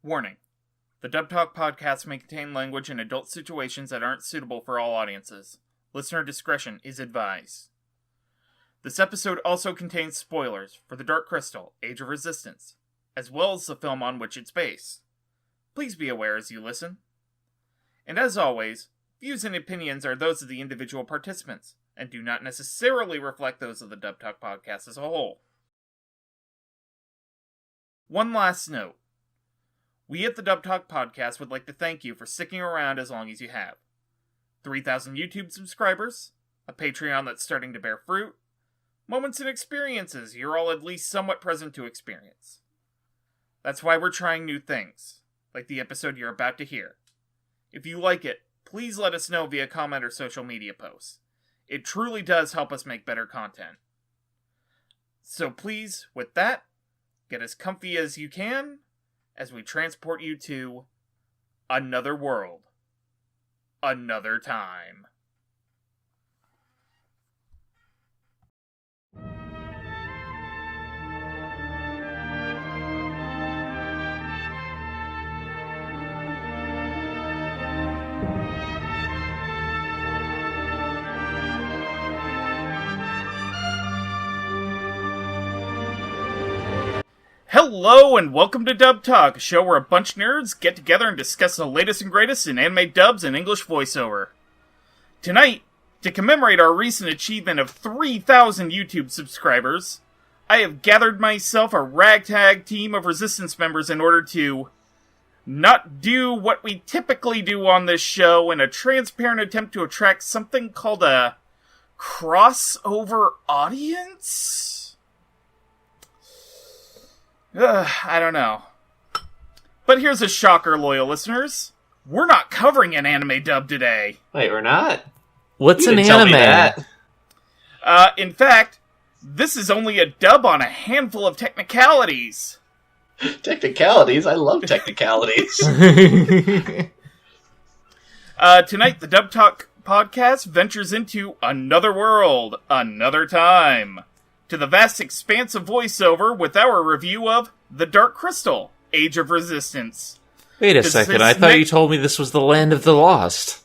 Warning. The Dub Talk podcast may contain language and adult situations that aren't suitable for all audiences. Listener discretion is advised. This episode also contains spoilers for The Dark Crystal, Age of Resistance, as well as the film on which it's based. Please be aware as you listen. And as always, views and opinions are those of the individual participants, and do not necessarily reflect those of the Dub Talk podcast as a whole. One last note. We at the Dub Talk podcast would like to thank you for sticking around as long as you have. 3,000 YouTube subscribers, a Patreon that's starting to bear fruit, moments and experiences you're all at least somewhat present to experience. That's why we're trying new things, like the episode you're about to hear. If you like it, please let us know via comment or social media posts. It truly does help us make better content. So please, with that, get as comfy as you can as we transport you to another world, another time. Hello and welcome to Dub Talk, a show where a bunch of nerds get together and discuss the latest and greatest in anime dubs and English voiceover. Tonight, to commemorate our recent achievement of 3,000 YouTube subscribers, I have gathered myself a ragtag team of Resistance members in order to not do what we typically do on this show in a transparent attempt to attract something called a crossover audience? I don't know. But here's a shocker, loyal listeners. We're not covering an anime dub today. Wait, we're not? What's an anime? In fact, this is only a dub on a handful of technicalities. Technicalities? I love technicalities. Tonight, the Dub Talk podcast ventures into another world, another time. To the vast expanse of voiceover with our review of The Dark Crystal, Age of Resistance. Wait a second, I thought you told me this was the Land of the Lost.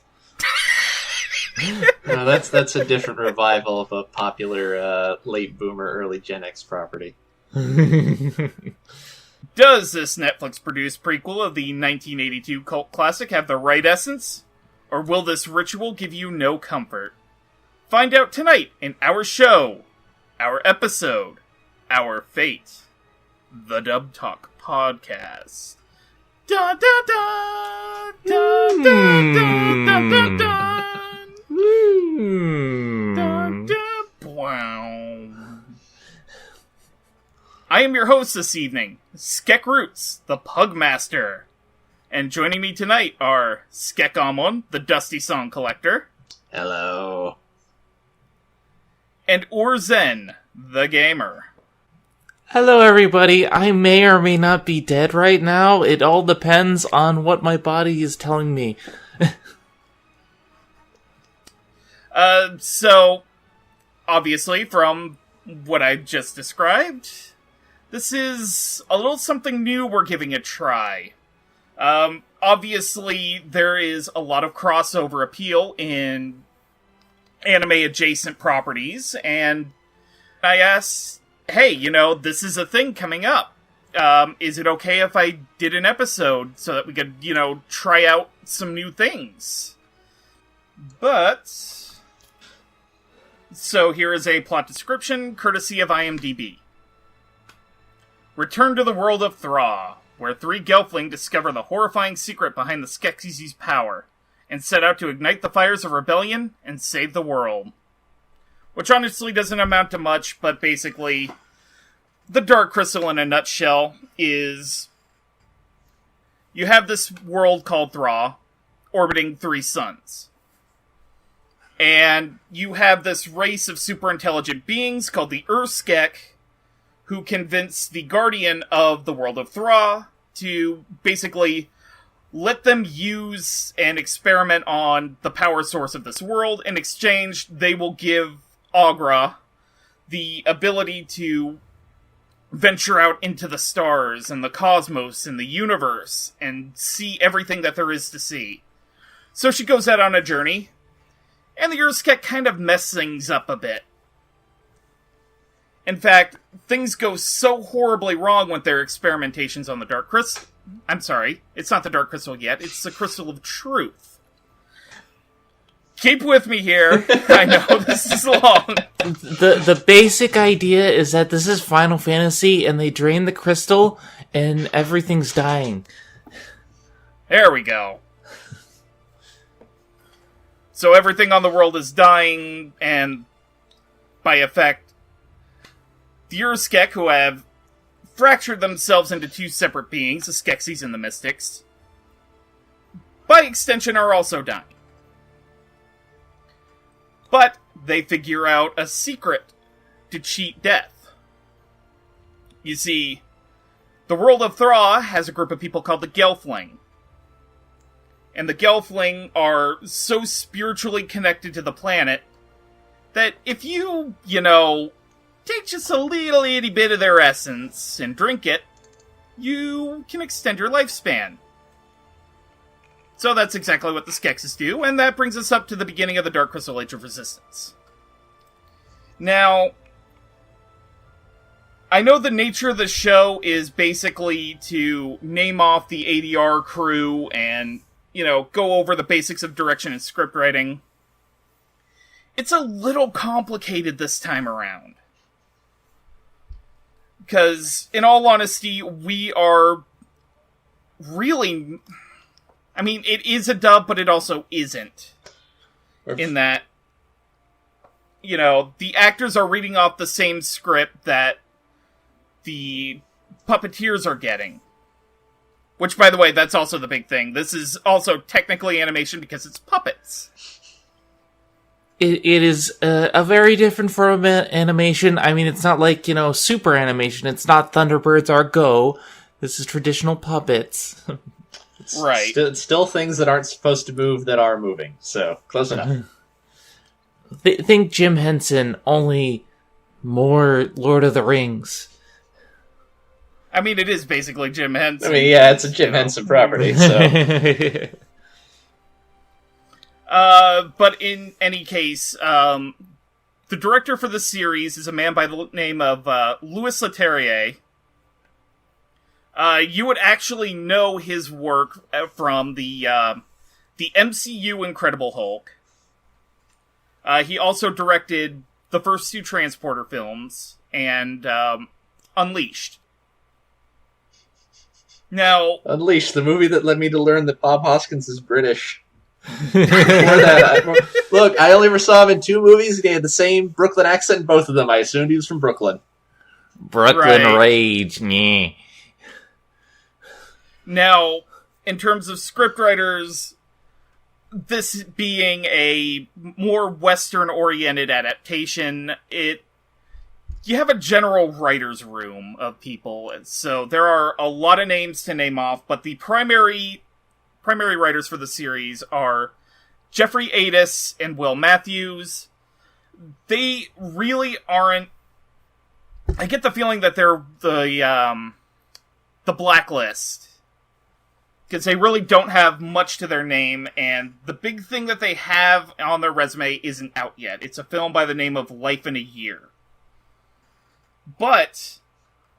No, that's a different revival of a popular late boomer, early Gen X property. Does this Netflix-produced prequel of the 1982 cult classic have the right essence? Or will this ritual give you no comfort? Find out tonight in our show, our episode, our fate, the Dub Talk podcast. Da da da da da da da da da. I am your host this evening, Skeksis, the Pugmaster. And joining me tonight are Skekamon, the Dusty Song Collector. Hello. And Urzen, the Gamer. Hello, everybody. I may or may not be dead right now. It all depends on what my body is telling me. So, obviously, from what I just described, this is a little something new we're giving a try. Obviously, there is a lot of crossover appeal in anime-adjacent properties, and I asked, hey, this is a thing coming up. Is it okay if I did an episode so that we could, try out some new things? But, so here is a plot description, courtesy of IMDb. Return to the world of Thra, where 3 Gelfling discover the horrifying secret behind the Skeksis' power, and set out to ignite the fires of rebellion and save the world. Which honestly doesn't amount to much, but basically, the Dark Crystal in a nutshell is, you have this world called Thra, orbiting 3 suns. And you have this race of super intelligent beings called the Skek, who convince the guardian of the world of Thra to basically let them use and experiment on the power source of this world. In exchange, they will give Agra the ability to venture out into the stars and the cosmos and the universe and see everything that there is to see. So she goes out on a journey, and the Urskek kind of mess things up a bit. In fact, things go so horribly wrong with their experimentations on the Dark Crystal. I'm sorry, it's not the Dark Crystal yet, it's the Crystal of Truth. Keep with me here. I know, this is long. The basic idea is that this is Final Fantasy, and they drain the crystal, and everything's dying. There we go. So everything on the world is dying, and by effect, the Urskek, who have fractured themselves into two separate beings, the Skeksis and the Mystics, by extension are also dying. But they figure out a secret to cheat death. You see, the world of Thra has a group of people called the Gelfling. And the Gelfling are so spiritually connected to the planet that if you, take just a little itty bit of their essence and drink it, you can extend your lifespan. So that's exactly what the Skeksis do, and that brings us up to the beginning of the Dark Crystal Age of Resistance. Now, I know the nature of the show is basically to name off the ADR crew and, go over the basics of direction and script writing. It's a little complicated this time around. Because, in all honesty, we are really... I mean, it is a dub, but it also isn't. In that, the actors are reading off the same script that the puppeteers are getting. Which, by the way, that's also the big thing. This is also technically animation because it's puppets. It is a very different form of animation. I mean, it's not like, super animation. It's not Thunderbirds or Go. This is traditional puppets. Right. Still things that aren't supposed to move that are moving. So, close enough. Think Jim Henson, only more Lord of the Rings. I mean, it is basically Jim Henson. I mean, yeah, it's a Jim Henson property, so... But in any case, the director for the series is a man by the name of Louis Leterrier. You would actually know his work from the MCU Incredible Hulk. He also directed the first two Transporter films and Unleashed. Now, Unleashed, the movie that led me to learn that Bob Hoskins is British. Before that, look, I only ever saw him in two movies. He had the same Brooklyn accent in both of them. I assumed he was from Brooklyn. Brooklyn Rage, yeah. Now, in terms of scriptwriters, this being a more Western-oriented adaptation, you have a general writer's room of people, so there are a lot of names to name off, but the primary writers for the series are Jeffrey Adis and Will Matthews. They really aren't... I get the feeling that they're the blacklist. Because they really don't have much to their name, and the big thing that they have on their resume isn't out yet. It's a film by the name of Life in a Year. But,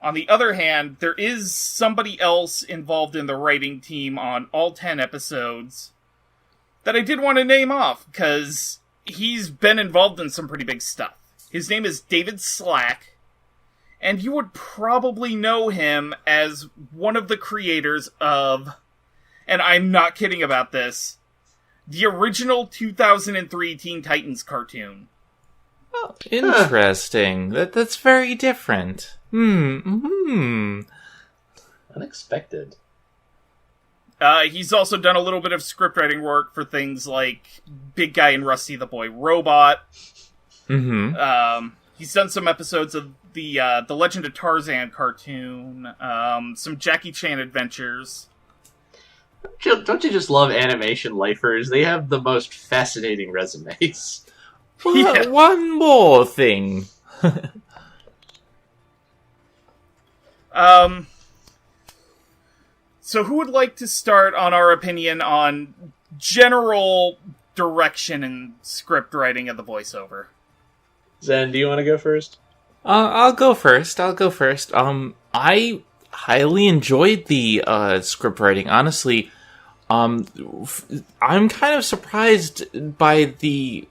on the other hand, there is somebody else involved in the writing team on all 10 episodes that I did want to name off, because he's been involved in some pretty big stuff. His name is David Slack, and you would probably know him as one of the creators of... and I'm not kidding about this, the original 2003 Teen Titans cartoon. Oh, interesting. That's very different. Unexpected. He's also done a little bit of scriptwriting work for things like Big Guy and Rusty the Boy Robot. He's done some episodes of the Legend of Tarzan cartoon, some Jackie Chan adventures. Don't you just love animation lifers? They have the most fascinating resumes. Yeah. One more thing. So who would like to start on our opinion on general direction and script writing of the voiceover? Zen, do you want to go first? I'll go first. I highly enjoyed the script writing. Honestly, I'm kind of surprised by the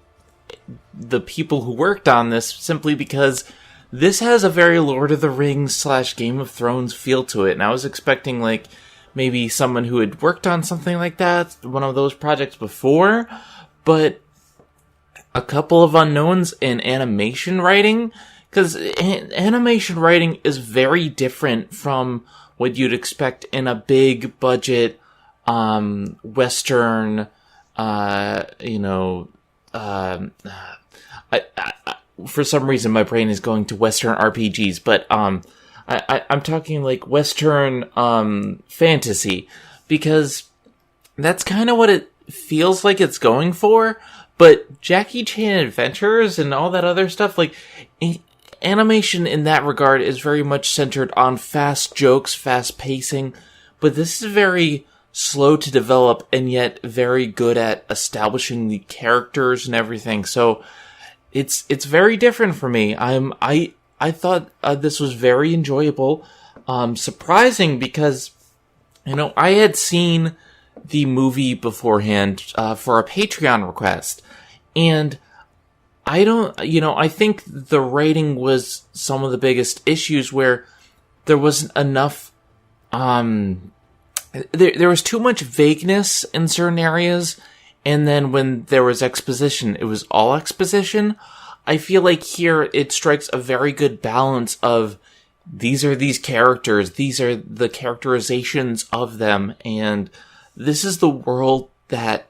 people who worked on this, simply because this has a very Lord of the Rings / Game of Thrones feel to it, and I was expecting like maybe someone who had worked on something like that, one of those projects before, but a couple of unknowns in animation writing, because animation writing is very different from what you'd expect in a big budget Western, for some reason my brain is going to Western RPGs, but I'm talking like Western fantasy, because that's kind of what it feels like it's going for. But Jackie Chan Adventures and all that other stuff, like animation in that regard is very much centered on fast jokes, fast pacing, but this is very slow to develop and yet very good at establishing the characters and everything. So it's very different for me. I thought this was very enjoyable, surprising because, I had seen the movie beforehand for a Patreon request, and I think the writing was some of the biggest issues, where there wasn't enough, there was too much vagueness in certain areas, and then when there was exposition, it was all exposition. I feel like here it strikes a very good balance of these are these characters, these are the characterizations of them, and this is the world that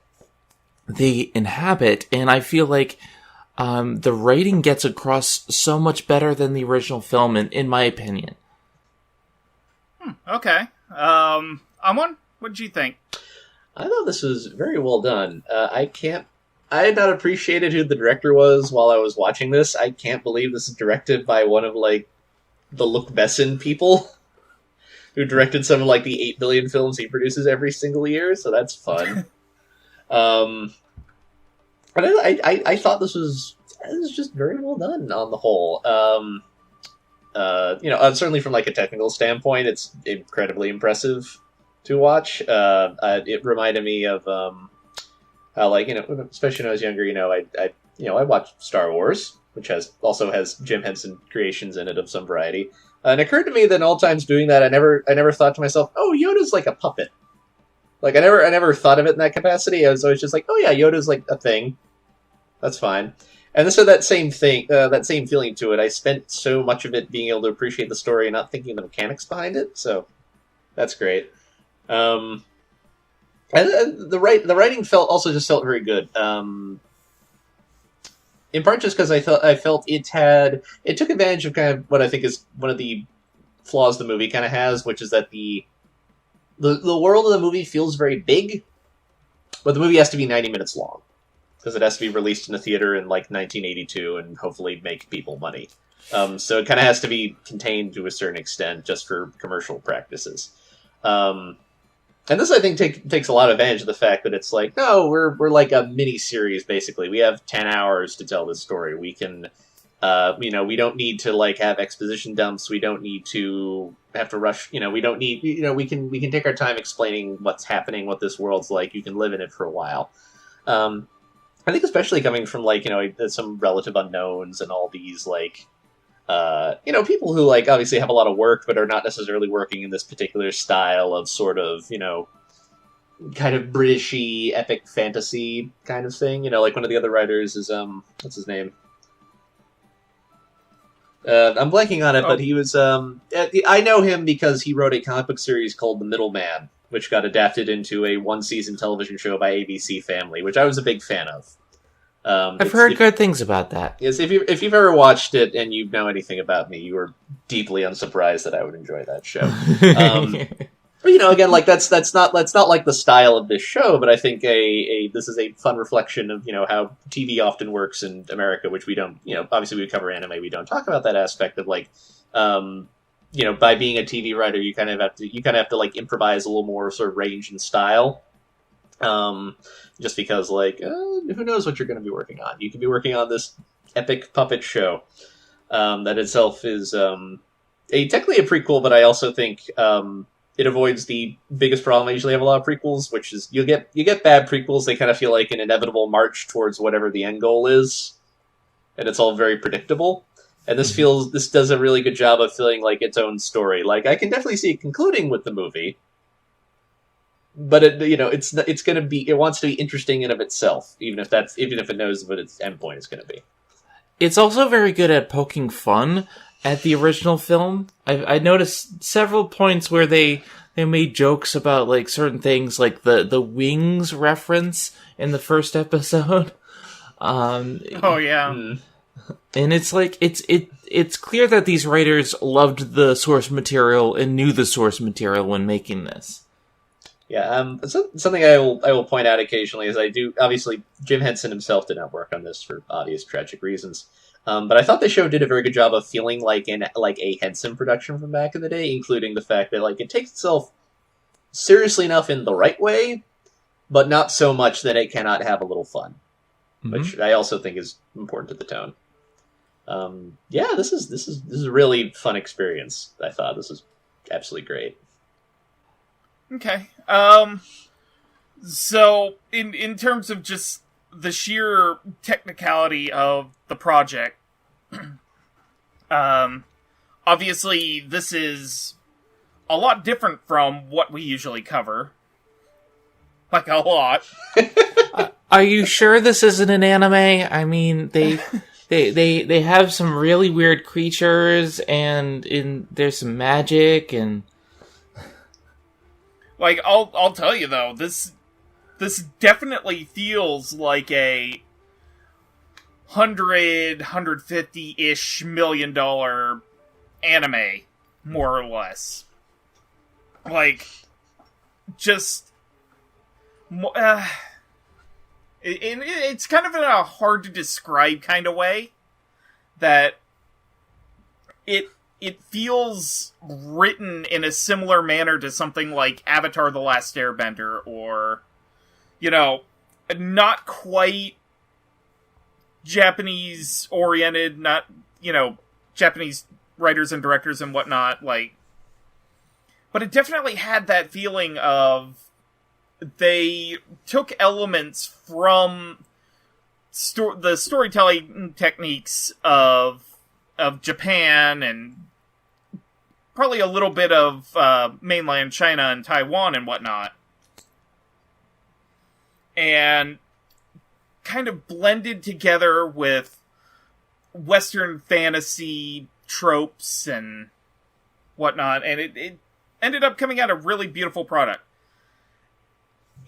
they inhabit, and I feel like the writing gets across so much better than the original film, in my opinion. Okay. Amon, what did you think? I thought this was very well done. I had not appreciated who the director was while I was watching this. I can't believe this is directed by one of, like, the Luc Besson people, who directed some of, like, the 8 billion films he produces every single year, so that's fun. But I thought this was just very well done on the whole. Certainly from, like, a technical standpoint, it's incredibly impressive to watch. It reminded me of how, like, especially when I was younger, I watched Star Wars, which also has Jim Henson creations in it of some variety. And it occurred to me that in all times doing that, I never thought to myself, oh, Yoda's like a puppet. Like, I never thought of it in that capacity. I was always just like, oh yeah, Yoda's like a thing. That's fine. And this had that same thing, that same feeling to it. I spent so much of it being able to appreciate the story and not thinking of the mechanics behind it, so that's great. And the writing just felt very good. In part just because I felt it took advantage of kind of what I think is one of the flaws the movie kind of has, which is that the world of the movie feels very big, but the movie has to be 90 minutes long, because it has to be released in a theater in, like, 1982 and hopefully make people money. So it kind of has to be contained to a certain extent just for commercial practices. And this, I think, takes a lot of advantage of the fact that it's like, no, we're like a mini-series, basically. We have 10 hours to tell this story. We can, we don't need to, like, have exposition dumps. We don't need to have to rush. We don't need, we can take our time explaining what's happening, what this world's like. You can live in it for a while. I think especially coming from, like, some relative unknowns and all these, like, people who, like, obviously have a lot of work but are not necessarily working in this particular style of sort of, kind of Britishy epic fantasy kind of thing. Like, one of the other writers is, what's his name? I'm blanking on it, but he was, I know him because he wrote a comic book series called The Middleman, which got adapted into a one-season television show by ABC Family, which I was a big fan of. I've heard good things about that. Yes, if you've ever watched it and you know anything about me, you are deeply unsurprised that I would enjoy that show. But again, like that's not like the style of this show, but I think this is a fun reflection of how TV often works in America, which we don't. Obviously we cover anime, we don't talk about that aspect of, like, by being a TV writer, you kind of have to like improvise a little more sort of range and style. Just because, like, who knows what you're going to be working on? You could be working on this epic puppet show that itself is technically a prequel, but I also think it avoids the biggest problem I usually have a lot of prequels, which is you get bad prequels. They kind of feel like an inevitable march towards whatever the end goal is, and it's all very predictable. And this does a really good job of feeling like its own story. Like, I can definitely see it concluding with the movie, but it wants to be interesting in of itself, even if it knows what its endpoint is going to be. It's also very good at poking fun at the original film. I noticed several points where they made jokes about like certain things, like the wings reference in the first episode. Oh yeah. And it's like it's clear that these writers loved the source material and knew the source material when making this. Yeah, something I will point out occasionally is obviously Jim Henson himself did not work on this for obvious tragic reasons, but I thought the show did a very good job of feeling like a Henson production from back in the day, including the fact that like it takes itself seriously enough in the right way, but not so much that it cannot have a little fun, which I also think is important to the tone. This is a really fun experience. I thought this was absolutely great. Okay. So in terms of just the sheer technicality of the project, obviously this is a lot different from what we usually cover. Like, a lot. Are you sure this isn't an anime? I mean, they have some really weird creatures, and there's some magic, and like, I'll tell you though, this definitely feels like a $150-ish million anime, more or less. Like, just it's kind of in a hard to describe kind of way that it feels written in a similar manner to something like Avatar: The Last Airbender, or, not quite Japanese-oriented, not, Japanese writers and directors and whatnot, like, but it definitely had that feeling of they took elements from the storytelling techniques of Japan, and probably a little bit of mainland China and Taiwan and whatnot, and kind of blended together with Western fantasy tropes and whatnot, and it ended up coming out a really beautiful product.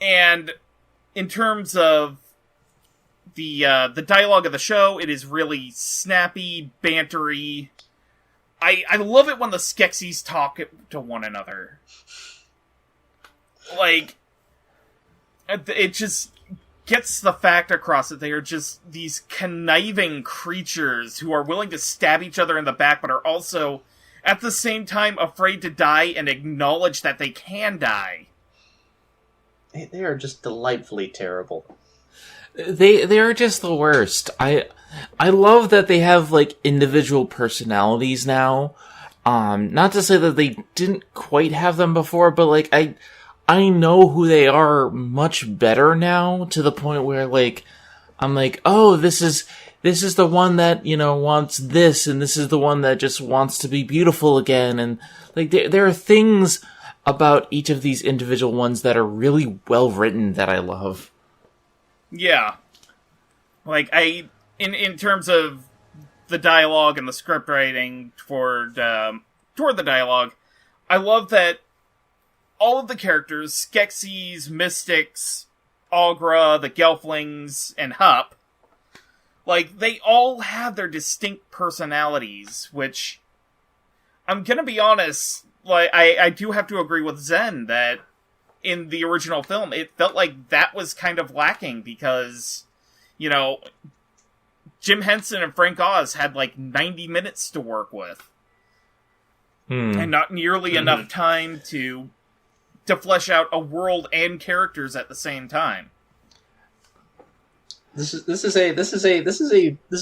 And in terms of the dialogue of the show, it is really snappy, bantery. I love it when the Skeksis talk to one another. Like, it just gets the fact across that they are just these conniving creatures who are willing to stab each other in the back, but are also, at the same time, afraid to die and acknowledge that they can die. They are just delightfully terrible. They're just the worst. I love that they have like individual personalities now. Not to say that they didn't quite have them before, but like I know who they are much better now, to the point where like I'm like, oh, this is the one that, wants this, and this is the one that just wants to be beautiful again, and like there are things about each of these individual ones that are really well written that I love. Yeah. Like, in terms of the dialogue and the script writing toward the dialogue, I love that all of the characters, Skeksis, Mystics, Aughra, the Gelflings, and Hup, like, they all have their distinct personalities, which, I'm gonna be honest, like, I do have to agree with Zen that in the original film, it felt like that was kind of lacking, because, Jim Henson and Frank Oz had like 90 minutes to work with. and not nearly enough time to flesh out a world and characters at the same time. This is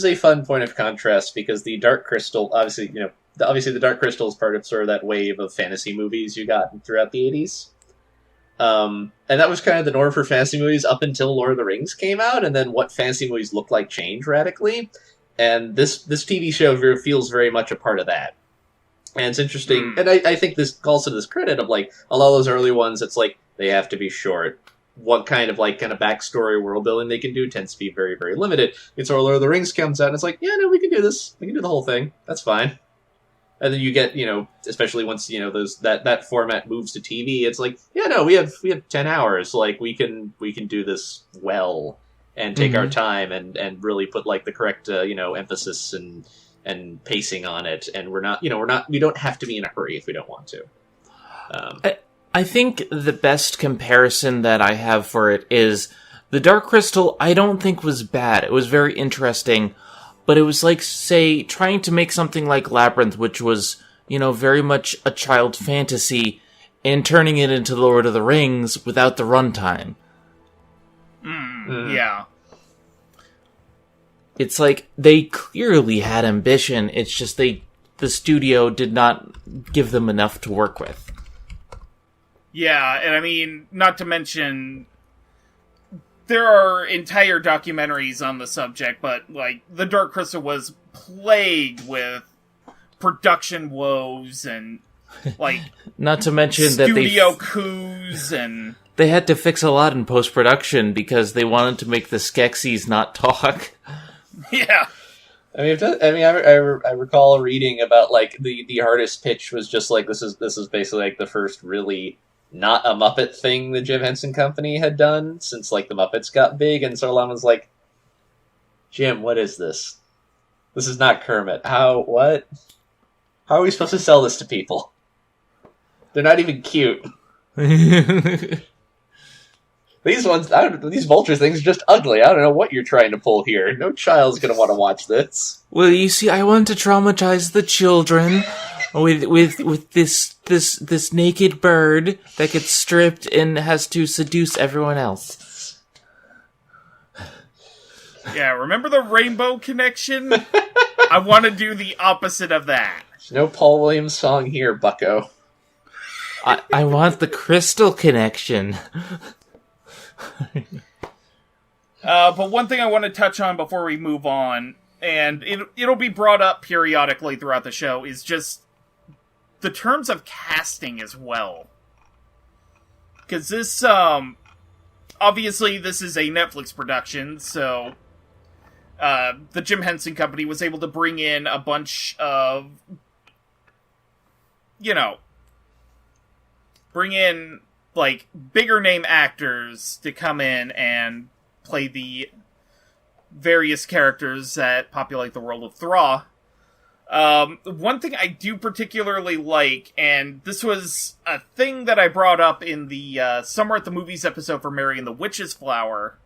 a fun point of contrast, because the Dark Crystal, obviously the Dark Crystal is part of sort of that wave of fantasy movies you got throughout the 80s. And that was kind of the norm for fantasy movies up until Lord of the Rings came out, and then what fantasy movies looked like changed radically. And this TV show feels very much a part of that. And it's interesting, and I think this calls to this credit of, like, a lot of those early ones, it's like, they have to be short. What kind of backstory world building they can do tends to be very, very limited. And so Lord of the Rings comes out, and it's like, yeah, no, we can do this. We can do the whole thing. That's fine. And then you get, especially once, that format moves to TV, it's like, yeah, no, we have 10 hours. Like, we can do this well and take our time and really put, like, the correct, emphasis and pacing on it. And we don't have to be in a hurry if we don't want to. I think the best comparison that I have for it is the Dark Crystal. I don't think was bad. It was very interesting, but it was like, say, trying to make something like Labyrinth, which was, very much a child fantasy, and turning it into Lord of the Rings without the runtime. Yeah. It's like, they clearly had ambition, it's just the studio did not give them enough to work with. Yeah, and I mean, not to mention, there are entire documentaries on the subject, but, like, The Dark Crystal was plagued with production woes and, like, not to mention that studio coups and... They had to fix a lot in post-production because they wanted to make the Skeksis not talk. Yeah. I recall reading about, like, the artist pitch was just like, this is basically, like, the first really not a Muppet thing the Jim Henson Company had done since, like, the Muppets got big, and so Lon was like, Jim, what is this? This is not Kermit. What? How are we supposed to sell this to people? They're not even cute. These vulture things are just ugly. I don't know what you're trying to pull here. No child's gonna want to watch this. Well, you see, I want to traumatize the children with this naked bird that gets stripped and has to seduce everyone else. Yeah, remember the Rainbow Connection? I want to do the opposite of that. There's no Paul Williams song here, bucko. I want the Crystal Connection. But one thing I want to touch on before we move on, and it'll be brought up periodically throughout the show, is just the terms of casting as well. Because this, obviously this is a Netflix production, so the Jim Henson Company was able to bring in a bunch of, bring in, like, bigger name actors to come in and play the various characters that populate the world of Thra. One thing I do particularly like, and this was a thing that I brought up in the Summer at the Movies episode for Mary and the Witch's Flower,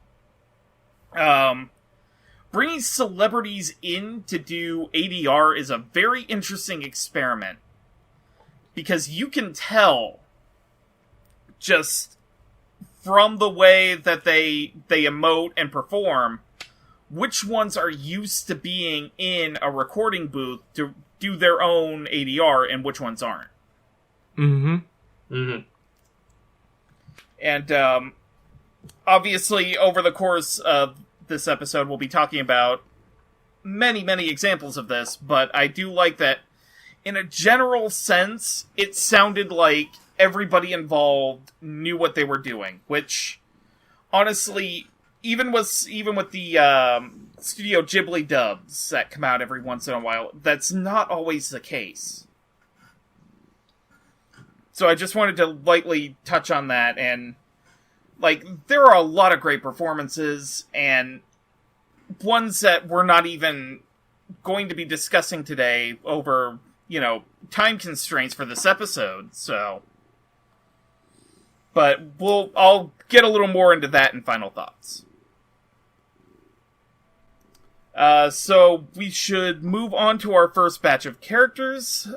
bringing celebrities in to do ADR is a very interesting experiment. Because you can tell, just from the way that they emote and perform, which ones are used to being in a recording booth to do their own ADR and which ones aren't. And obviously, over the course of this episode, we'll be talking about many, many examples of this, but I do like that, in a general sense, it sounded like everybody involved knew what they were doing, which, honestly, even with the Studio Ghibli dubs that come out every once in a while, that's not always the case. So I just wanted to lightly touch on that, and, like, there are a lot of great performances, and ones that we're not even going to be discussing today over, time constraints for this episode, so... But I'll get a little more into that in final thoughts. So we should move on to our first batch of characters.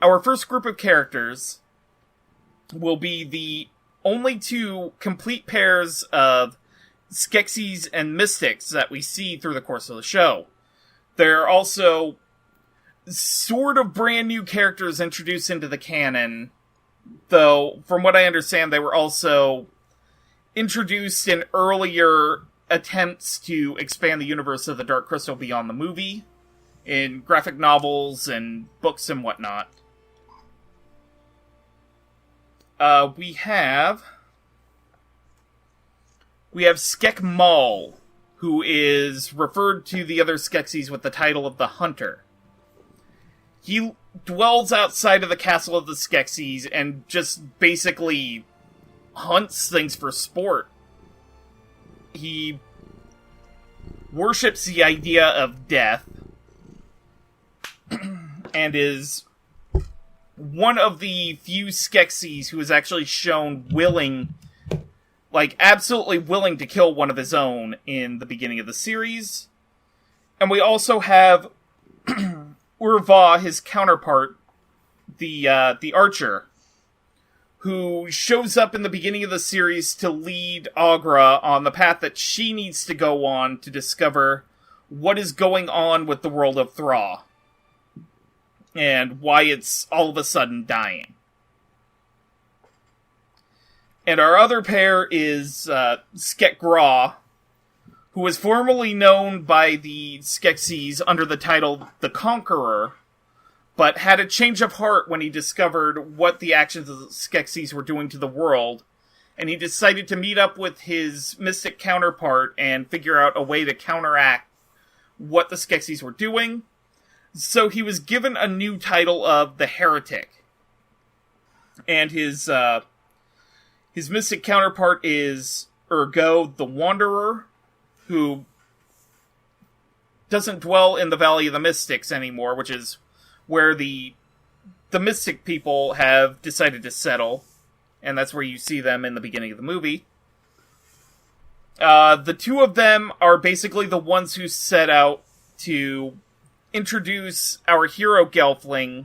our first group of characters will be the only two complete pairs of Skeksis and Mystics that we see through the course of the show. There are also sort of brand new characters introduced into the canon, though, from what I understand, they were also introduced in earlier attempts to expand the universe of the Dark Crystal beyond the movie, in graphic novels and books and whatnot. We have Skek Maul, who is referred to the other Skeksis with the title of the Hunter. He dwells outside of the castle of the Skeksis and just basically hunts things for sport. He worships the idea of death and is one of the few Skeksis who is actually shown absolutely willing to kill one of his own in the beginning of the series. And we also have Urva, his counterpart, the archer, who shows up in the beginning of the series to lead Agra on the path that she needs to go on to discover what is going on with the world of Thra, and why it's all of a sudden dying. And our other pair is Skek Gra, who was formerly known by the Skeksis under the title The Conqueror, but had a change of heart when he discovered what the actions of the Skeksis were doing to the world, and he decided to meet up with his mystic counterpart and figure out a way to counteract what the Skeksis were doing. So he was given a new title of the Heretic. And his mystic counterpart is Ergo the Wanderer, who doesn't dwell in the Valley of the Mystics anymore, which is where the Mystic people have decided to settle. And that's where you see them in the beginning of the movie. The two of them are basically the ones who set out to introduce our hero Gelfling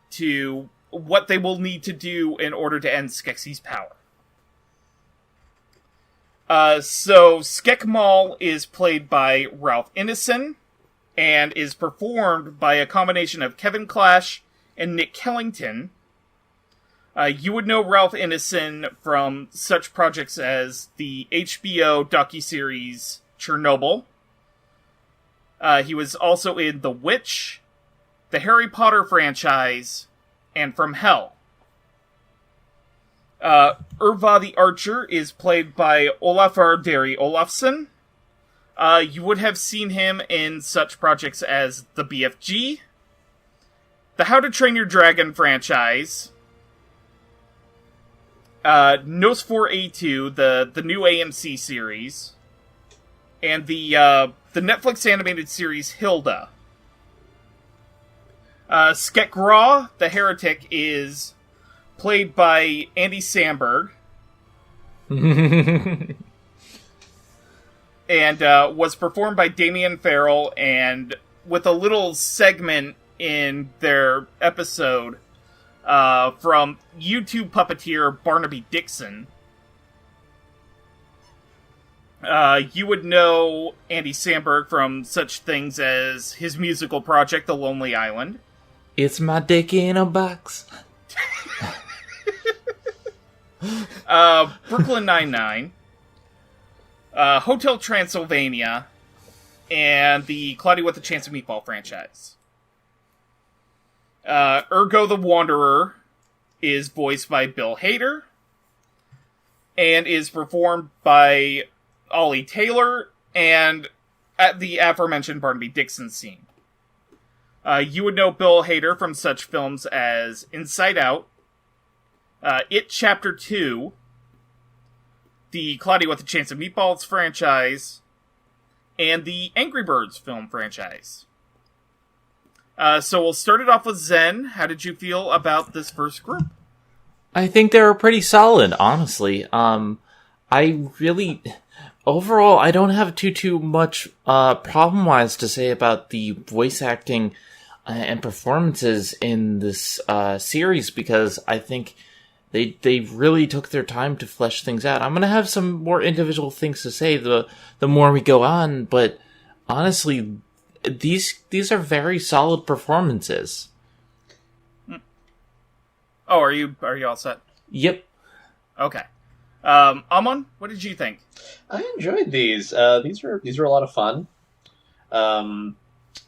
to what they will need to do in order to end Skeksis' power. So Skek Maul is played by Ralph Ineson, and is performed by a combination of Kevin Clash and Nick Kellington. You would know Ralph Ineson from such projects as the HBO docuseries Chernobyl. He was also in The Witch, the Harry Potter franchise, and From Hell. Urva the Archer is played by Olafur Darri Olafsson. You would have seen him in such projects as the BFG, the How to Train Your Dragon franchise, Nos4A2, the new AMC series, and the Netflix animated series Hilda. Skek Gra, the Heretic, is played by Andy Samberg. And was performed by Damien Farrell, and with a little segment in their episode from YouTube puppeteer Barnaby Dixon. You would know Andy Samberg from such things as his musical project, The Lonely Island. It's my dick in a box. Brooklyn Nine-Nine. Hotel Transylvania, and the Cloudy with a Chance of Meatball franchise. Ergo the Wanderer is voiced by Bill Hader, and is performed by Ollie Taylor, and at the aforementioned Barnaby Dixon scene. You would know Bill Hader from such films as Inside Out, It Chapter 2, the Cloudy with a Chance of Meatballs franchise, and the Angry Birds film franchise. So we'll start it off with Zen. How did you feel about this first group? I think they were pretty solid, honestly. Overall, I don't have too much problem-wise to say about the voice acting. and performances in this series, because I think they really took their time to flesh things out. I'm gonna have some more individual things to say the more we go on, but honestly, these are very solid performances. Oh, are you all set? Yep. Okay. Amon, what did you think? I enjoyed these. These were a lot of fun.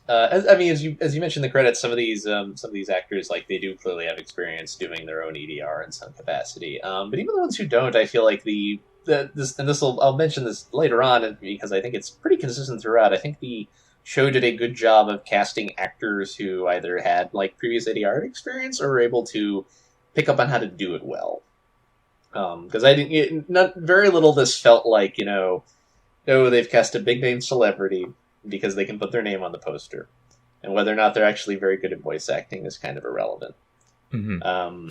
As you mentioned in the credits, some of these actors, like, they do clearly have experience doing their own EDR in some capacity. But even the ones who don't, I feel like I'll mention this later on because I think it's pretty consistent throughout. I think the show did a good job of casting actors who either had like previous ADR experience or were able to pick up on how to do it well. Because not very little of this felt like, they've cast a big name celebrity because they can put their name on the poster, and whether or not they're actually very good at voice acting is kind of irrelevant. Mm-hmm.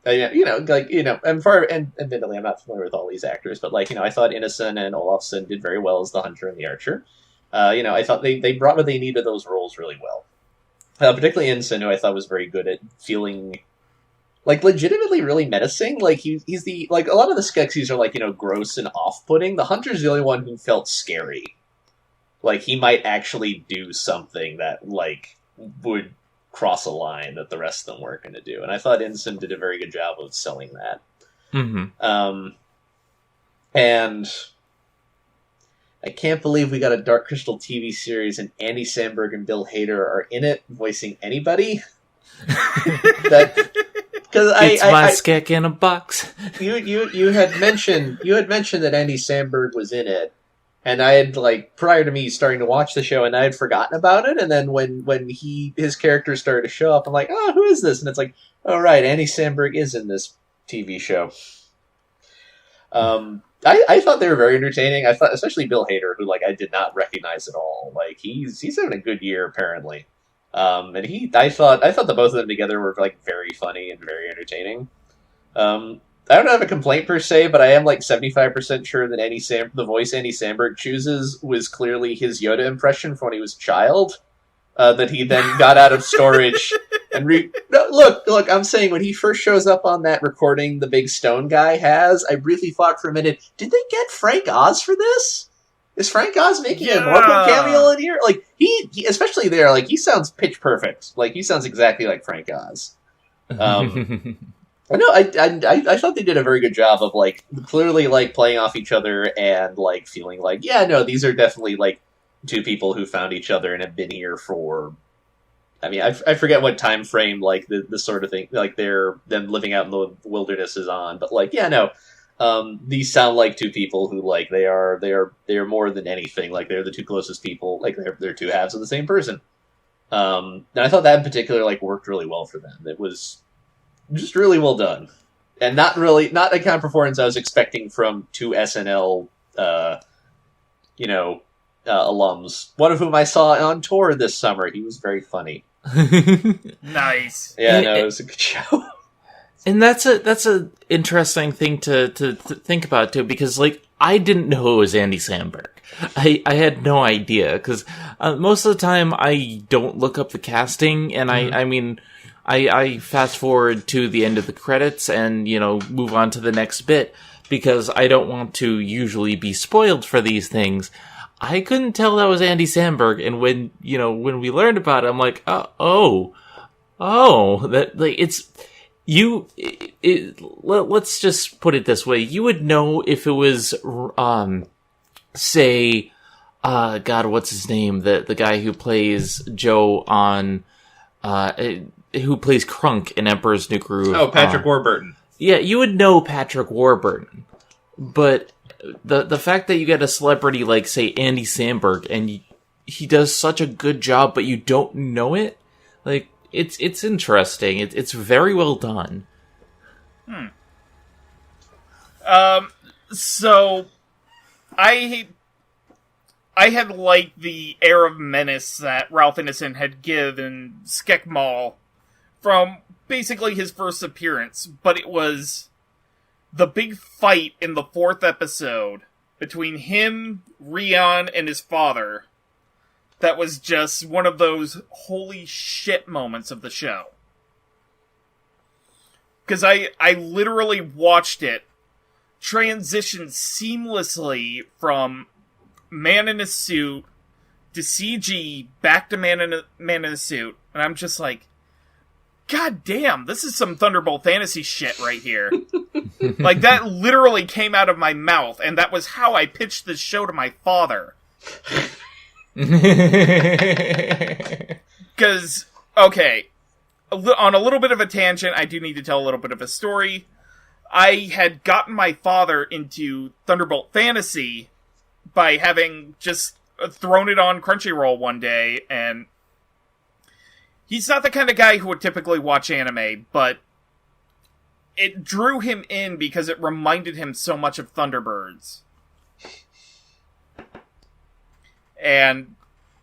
Admittedly, I'm not familiar with all these actors, but I thought Innocent and Olafsson did very well as the Hunter and the Archer. I thought they brought what they needed to those roles really well. Particularly Innocent, who I thought was very good at feeling legitimately really menacing. He's the a lot of the Skeksis are gross and off-putting. The Hunter's the only one who felt scary. He might actually do something that would cross a line that the rest of them weren't going to do. And I thought Innocent did a very good job of selling that. Mm-hmm. And I can't believe we got a Dark Crystal TV series and Andy Samberg and Bill Hader are in it, voicing anybody. Because it's my Skek in a box. You had mentioned that Andy Samberg was in it, and I had prior to me starting to watch the show, and I had forgotten about it. And then when his character started to show up, I'm like, oh, who is this? And it's like, oh right, Andy Samberg is in this TV show. I thought they were very entertaining. I thought, especially Bill Hader, who I did not recognize at all. He's having a good year apparently. And I thought the both of them together were very funny and very entertaining. I don't have a complaint per se, but I am 75% sure that the voice Andy Samberg chooses was clearly his Yoda impression from when he was a child, that he then got out of storage and look, I'm saying when he first shows up on that recording the big stone guy has, I really thought for a minute, did they get Frank Oz for this? Is Frank Oz making a Morpho cameo in here? He especially there, he sounds pitch perfect. He sounds exactly like Frank Oz. I thought they did a very good job of clearly playing off each other and feeling these are definitely two people who found each other and have been here for. I mean, I forget what time frame the sort of thing them living out in the wilderness is on, but these sound like two people who they are more than anything. They're the two closest people. They're two halves of the same person. And I thought that in particular worked really well for them. It was just really well done, and not the kind of performance I was expecting from two SNL alums. One of whom I saw on tour this summer. He was very funny. Nice. Yeah, it was a good show. And that's a interesting thing to think about too, because I didn't know it was Andy Samberg. I had no idea, because most of the time I don't look up the casting, and I fast forward to the end of the credits and move on to the next bit, because I don't want to usually be spoiled for these things. I couldn't tell that was Andy Samberg, and when we learned about it, I'm like, let's just put it this way. You would know if it was, say, God, what's his name? The guy who plays Joe on, who plays Krunk in Emperor's New Groove. Oh, Patrick Warburton. Yeah, you would know Patrick Warburton. But the fact that you get a celebrity like, say, Andy Samberg, and he does such a good job, but you don't know it, it's interesting. It's very well done. So I had liked the air of menace that Ralph Ineson had given Skekmal from basically his first appearance, but it was the big fight in the 4th episode between him, Rion, and his father that was just one of those holy shit moments of the show. Because I literally watched it transition seamlessly from man in a suit to CG back to man in a suit, and I'm just like, God damn, this is some Thunderbolt fantasy shit right here. Like, that literally came out of my mouth, and that was how I pitched this show to my father. Because, okay, on a little bit of a tangent, I do need to tell a little bit of a story. I had gotten my father into Thunderbolt Fantasy by having just thrown it on Crunchyroll one day, and he's not the kind of guy who would typically watch anime, but it drew him in because it reminded him so much of Thunderbirds. And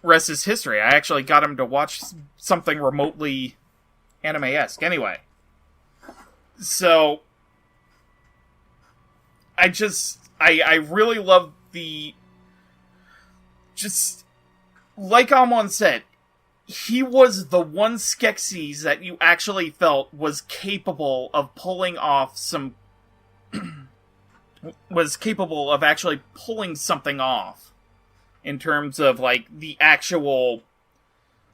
rest is history. I actually got him to watch something remotely anime-esque. Anyway. So, I really love the... Just, like Amon said, he was the one Skeksis that you actually felt was capable of pulling off some... was capable of actually pulling something off. In terms of, like, the actual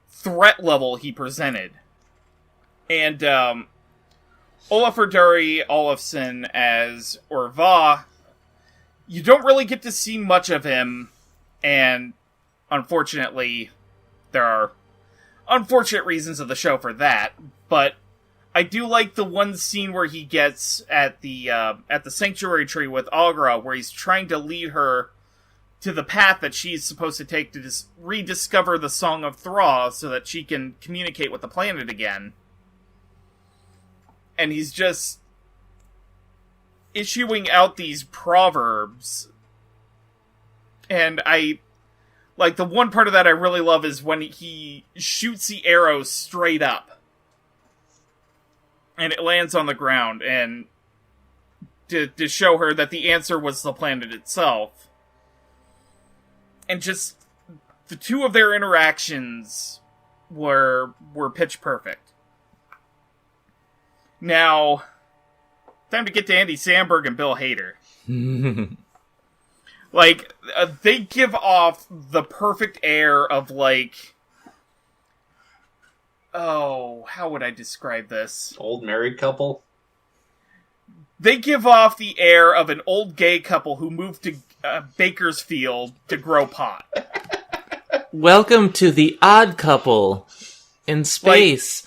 threat level he presented. And, Olafur Dari Olafsson as Orva, you don't really get to see much of him, and unfortunately, there are unfortunate reasons of the show for that, but I do like the one scene where he gets at the sanctuary tree with Agra, where he's trying to lead her to the path that she's supposed to take to rediscover the Song of Thra so that she can communicate with the planet again. And he's just issuing out these proverbs. And like, the one part of that I really love is when he shoots the arrow straight up. And it lands on the ground, and to show her that the answer was the planet itself. And just, the two of their interactions were pitch perfect. Now, time to get to Andy Samberg and Bill Hader. Like, they give off the perfect air of, like... Oh, how would I describe this? Old married couple? They give off the air of an old gay couple who moved to Bakersfield to grow pot. Welcome to the Odd Couple in space.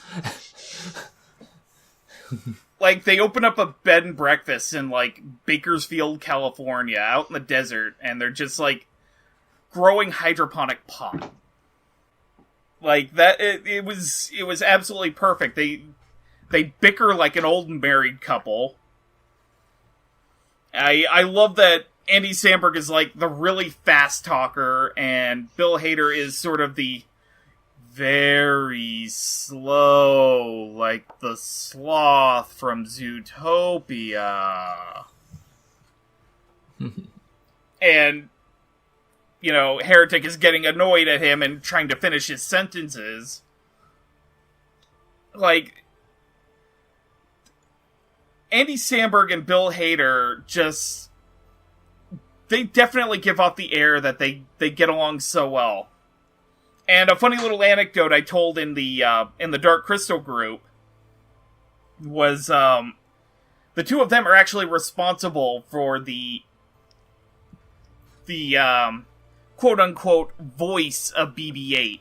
Like, they open up a bed and breakfast in, like, Bakersfield, California, out in the desert, and they're just, like, growing hydroponic pot. Like, that, it was absolutely perfect. They bicker like an old married couple. I love that Andy Samberg is, like, the really fast talker, and Bill Hader is sort of the very slow, like the sloth from Zootopia. And, you know, Heretic is getting annoyed at him and trying to finish his sentences. Like, Andy Samberg and Bill Hader just... They definitely give off the air that they get along so well. And a funny little anecdote I told in the Dark Crystal group was, the two of them are actually responsible for the quote-unquote voice of BB-8.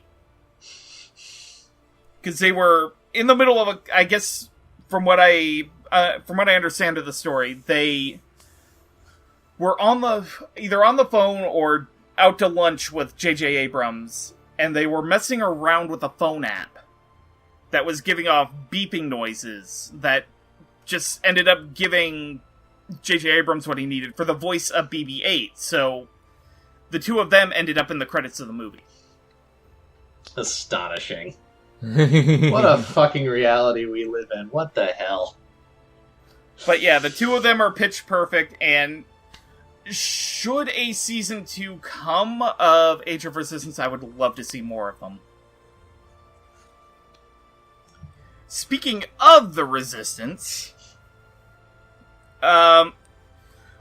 Because they were in the middle of I guess, from what I understand of the story, they were either on the phone or out to lunch with J.J. Abrams, and they were messing around with a phone app that was giving off beeping noises that just ended up giving J.J. Abrams what he needed for the voice of BB-8, so the two of them ended up in the credits of the movie. Astonishing. What a fucking reality we live in. What the hell? But yeah, the two of them are pitch perfect, and should a season 2 come of Age of Resistance, I would love to see more of them. Speaking of the Resistance,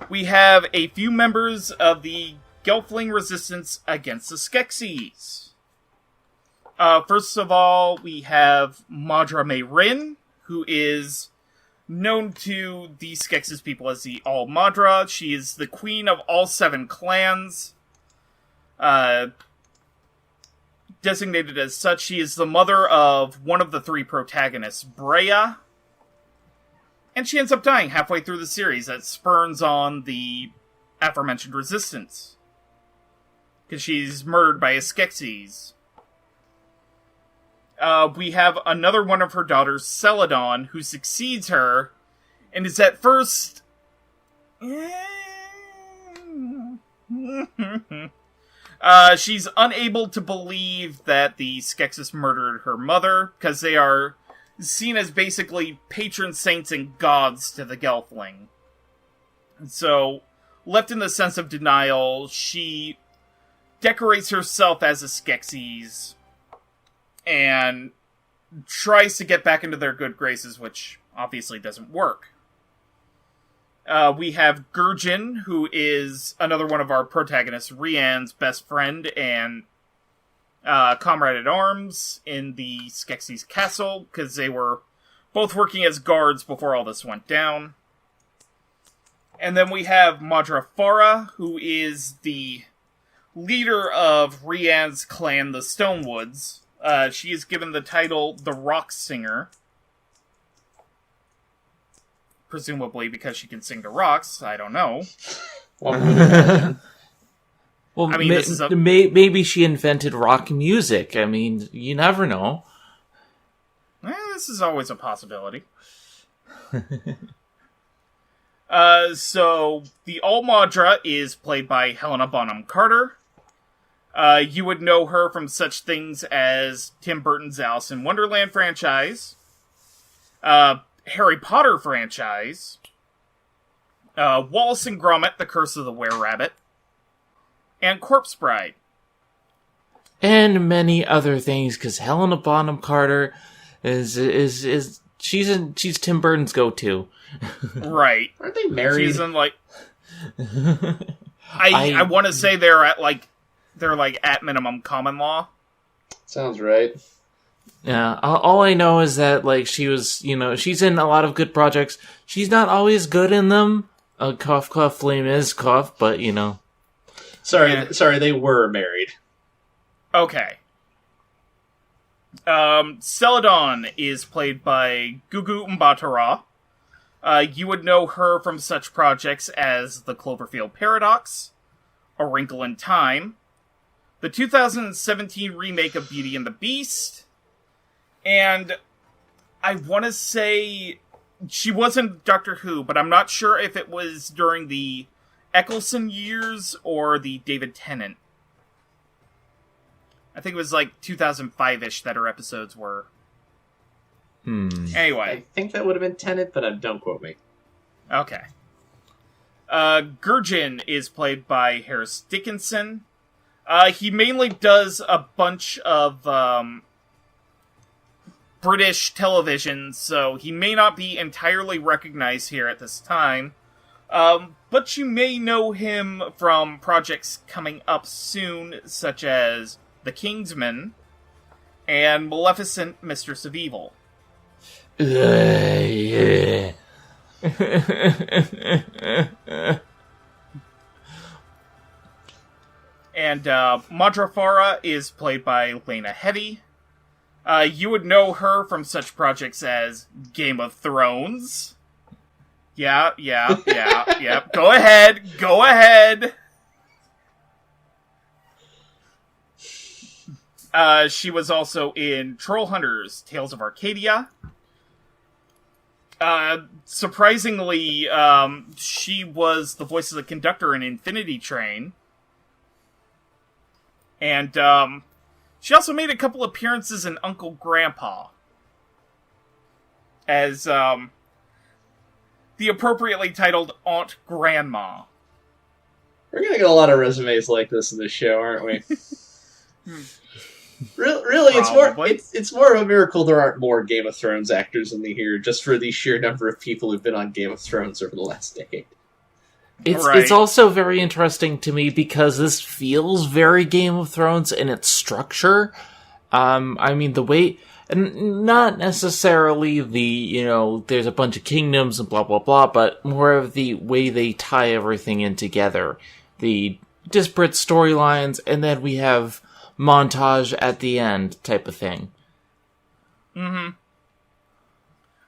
we have a few members of the Gelfling Resistance against the Skeksis. First of all, we have Madra Mayrin, who is known to the Skeksis people as the All Madra. She is the queen of all 7 clans. Designated as such, she is the mother of one of the 3 protagonists, Brea. And she ends up dying halfway through the series. That spurns on the aforementioned Resistance. Because she's murdered by a Skeksis. We have another one of her daughters, Celadon, who succeeds her, and is at first... she's unable to believe that the Skeksis murdered her mother, because they are seen as basically patron saints and gods to the Gelfling. So, left in the sense of denial, she decorates herself as a Skeksis, and tries to get back into their good graces, which obviously doesn't work. We have Gurjin, who is another one of our protagonists, Rian's best friend and comrade at arms in the Skeksis castle, because they were both working as guards before all this went down. And then we have Madra Farah, who is the leader of Rian's clan, the Stonewoods. She is given the title the Rock Singer. Presumably because she can sing to rocks, I don't know. Well, I mean, this is maybe she invented rock music. I mean, you never know. This is always a possibility. So, the All-Madra is played by Helena Bonham Carter. You would know her from such things as Tim Burton's Alice in Wonderland franchise, Harry Potter franchise, Wallace and Gromit, The Curse of the Were-Rabbit, and Corpse Bride. And many other things, because Helena Bonham Carter is she's Tim Burton's go-to. Right. Aren't they married? She's in, like... I want to say they're at minimum common law. Sounds right. Yeah, all I know is that, like, she was, she's in a lot of good projects. She's not always good in them. Cough, cough, flame is cough, but, Sorry, they were married. Okay. Celadon is played by Gugu Mbatara. You would know her from such projects as The Cloverfield Paradox, A Wrinkle in Time, the 2017 remake of Beauty and the Beast, and I want to say she was in Doctor Who, but I'm not sure if it was during the Eccleston years or the David Tennant. I think it was like 2005-ish that her episodes were. Anyway. I think that would have been Tenet, but don't quote me. Okay. Gurjin is played by Harris Dickinson. He mainly does a bunch of British television, so he may not be entirely recognized here at this time. But you may know him from projects coming up soon, such as The Kingsman and Maleficent, Mistress of Evil. Yeah. And Madra Farah is played by Lena Headey. You would know her from such projects as Game of Thrones. Yeah. Go ahead. She was also in Trollhunters, Tales of Arcadia. Surprisingly, she was the voice of the conductor in Infinity Train. And, she also made a couple appearances in Uncle Grandpa. As, the appropriately titled Aunt Grandma. We're gonna get a lot of resumes like this in this show, aren't we? Really, it's more of a miracle there aren't more Game of Thrones actors in the here, just for the sheer number of people who've been on Game of Thrones over the last decade. It's also very interesting to me because this feels very Game of Thrones in its structure. I mean, the way, and not necessarily there's a bunch of kingdoms and blah, blah, blah, but more of the way they tie everything in together. The disparate storylines, and then we have montage at the end type of thing. Mm-hmm.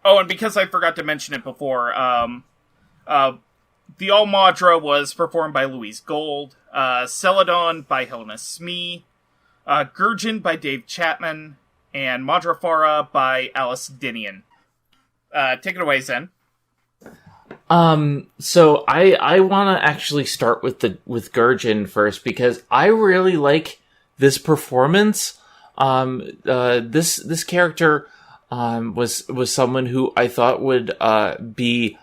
Oh, and because I forgot to mention it before, the All Madra was performed by Louise Gold, Celadon by Helena Smee, Gurjin by Dave Chapman, and Madrafara by Alice Dinian. Take it away, Zen. So I want to actually start with Gurjin first, because I really like this performance. This character was someone who I thought would be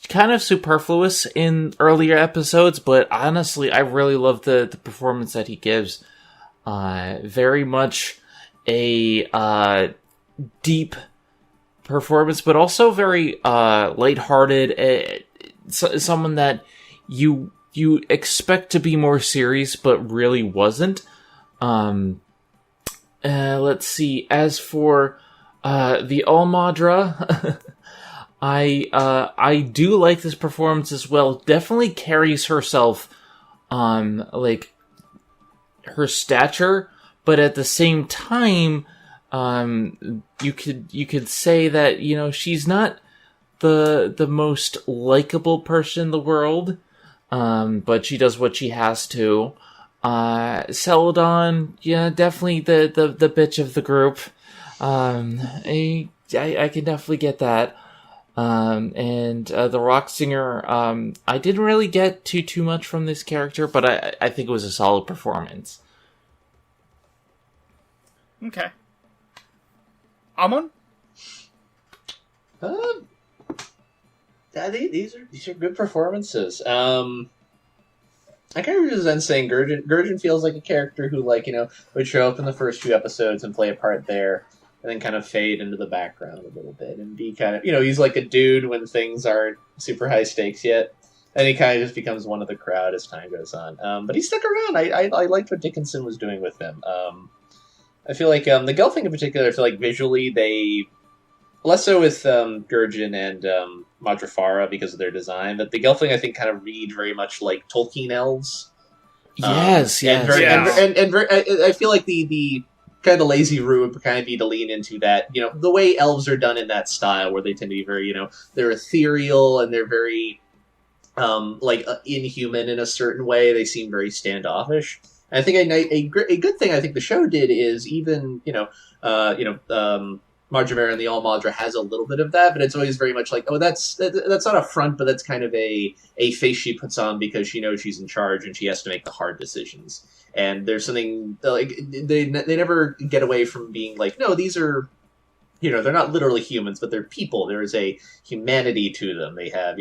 kind of superfluous in earlier episodes, but honestly, I really love the performance that he gives. Very much a deep performance, but also very lighthearted. Someone that you expect to be more serious, but really wasn't. Let's see. As for the Almadra, I do like this performance as well. Definitely carries herself like her stature, but at the same time, you could say that she's not the most likable person in the world, but she does what she has to. Celadon, yeah, definitely the bitch of the group. I can definitely get that. And the rock singer, I didn't really get too much from this character, but I think it was a solid performance. Okay. Amon? These are good performances. I kind of just then saying Gurjin feels like a character who, would show up in the first few episodes and play a part there, and then kind of fade into the background a little bit and be kind of, he's like a dude when things aren't super high stakes yet, and he kind of just becomes one of the crowd as time goes on. But he stuck around. I liked what Dickinson was doing with him. I feel like the Gelfling in particular, I feel like visually they, less so with Gurjin and Madrafara because of their design, but the Gelfling I think kind of read very much like Tolkien elves. Yes. And I feel like the kind of the lazy route would kind of be to lean into that, the way elves are done in that style, where they tend to be very, they're ethereal and they're very inhuman in a certain way. They seem very standoffish. And I think a good thing I think the show did is even Marjamera and the All Madra has a little bit of that, but it's always very much like, oh, that's not a front, but that's kind of a face she puts on because she knows she's in charge and she has to make the hard decisions. And there's something like they never get away from being like, no, these are, they're not literally humans, but they're people. There is a humanity to them. They have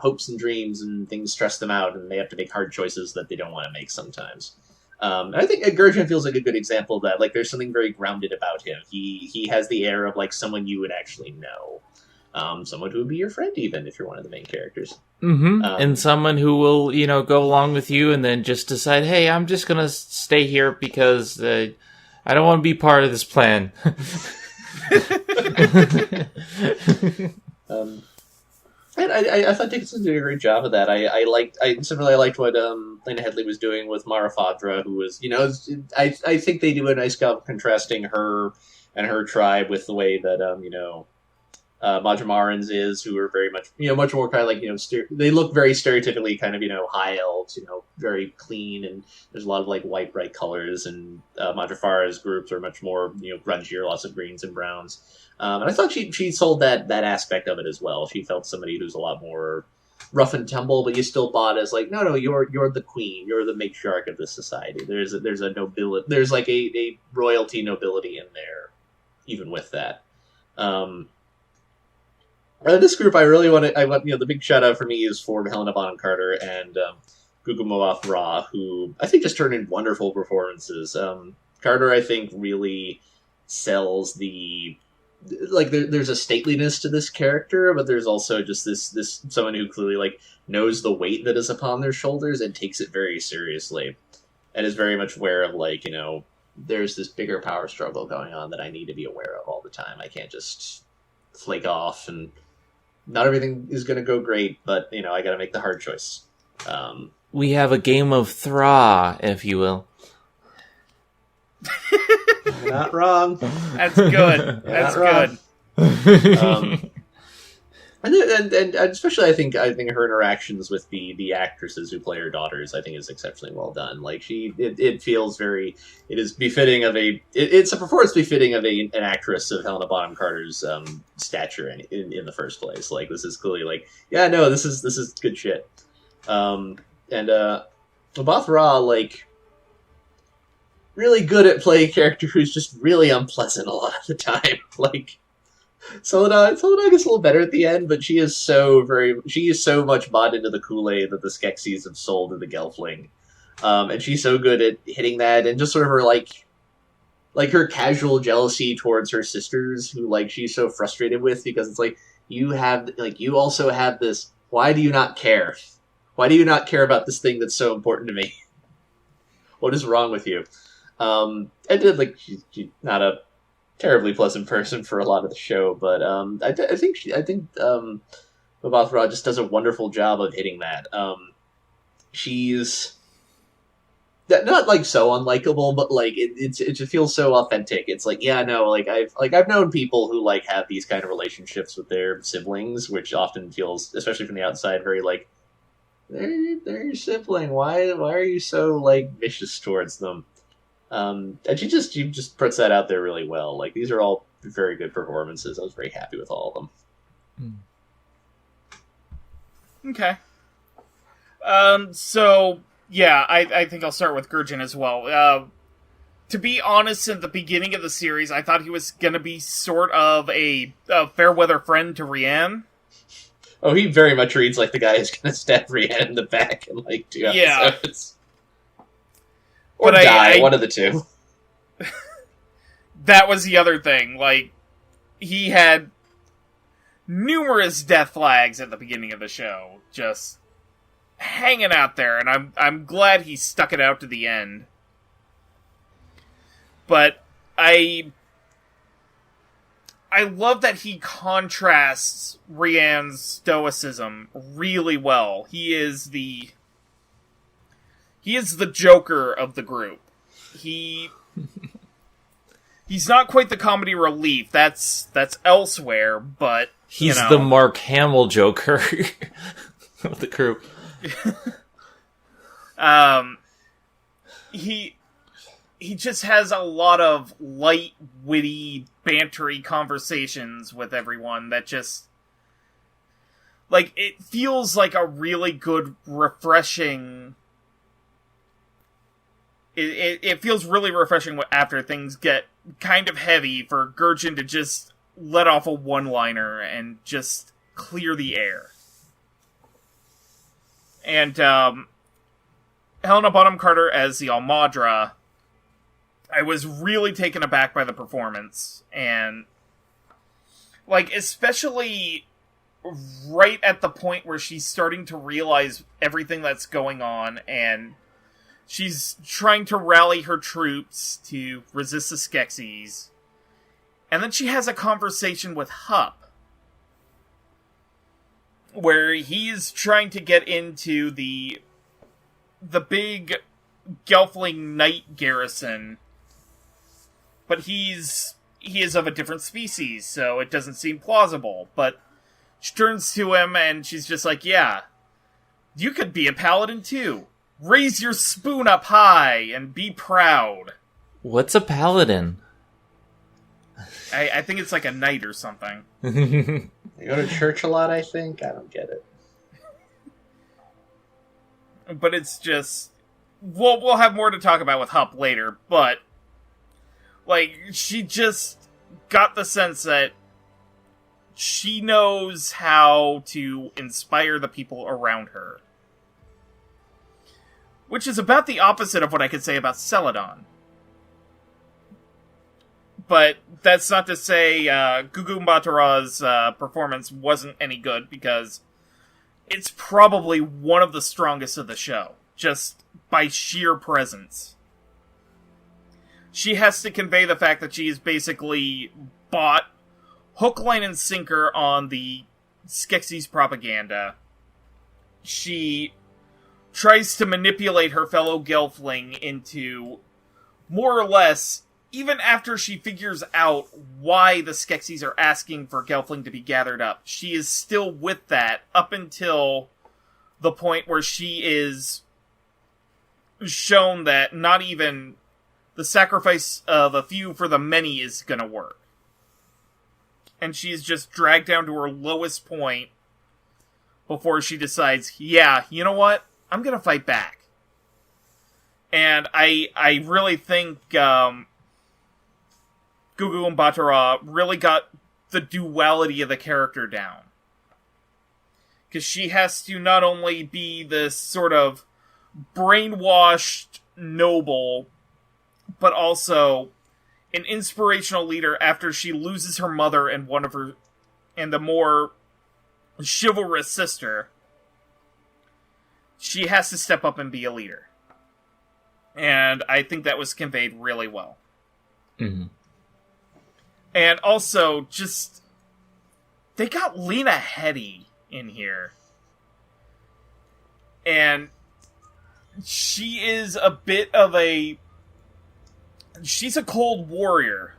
hopes and dreams, and things stress them out, and they have to make hard choices that they don't want to make sometimes. And I think Gurjin feels like a good example of that. Like, there's something very grounded about him. He has the air of like someone you would actually know, someone who would be your friend, even if you're one of the main characters. Mm-hmm. And someone who will, go along with you, and then just decide, hey, I'm just gonna stay here because I don't want to be part of this plan. And I thought Dickinson did a great job of that. I liked what Lena Headley was doing with Mara Fadra, who was, I think they do a nice job of contrasting her and her tribe with the way that Majamarans is, who are very much, much more kind of like, they look very stereotypically kind of, high elves, very clean, and there's a lot of like white bright colors, and Madrafara's groups are much more, grungier, lots of greens and browns. And I thought she sold that aspect of it as well. She felt somebody who's a lot more rough and tumble, but you still bought as like, no, you're the queen, you're the matriarch of this society. There's a nobility, there's like a royalty nobility in there, even with that. This group, I want the big shout out for me is for Helena Bonham Carter and Gugumoth who I think just turned in wonderful performances. Carter, I think, really sells the there's a stateliness to this character, but there's also just this someone who clearly knows the weight that is upon their shoulders and takes it very seriously, and is very much aware of there's this bigger power struggle going on that I need to be aware of all the time. I can't just flake off, and not everything is going to go great, but I got to make the hard choice. We have a game of Thra, if you will. You're not wrong. That's good. That's good. And especially I think her interactions with the actresses who play her daughters, I think, is exceptionally well done. It feels very, it is befitting of it's a performance befitting of an actress of Helena Bonham Carter's stature in the first place. This is clearly this is good shit. Mothra, really good at playing a character who's just really unpleasant a lot of the time. Soledad gets a little better at the end, but she is so much bought into the Kool-Aid that the Skeksis have sold to the Gelfling. And she's so good at hitting that, and just sort of her her casual jealousy towards her sisters, who she's so frustrated with, because it's you also have this. Why do you not care? Why do you not care about this thing that's so important to me? What is wrong with you? She's not a terribly pleasant person for a lot of the show, but I think Mothra just does a wonderful job of hitting that. She's not so unlikable, but it just feels so authentic. It's I've known people who have these kind of relationships with their siblings, which often feels, especially from the outside, very they're your sibling. Why are you so vicious towards them? And she just puts that out there really well. These are all very good performances. I was very happy with all of them. Okay. So yeah, I think I'll start with Gurjin as well. To be honest, in the beginning of the series, I thought he was gonna be sort of a fair weather friend to Rianne. Oh, he very much reads like the guy who's going to stab Rianne in the back in 2 episodes. Or but die, one of the two. That was the other thing. He had numerous death flags at the beginning of the show, just hanging out there, and I'm glad he stuck it out to the end. But I love that he contrasts Rianne's stoicism really well. He is the Joker of the group. He's not quite the comedy relief. That's elsewhere, but he's the Mark Hamill Joker of the group. He just has a lot of light, witty, bantery conversations with everyone that just... it feels like a really good, refreshing... It feels really refreshing after things get kind of heavy for Gurjin to just let off a one-liner and just clear the air. And, Helena Bonham Carter as the Almadra... I was really taken aback by the performance, and, especially right at the point where she's starting to realize everything that's going on, and she's trying to rally her troops to resist the Skeksis, and then she has a conversation with Hup, where he's trying to get into the big Gelfling knight garrison. But he is of a different species, so it doesn't seem plausible. But she turns to him, and she's just like, yeah, you could be a paladin too. Raise your spoon up high, and be proud. What's a paladin? I think it's like a knight or something. You go to church a lot, I think? I don't get it. But it's just... We'll have more to talk about with Hup later, but... she just got the sense that she knows how to inspire the people around her. which is about the opposite of what I could say about Celadon. But that's not to say Gugu Mbatara's performance wasn't any good, because it's probably one of the strongest of the show, just by sheer presence. She has to convey the fact that she is basically bought hook, line, and sinker on the Skeksis propaganda. She tries to manipulate her fellow Gelfling into, more or less, even after she figures out why the Skeksis are asking for Gelfling to be gathered up, she is still with that up until the point where she is shown that not even the sacrifice of a few for the many is gonna work. And she's just dragged down to her lowest point before she decides, yeah, you know what? I'm gonna fight back. And I really think Gugu Mbatara really got the duality of the character down. Because she has to not only be this sort of brainwashed noble, but also an inspirational leader after she loses her mother and one of her, and the more chivalrous sister. She has to step up and be a leader. And I think that was conveyed really well. Mm-hmm. And also, just, they got Lena Headey in here. And she is a bit of she's a cold warrior.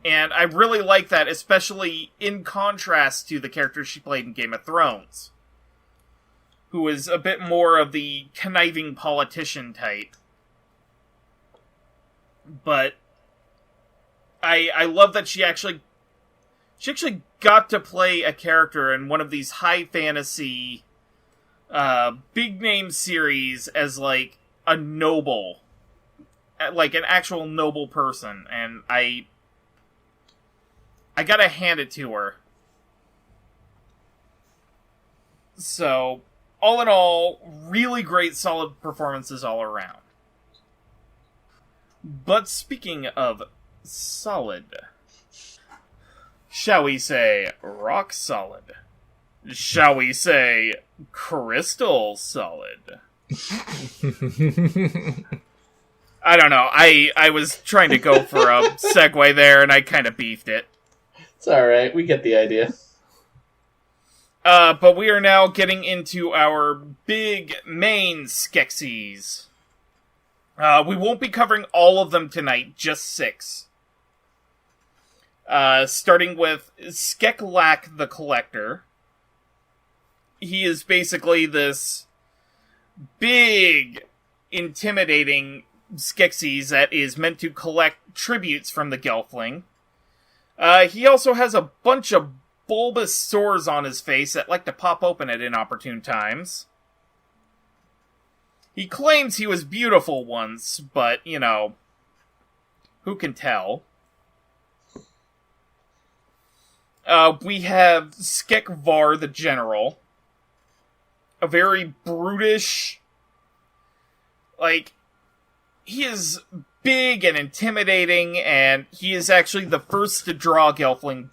And I really like that, especially in contrast to the character she played in Game of Thrones, who was a bit more of the conniving politician type. But I love that she actually got to play a character in one of these high fantasy big name series as like a noble, like an actual noble person, and I gotta hand it to her. So, all in all, really great, solid performances all around. But speaking of solid, shall we say rock solid? Shall we say crystal solid? I don't know. I was trying to go for a segue there, and I kind of beefed it. It's alright, we get the idea. But we are now getting into our big main Skeksis. We won't be covering all of them tonight, just 6. Starting with Skeklak the Collector. He is basically this big, intimidating Skeksis that is meant to collect tributes from the Gelfling. He also has a bunch of bulbous sores on his face that like to pop open at inopportune times. He claims he was beautiful once, but, you know, who can tell? We have Skekvar the General. A very brutish, like, he is big and intimidating, and he is actually the first to draw Gelfling,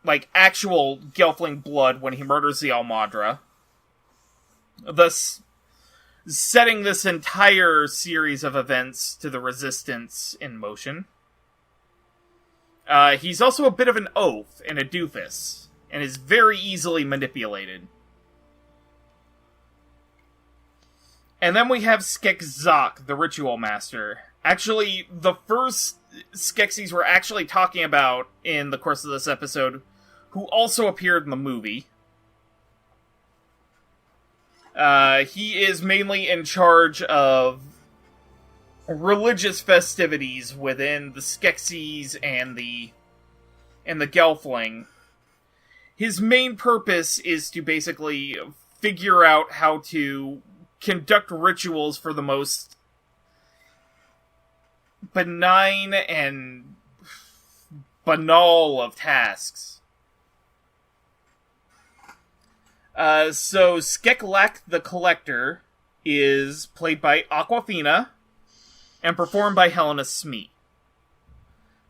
like, actual Gelfling blood when he murders the Almadra. Thus, setting this entire series of events to the Resistance in motion. He's also a bit of an oaf and a doofus, and is very easily manipulated. And then we have Skekzak, the Ritual Master. Actually, the first Skeksis we're actually talking about in the course of this episode, who also appeared in the movie. He is mainly in charge of religious festivities within the Skeksis and the Gelfling. His main purpose is to basically figure out how to conduct rituals for the most benign and banal of tasks. So Skeklak the Collector is played by Awkwafina and performed by Helena Smee.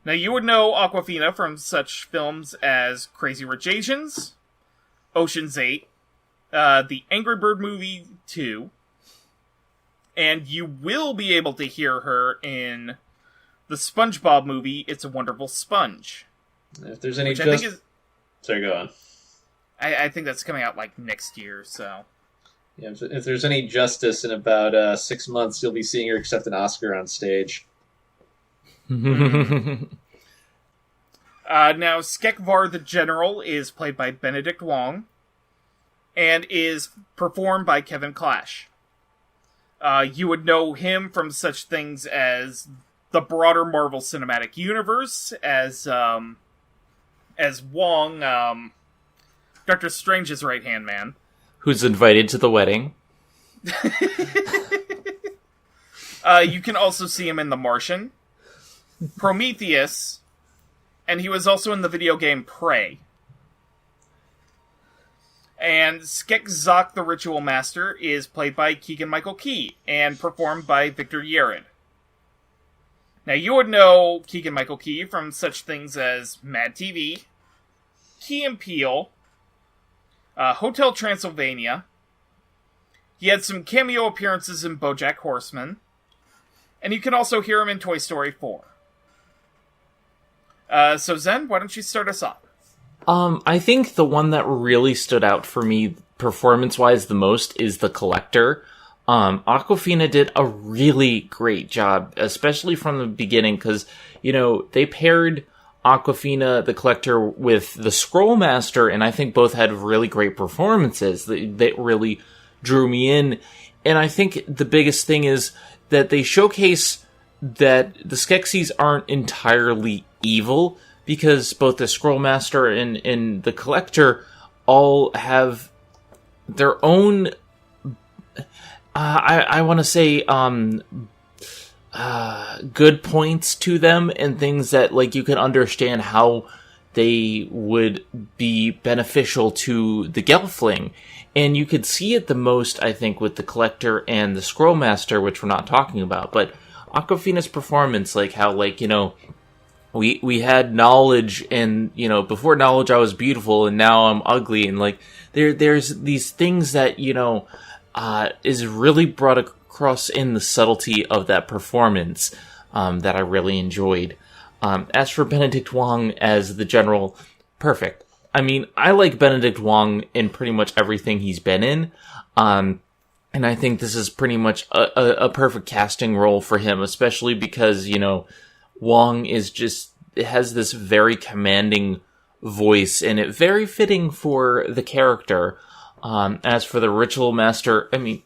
Now, you would know Awkwafina from such films as Crazy Rich Asians, Ocean's 8, the Angry Bird movie 2, and you will be able to hear her in the SpongeBob movie, It's a Wonderful Sponge. If there's any Sorry, go on. I think that's coming out, next year, so... Yeah, if there's any justice, in about 6 months, you'll be seeing her accept an Oscar on stage. Now, Skekvar the General is played by Benedict Wong, and is performed by Kevin Clash. You would know him from such things as the broader Marvel Cinematic Universe, as Wong, Doctor Strange's right-hand man. Who's invited to the wedding. You can also see him in The Martian, Prometheus, and he was also in the video game Prey. And Skeksis the Ritual Master is played by Keegan-Michael Key and performed by Victor Yared. Now, you would know Keegan-Michael Key from such things as Mad TV, Key and Peele, Hotel Transylvania. He had some cameo appearances in BoJack Horseman, and you can also hear him in Toy Story 4. So Zen, why don't you start us off? I think the one that really stood out for me performance-wise the most is the Collector. Awkwafina did a really great job, especially from the beginning, because, they paired Awkwafina, the Collector, with the Scrollmaster, and I think both had really great performances that really drew me in. And I think the biggest thing is that they showcase that the Skeksis aren't entirely evil, because both the Scrollmaster and the Collector all have their own, I want to say, good points to them, and things that, you can understand how they would be beneficial to the Gelfling. And you could see it the most, I think, with the Collector and the Scrollmaster, which we're not talking about. But Awkwafina's performance, how, we had knowledge, and, before knowledge I was beautiful, and now I'm ugly, and, there's these things that, is really brought across in the subtlety of that performance, that I really enjoyed. As for Benedict Wong as the General, perfect. I mean, I like Benedict Wong in pretty much everything he's been in, and I think this is pretty much a perfect casting role for him, especially because, Wong has this very commanding voice, and it very fitting for the character. As for the Ritual Master, I mean,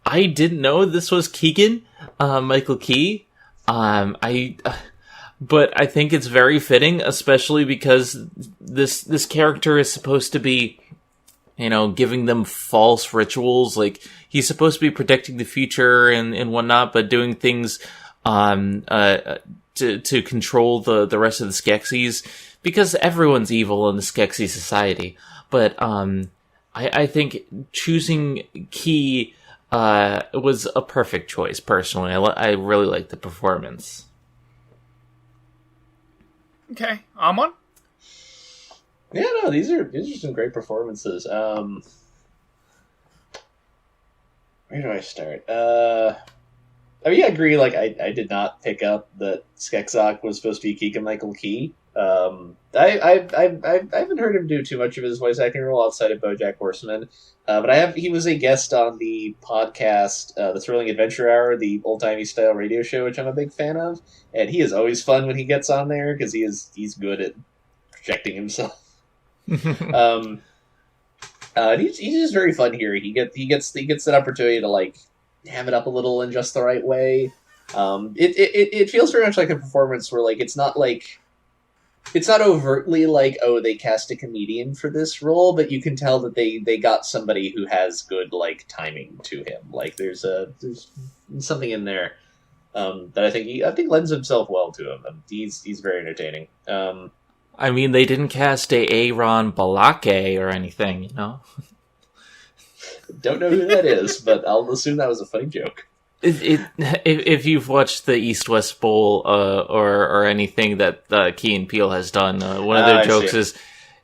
I didn't know this was Keegan, Michael Key. But I think it's very fitting, especially because this character is supposed to be, giving them false rituals. He's supposed to be predicting the future and whatnot, but doing things, to control the rest of the Skeksis, because everyone's evil in the Skeksi society. But, I think choosing Key, was a perfect choice, personally. I really like the performance. Okay, Amon? Yeah, no, these are some great performances. Where do I start? I agree. I did not pick up that Skeksis was supposed to be Keegan-Michael Key. I haven't heard him do too much of his voice acting role outside of BoJack Horseman. But he was a guest on the podcast, The Thrilling Adventure Hour, the old-timey style radio show, which I'm a big fan of. And he is always fun when he gets on there, because he's good at projecting himself. And he's just very fun here. He gets that opportunity to ham it up a little in just the right way. It feels very much like a performance where it's not overtly they cast a comedian for this role, but you can tell that they got somebody who has good timing to him. There's something in there that I think lends himself well to him. He's very entertaining. I mean, they didn't cast Aaron Balake or anything, Don't know who that is, but I'll assume that was a funny joke. If you've watched the East West Bowl or anything that Key and Peele has done, one of their jokes is,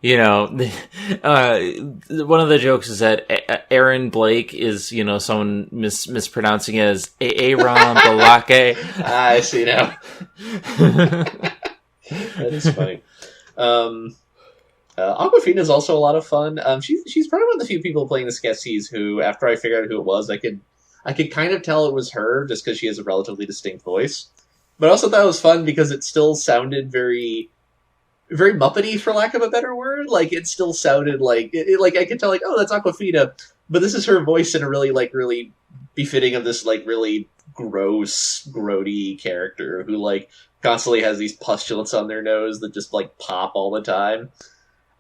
one of the jokes is that Aaron Blake is, someone mispronouncing it as Aaron Balake. I see now. That is funny. Awkwafina is also a lot of fun. She's probably one of the few people playing the Skeksis who, after I figured out who it was, I could kind of tell it was her just because she has a relatively distinct voice. But I also thought it was fun because it still sounded very, very Muppety, for lack of a better word. Like, it still sounded like like I could tell, like, oh, that's Awkwafina, but this is her voice in a really befitting of this really gross, grody character who constantly has these pustulates on their nose that just pop all the time.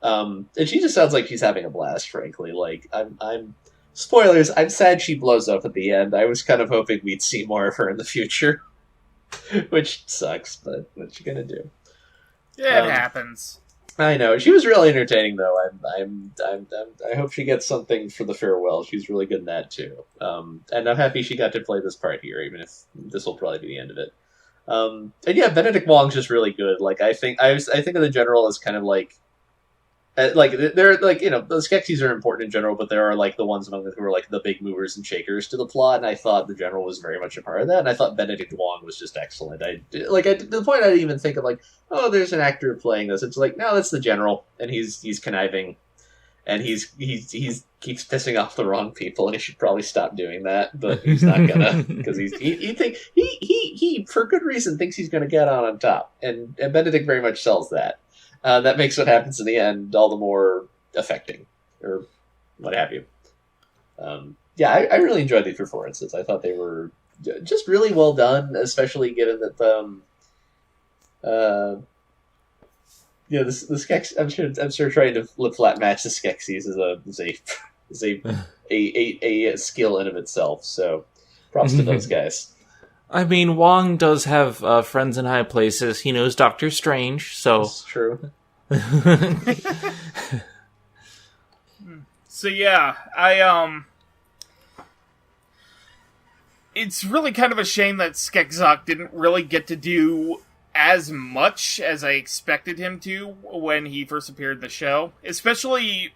And she just sounds like she's having a blast, frankly. I'm spoilers, I'm sad she blows up at the end. I was kind of hoping we'd see more of her in the future. Which sucks, but what you gonna do? Yeah, it happens. I know. She was really entertaining, though. I hope she gets something for the farewell. She's really good in that, too. And I'm happy she got to play this part here, even if this will probably be the end of it. And yeah, Benedict Wong's just really good. I think of the general as kind of they're the Skeksis are important in general, but there are the ones among them who are the big movers and shakers to the plot, and I thought the general was very much a part of that, and I thought Benedict Wong was just excellent. To the point I didn't even think of oh, there's an actor playing this. It's no, that's the general, and he's conniving, and he keeps pissing off the wrong people, and he should probably stop doing that, but he's not gonna, because he for good reason thinks he's gonna get on top, and Benedict very much sells that. That makes what happens in the end all the more affecting, or what have you. I really enjoyed these performances. I thought they were just really well done, especially given that the Skeksis. I'm sure trying to flip flat match the Skeksis is a skill in of itself. So, props to those guys. I mean, Wong does have friends in high places. He knows Doctor Strange, so... That's true. So yeah, it's really kind of a shame that Skeksis didn't really get to do as much as I expected him to when he first appeared in the show. Especially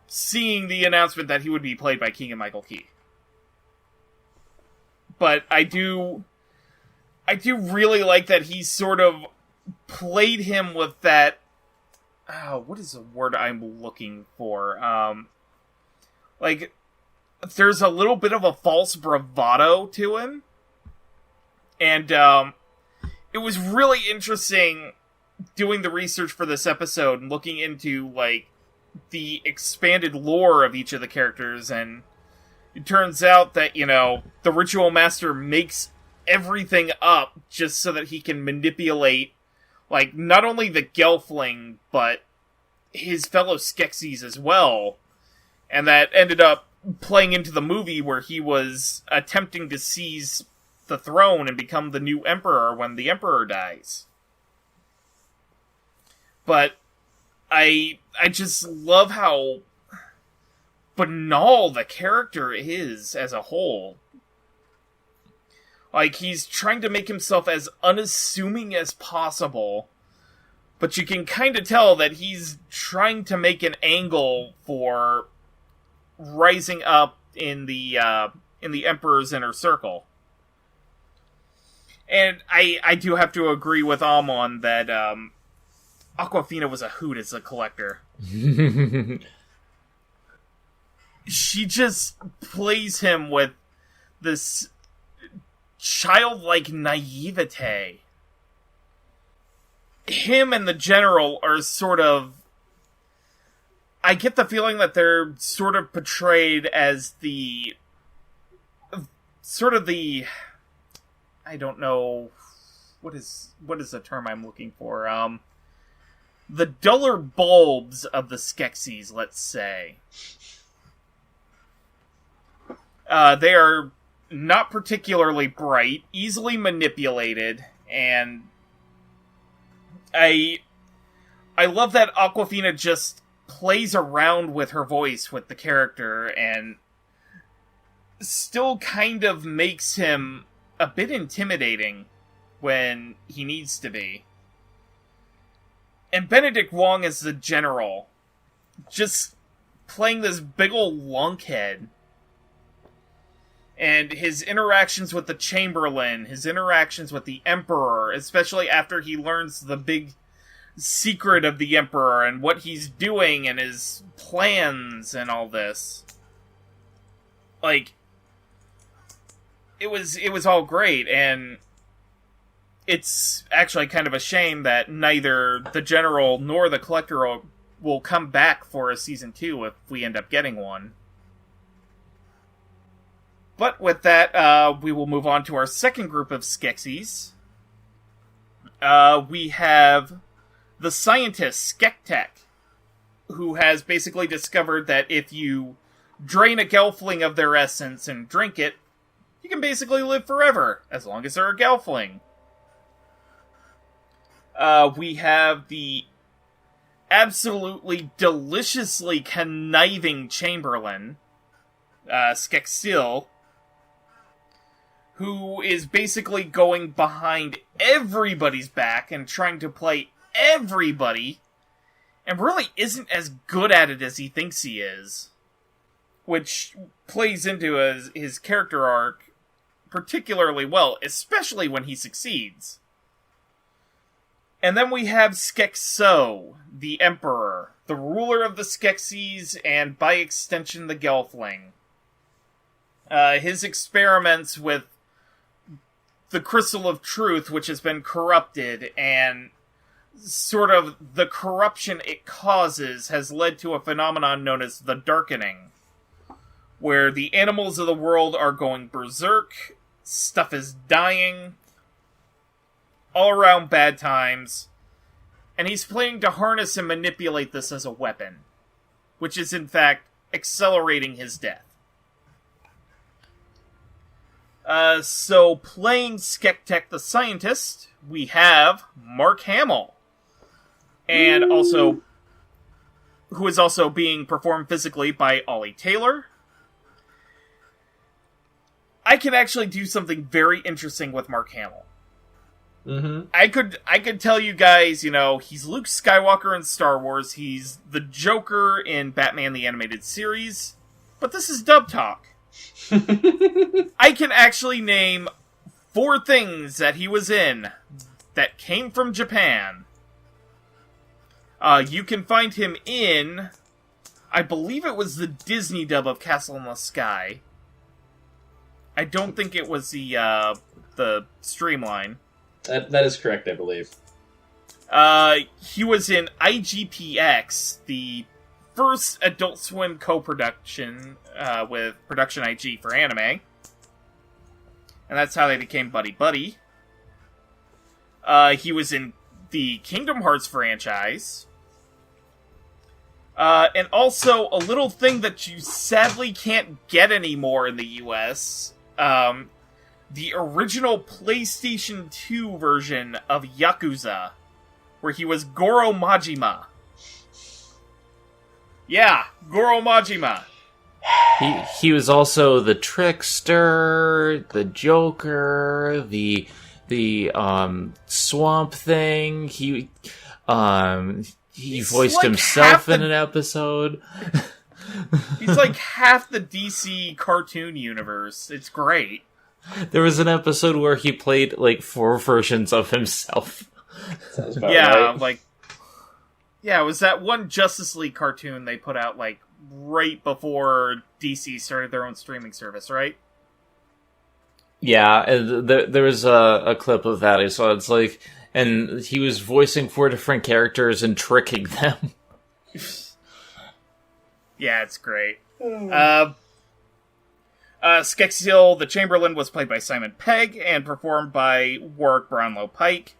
seeing the announcement that he would be played by Keegan-Michael Key. But I do really like that he sort of played him with that. What is the word I'm looking for? There's a little bit of a false bravado to him, and it was really interesting doing the research for this episode and looking into the expanded lore of each of the characters, and it turns out that, the Ritual Master makes everything up just so that he can manipulate, not only the Gelfling, but his fellow Skeksis as well. And that ended up playing into the movie where he was attempting to seize the throne and become the new emperor when the emperor dies. But I just love how banal the character is as a whole. He's trying to make himself as unassuming as possible, but you can kind of tell that he's trying to make an angle for rising up in the Emperor's inner circle. And I do have to agree with Amon that Awkwafina was a hoot as a collector. She just plays him with this childlike naivete. Him and the general are sort of... I get the feeling that they're sort of portrayed as the... I don't know... What is the term I'm looking for? The duller bulbs of the Skeksis, let's say. They are not particularly bright, easily manipulated, and I love that Awkwafina just plays around with her voice with the character and still kind of makes him a bit intimidating when he needs to be. And Benedict Wong as the general, just playing this big ol' lunkhead. And his interactions with the Chamberlain, his interactions with the Emperor, especially after he learns the big secret of the Emperor and what he's doing and his plans and all this. Like, it was all great, and it's actually kind of a shame that neither the General nor the Collector will come back for a Season 2 if we end up getting one. But with that, we will move on to our second group of Skeksis. We have the scientist Skektek, who has basically discovered that if you drain a Gelfling of their essence and drink it, you can basically live forever, as long as they're a Gelfling. We have the absolutely deliciously conniving Chamberlain, Skeksis, who is basically going behind everybody's back and trying to play everybody, and really isn't as good at it as he thinks he is. Which plays into his character arc particularly well, especially when he succeeds. And then we have Skeksis, the Emperor, the ruler of the Skeksis, and by extension the Gelfling. His experiments with the Crystal of Truth, which has been corrupted, and sort of the corruption it causes, has led to a phenomenon known as the Darkening, where the animals of the world are going berserk, stuff is dying, all around bad times, and he's planning to harness and manipulate this as a weapon, which is in fact accelerating his death. So playing Skektek the scientist, we have Mark Hamill, and who is also being performed physically by Ollie Taylor. I can actually do something very interesting with Mark Hamill. Mm-hmm. I could tell you guys, he's Luke Skywalker in Star Wars, he's the Joker in Batman the Animated Series, but this is Dub Talk. I can actually name 4 things that he was in that came from Japan. You can find him in, I believe it was the Disney dub of Castle in the Sky. I don't think it was the Streamline. That is correct, I believe. He was in IGPX, the first Adult Swim co-production with Production IG for anime. And that's how they became buddy-buddy. He was in the Kingdom Hearts franchise. And also, a little thing that you sadly can't get anymore in the US, the original PlayStation 2 version of Yakuza, where he was Goro Majima. Yeah, Goro Majima. He was also the Trickster, the Joker, the Swamp Thing. He voiced like himself in an episode. He's like half the DC cartoon universe. It's great. There was an episode where he played like 4 versions of himself. Sounds about right. It was that one Justice League cartoon they put out like right before DC started their own streaming service, right? Yeah, and there was a clip of that I saw. It's like, and he was voicing 4 different characters and tricking them. Yeah, it's great. Skeksis, the Chamberlain, was played by Simon Pegg and performed by Warwick Brownlow Pike.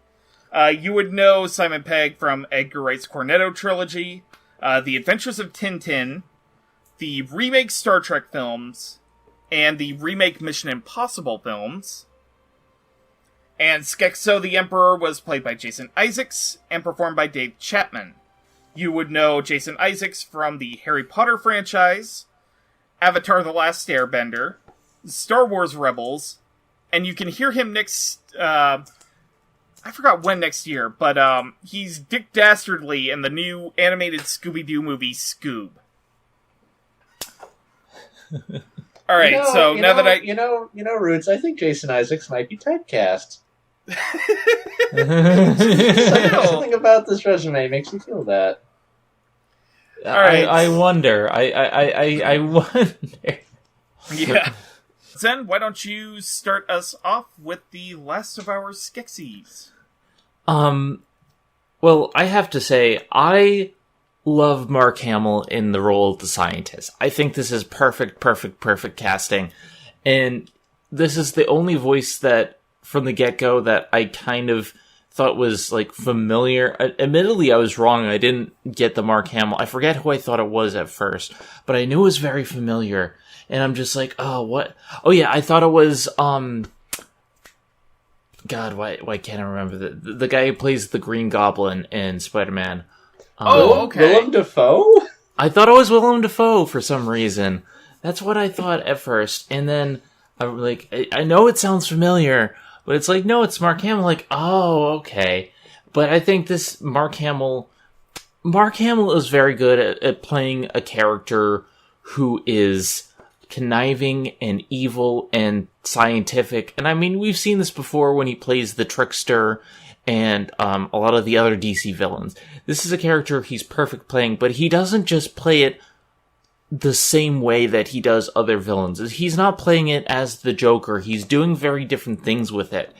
You would know Simon Pegg from Edgar Wright's Cornetto trilogy, The Adventures of Tintin, the remake Star Trek films, and the remake Mission Impossible films. And Skeksis the Emperor was played by Jason Isaacs and performed by Dave Chapman. You would know Jason Isaacs from the Harry Potter franchise, Avatar: The Last Airbender, Star Wars Rebels, and you can hear him next... I forgot when next year, but he's Dick Dastardly in the new animated Scooby-Doo movie, Scoob. Alright, Roots, I think Jason Isaacs might be typecast. Something about this resume makes me feel that. All right. I wonder. I wonder. Yeah. Zen, why don't you start us off with the last of our Skeksis? Well, I have to say, I love Mark Hamill in the role of the scientist. I think this is perfect casting. And this is the only voice that, from the get-go, that I kind of thought was, like, familiar. Admittedly, I was wrong. I didn't get the Mark Hamill. I forget who I thought it was at first. But I knew it was very familiar. And I'm just like, oh, what? Oh, yeah, I thought it was, God, why can't I remember? The guy who plays the Green Goblin in Spider-Man. Okay. Willem Dafoe? I thought it was Willem Dafoe for some reason. That's what I thought at first. And then, I'm like, I know it sounds familiar, but it's like, no, it's Mark Hamill. Like, oh, okay. But I think this Mark Hamill is very good at playing a character who is conniving and evil and scientific. And I mean, we've seen this before when he plays the trickster and a lot of the other DC villains. This is a character he's perfect playing, but he doesn't just play it the same way that he does other villains. He's not playing it as the Joker. He's doing very different things with it.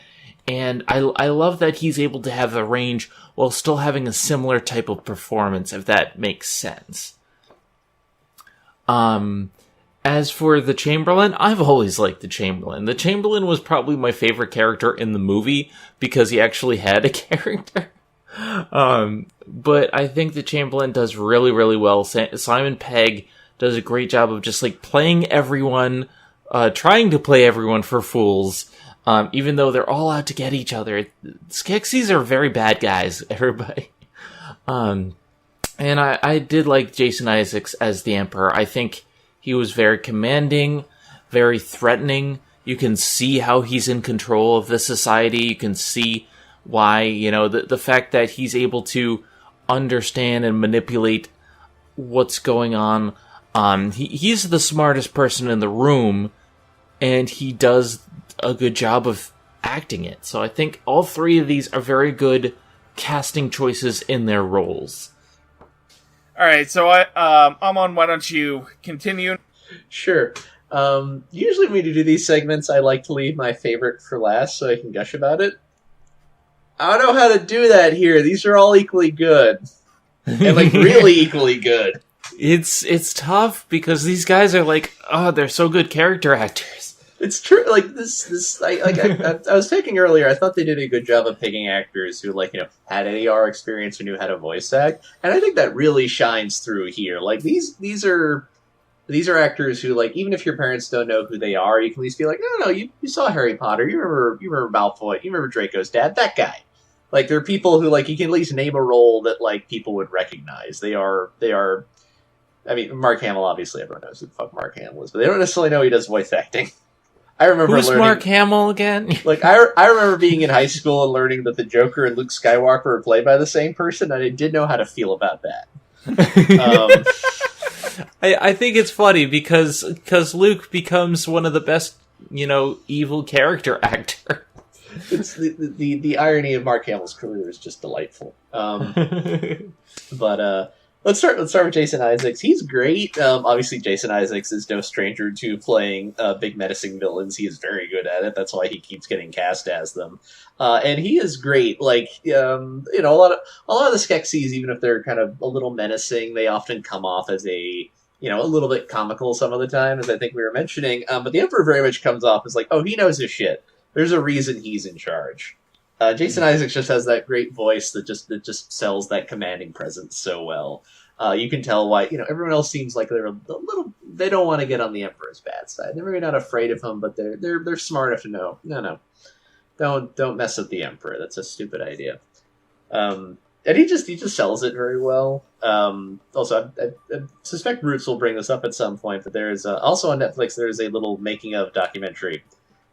And I love that he's able to have a range while still having a similar type of performance, if that makes sense. As for the Chamberlain, I've always liked the Chamberlain. The Chamberlain was probably my favorite character in the movie because he actually had a character. But I think the Chamberlain does really, really well. Simon Pegg does a great job of just like playing everyone, trying to play everyone for fools, even though they're all out to get each other. Skeksis are very bad guys, everybody. And I did like Jason Isaacs as the Emperor. I think he was very commanding, very threatening. You can see how he's in control of the society. You can see why, the fact that he's able to understand and manipulate what's going on. He's the smartest person in the room, and he does a good job of acting it. So I think all three of these are very good casting choices in their roles. Alright, so Amon, why don't you continue? Sure. Usually when we do these segments, I like to leave my favorite for last so I can gush about it. I don't know how to do that here. These are all equally good. And, like, really equally good. It's tough because these guys are like, they're so good character actors. It's true. Like I was thinking earlier, I thought they did a good job of picking actors who had AR experience or knew how to voice act, and I think that really shines through here. Like these are actors who, like, even if your parents don't know who they are, you can at least be like, no, you saw Harry Potter, you remember Malfoy, you remember Draco's dad, that guy. Like, they're people who, like, you can at least name a role that, like, people would recognize. They are. I mean, Mark Hamill, obviously, everyone knows who the fuck Mark Hamill is, but they don't necessarily know he does voice acting. I remember Who's Mark Hamill again? Like, I remember being in high school and learning that the Joker and Luke Skywalker were played by the same person, and I did know how to feel about that. I think it's funny because Luke becomes one of the best, evil character actor. It's the irony of Mark Hamill's career is just delightful. But let's start with Jason Isaacs. He's great. Obviously, Jason Isaacs is no stranger to playing big menacing villains. He is very good at it. That's why he keeps getting cast as them. And he is great. Like, a lot of the Skeksis, even if they're kind of a little menacing, they often come off as a little bit comical some of the time, as I think we were mentioning. But the Emperor very much comes off as like, oh, he knows his shit. There's a reason he's in charge. Jason Isaacs just has that great voice that just sells that commanding presence so well. You can tell why everyone else seems like they're a little. They don't want to get on the Emperor's bad side. They're really not afraid of him, but they're smart enough to know. No, don't mess with the Emperor. That's a stupid idea. And he just sells it very well. Also, I suspect Roots will bring this up at some point, but there is also on Netflix. There is a little making of documentary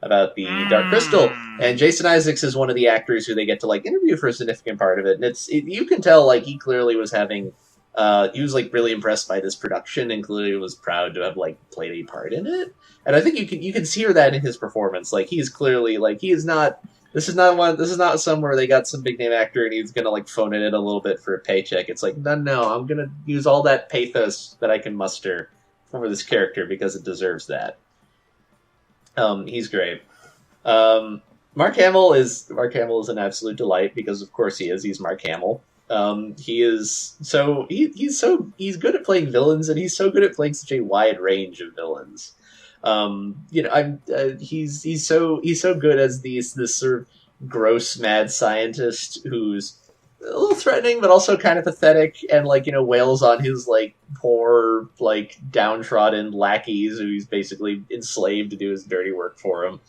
about the Dark Crystal, and Jason Isaacs is one of the actors who they get to like interview for a significant part of it. And you can tell like he clearly was having, he was like really impressed by this production, and clearly was proud to have like played a part in it. And I think you can hear that in his performance. Like he's clearly like he is not. This is not somewhere they got some big name actor and he's gonna like phone it in a little bit for a paycheck. It's like no, I'm gonna use all that pathos that I can muster for this character because it deserves that. He's great. Mark Hamill is an absolute delight because of course he is. He's Mark Hamill. He's good at playing villains and he's so good at playing such a wide range of villains. He's so good as this sort of gross mad scientist who's a little threatening but also kind of pathetic and like wails on his like poor like downtrodden lackeys who he's basically enslaved to do his dirty work for him.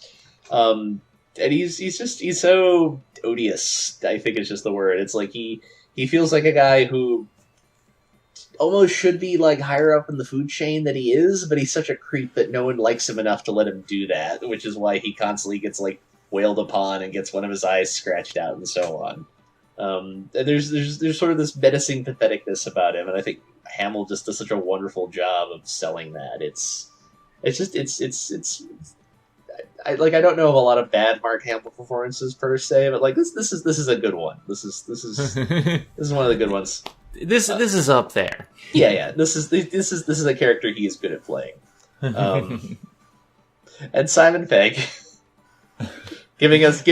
And he's so odious, I think is just the word. It's like he feels like a guy who almost should be like higher up in the food chain than he is, but he's such a creep that no one likes him enough to let him do that, which is why he constantly gets like wailed upon and gets one of his eyes scratched out and so on. And there's sort of this menacing patheticness about him, and I think Hamill just does such a wonderful job of selling that. I don't know of a lot of bad Mark Hamill performances per se, but like this is a good one. This is one of the good ones. This is up there. Yeah. This is a character he is good at playing. And Simon Pegg giving us.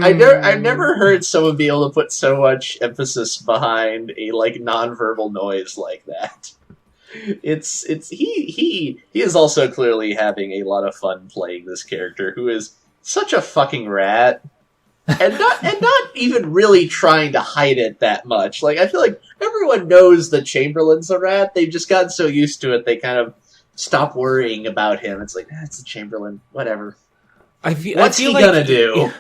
I've never heard someone be able to put so much emphasis behind a like nonverbal noise like that. He is also clearly having a lot of fun playing this character who is such a fucking rat, and not even really trying to hide it that much. Like I feel like everyone knows that Chamberlain's a rat. They've just gotten so used to it they kind of stop worrying about him. It's like it's a Chamberlain, whatever. What's he gonna do?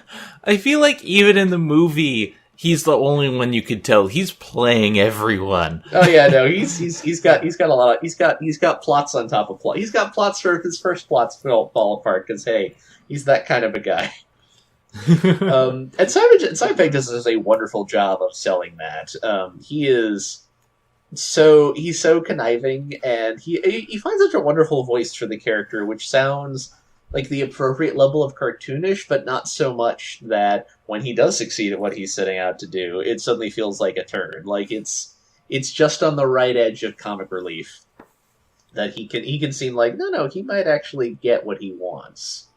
I feel like even in the movie, he's the only one you could tell he's playing everyone. Oh yeah, no, he's got a lot of he's got plots on top of plot. He's got plots for his first plots fall apart because hey. He's that kind of a guy. And Simon Pegg does a wonderful job of selling that. He's so conniving, and he finds such a wonderful voice for the character, which sounds like the appropriate level of cartoonish, but not so much that when he does succeed at what he's setting out to do, it suddenly feels like a turn. Like it's just on the right edge of comic relief that he can seem like no, he might actually get what he wants.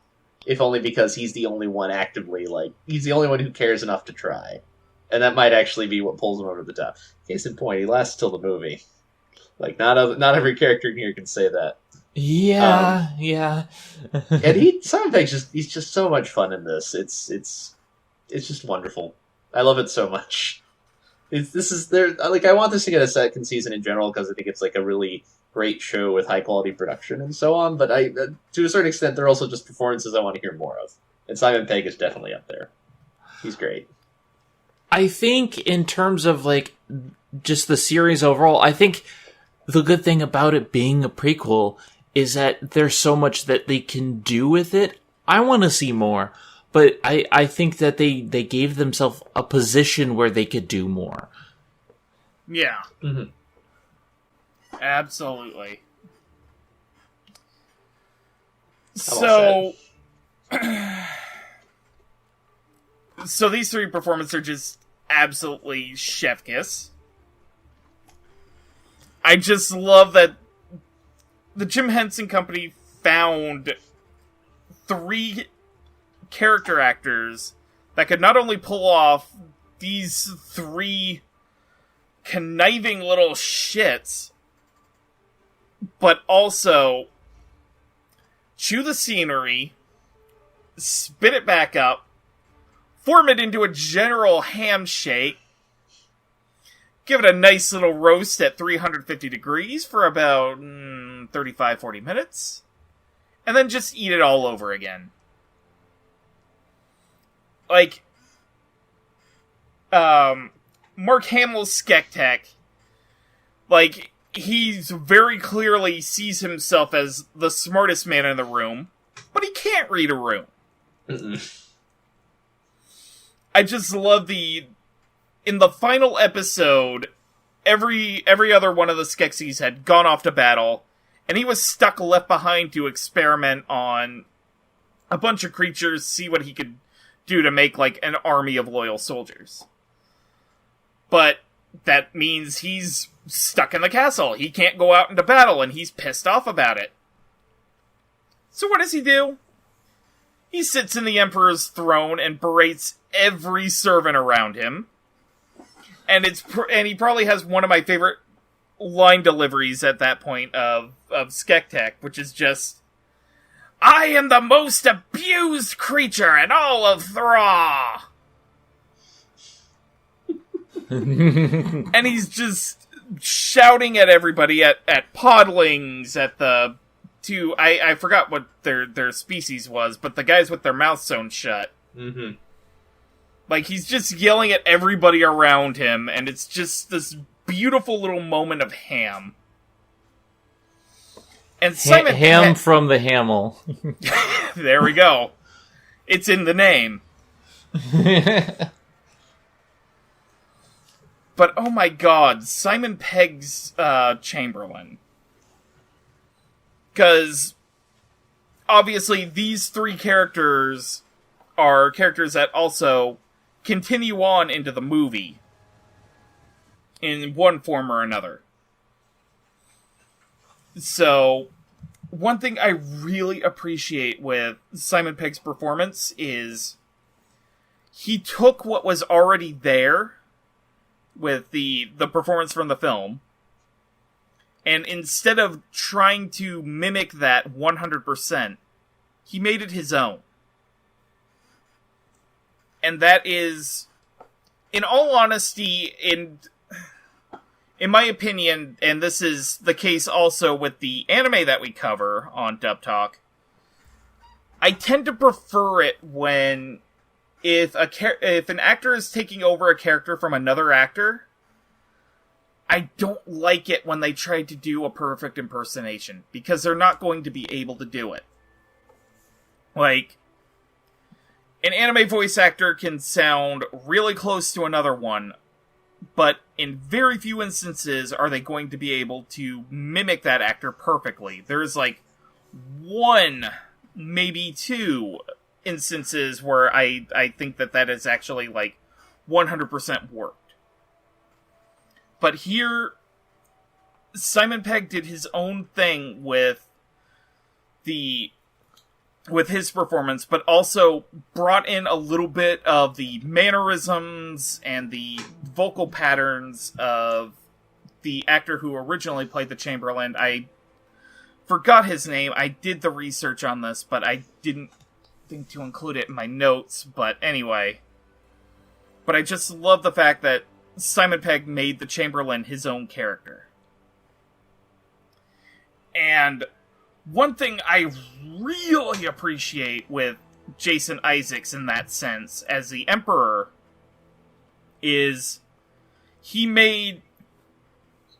If only because he's the only one he's the only one who cares enough to try. And that might actually be what pulls him over the top. Case in point, he lasts till the movie. Like, not every character in here can say that. Yeah. And Simon Pegg's he's just so much fun in this. It's just wonderful. I love it so much. I want this to get a second season in general because I think it's like a really great show with high quality production and so on, but to a certain extent they're also just performances I want to hear more of, and Simon Pegg is definitely up there. He's great. I think in terms of like just the series overall, I think the good thing about it being a prequel is that there's so much that they can do with it. I want to see more, but I think that they gave themselves a position where they could do more. Yeah. Mm-hmm. Absolutely. So these three performances are just absolutely chef kiss. I just love that the Jim Henson Company found three character actors that could not only pull off these three conniving little shits, but also chew the scenery, spit it back up, form it into a general handshake, give it a nice little roast at 350 degrees for about 35-40 minutes, and then just eat it all over again. like, Mark Hamill's Skeksis, like, he's very clearly sees himself as the smartest man in the room, but he can't read a room. Mm-mm. I just love in the final episode, every other one of the Skeksis had gone off to battle, and he was left behind to experiment on a bunch of creatures, see what he could do to make, like, an army of loyal soldiers. But that means he's stuck in the castle. He can't go out into battle, and he's pissed off about it. So what does he do? He sits in the Emperor's throne and berates every servant around him. And he probably has one of my favorite line deliveries at that point of Skeksis, which is just, "I am the most abused creature in all of Thra!" And he's just shouting at everybody, at podlings, at the two, I forgot what their species was, but the guys with their mouths sewn shut. Mm-hmm. Like, he's just yelling at everybody around him, and it's just this beautiful little moment of ham. And Simon Ham from the Hamill. There we go. It's in the name. But, oh my god, Simon Pegg's Chamberlain. Because, obviously, these three characters are characters that also continue on into the movie in one form or another. So, one thing I really appreciate with Simon Pegg's performance is he took what was already there with the performance from the film, and instead of trying to mimic that 100%, he made it his own. And that is, in all honesty, in my opinion, and this is the case also with the anime that we cover on Dub Talk, I tend to prefer it when if an actor is taking over a character from another actor, I don't like it when they try to do a perfect impersonation, because they're not going to be able to do it. Like, an anime voice actor can sound really close to another one, but in very few instances are they going to be able to mimic that actor perfectly. There's like one, maybe two instances where I think that is actually like 100% worked. But here, Simon Pegg did his own thing with his performance, but also brought in a little bit of the mannerisms and the vocal patterns of the actor who originally played the Chamberlain. I forgot his name. I did the research on this, but I didn't think to include it in my notes. But anyway. But I just love the fact that Simon Pegg made the Chamberlain his own character. And one thing I really appreciate with Jason Isaacs in that sense, as the Emperor, is he made,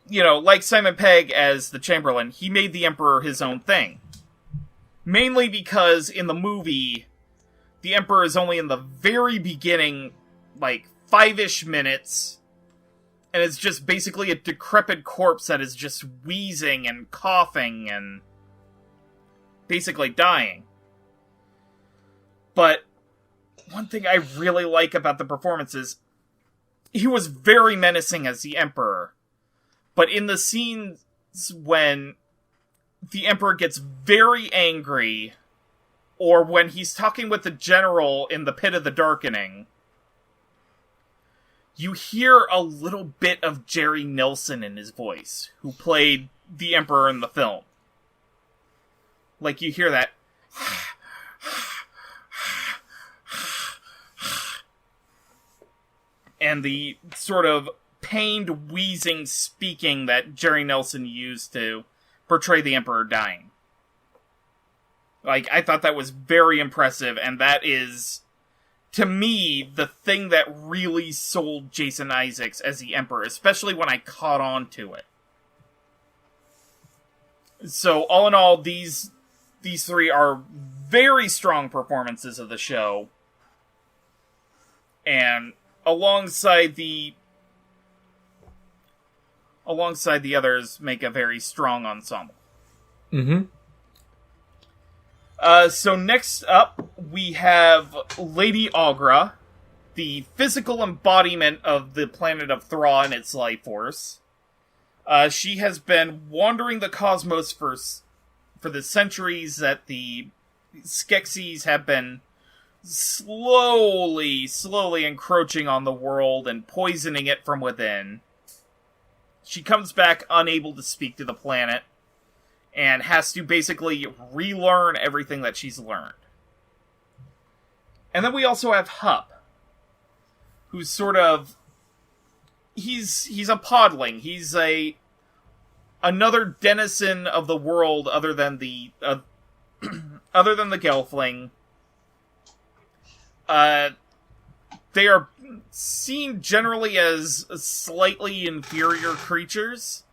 like Simon Pegg as the Chamberlain, he made the Emperor his own thing. Mainly because in the movie, the Emperor is only in the very beginning, like 5-ish minutes, and it's just basically a decrepit corpse that is just wheezing and coughing and basically dying. But one thing I really like about the performance is he was very menacing as the Emperor. But in the scenes when the Emperor gets very angry, or when he's talking with the general in the Pit of the Darkening, you hear a little bit of Jerry Nelson in his voice, who played the Emperor in the film. Like, you hear that. And the sort of pained, wheezing speaking that Jerry Nelson used to portray the Emperor dying. Like, I thought that was very impressive, and that is to me, the thing that really sold Jason Isaacs as the Emperor, especially when I caught on to it. So, all in all, these three are very strong performances of the show. And alongside the others, make a very strong ensemble. Mm-hmm. So next up, we have Lady Aughra, the physical embodiment of the planet of Thra and its life force. She has been wandering the cosmos for the centuries that the Skeksis have been slowly encroaching on the world and poisoning it from within. She comes back unable to speak to the planet, and has to basically relearn everything that she's learned. And then we also have Hup, who's sort of... He's a podling. He's another denizen of the world other than the Gelfling. They are seen generally as slightly inferior creatures,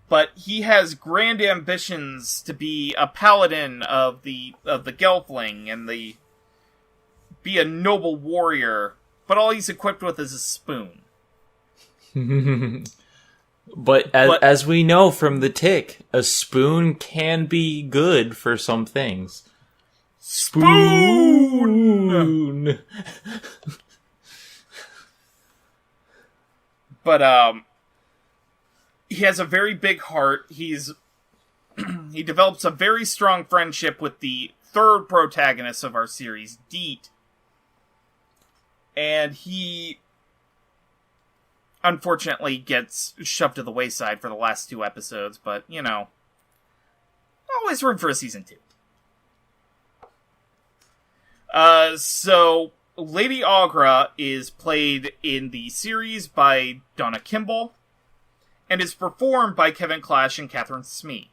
but he has grand ambitions to be a paladin of the Gelfling and be a noble warrior, but all he's equipped with is a spoon. But as we know from the Tick, a spoon can be good for some things. Spoon! But, he has a very big heart. He develops a very strong friendship with the third protagonist of our series, Deet. And he, unfortunately, gets shoved to the wayside for the last 2 episodes, but, always room for a season 2. So, Lady Aughra is played in the series by Donna Kimball, and is performed by Kevin Clash and Catherine Smee.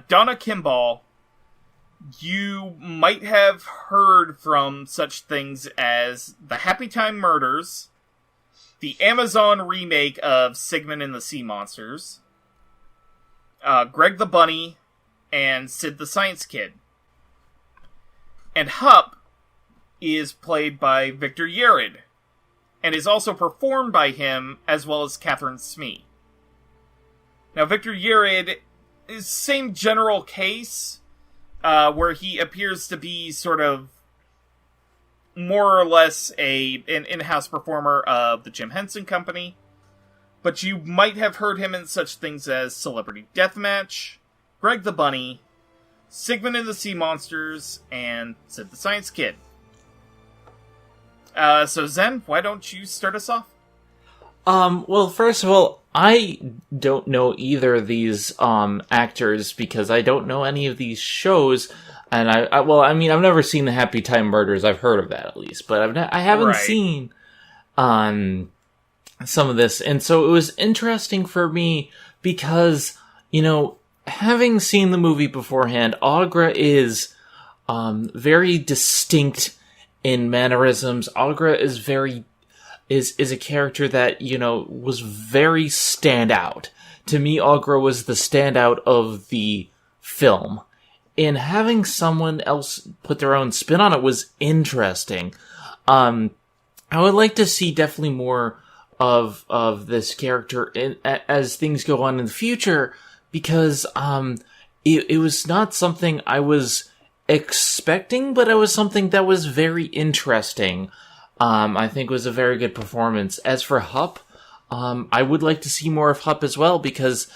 Donna Kimball, you might have heard from such things as the Happy Time Murders, the Amazon remake of Sigmund and the Sea Monsters, Greg the Bunny, and Sid the Science Kid. And Hup is played by Victor Yared, and is also performed by him, as well as Catherine Smee. Now, Victor Yared is same general case, where he appears to be sort of more or less an in-house performer of the Jim Henson Company, but you might have heard him in such things as Celebrity Deathmatch, Greg the Bunny, Sigmund and the Sea Monsters, and Sid the Science Kid. So Zen, why don't you start us off? Well, first of all, I don't know either of these, actors, because I don't know any of these shows, and I've never seen the Happy Time Murders. I've heard of that, at least, but I haven't seen, some of this, and so it was interesting for me, because, having seen the movie beforehand, Aughra is, very distinct in mannerisms. Aughra is is a character that, was very standout. To me, Aughra was the standout of the film. And having someone else put their own spin on it was interesting. I would like to see definitely more of this character as things go on in the future, because it was not something I was expecting, but it was something that was very interesting. I think it was a very good performance. As for Hup, I would like to see more of Hup as well, because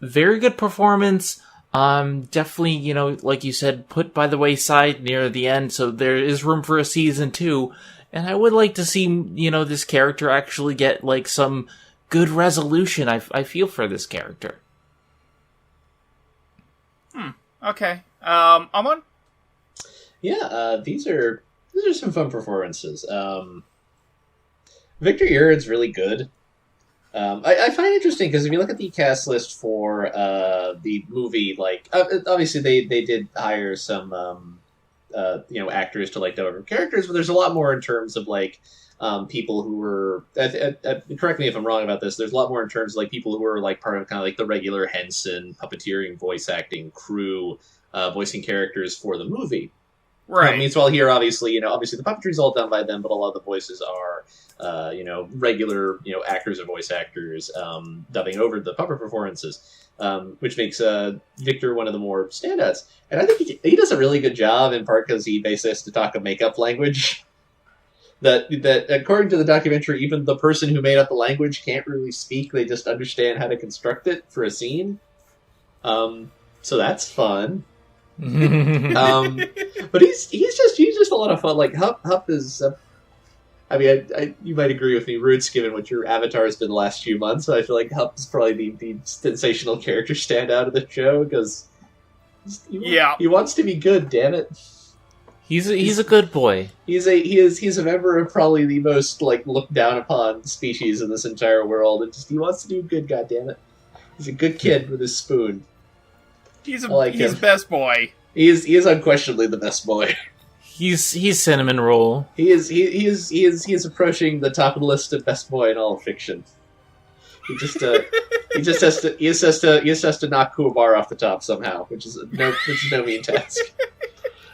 very good performance. Definitely, like you said, put by the wayside near the end, so there is room for a season 2. And I would like to see, this character actually get, some good resolution. I feel for this character. Okay. Amon? Yeah, these are some fun performances. Victor Yared's really good. I find it interesting because if you look at the cast list for the movie, obviously they did hire some actors to like dub over characters, but there's a lot more in terms of like people who were correct me if I'm wrong about this. There's a lot more in terms of like people who were like part of kind of like the regular Henson puppeteering voice acting crew, voicing characters for the movie. Right. Meanwhile, here obviously the puppetry's all done by them, but a lot of the voices are regular actors or voice actors dubbing over the puppet performances, which makes Victor one of the more standouts. And I think he does a really good job, in part because he basically has to talk a makeup language. That according to the documentary, even the person who made up the language can't really speak. They just understand how to construct it for a scene. So that's fun. But he's just a lot of fun. Like Hup is. You might agree with me, Roots, given what your avatar has been the last few months. So I feel like Hup is probably the sensational character standout of the show because he wants to be good. Damn it. He's a good boy. He's a member of probably the most like looked down upon species in this entire world, and just he wants to do good. God damn it, he's a good kid with his spoon. He's best boy. He is unquestionably the best boy. He's cinnamon roll. He is approaching the top of the list of best boy in all of fiction. He just has to knock Kuwabara off the top somehow, which is no mean task.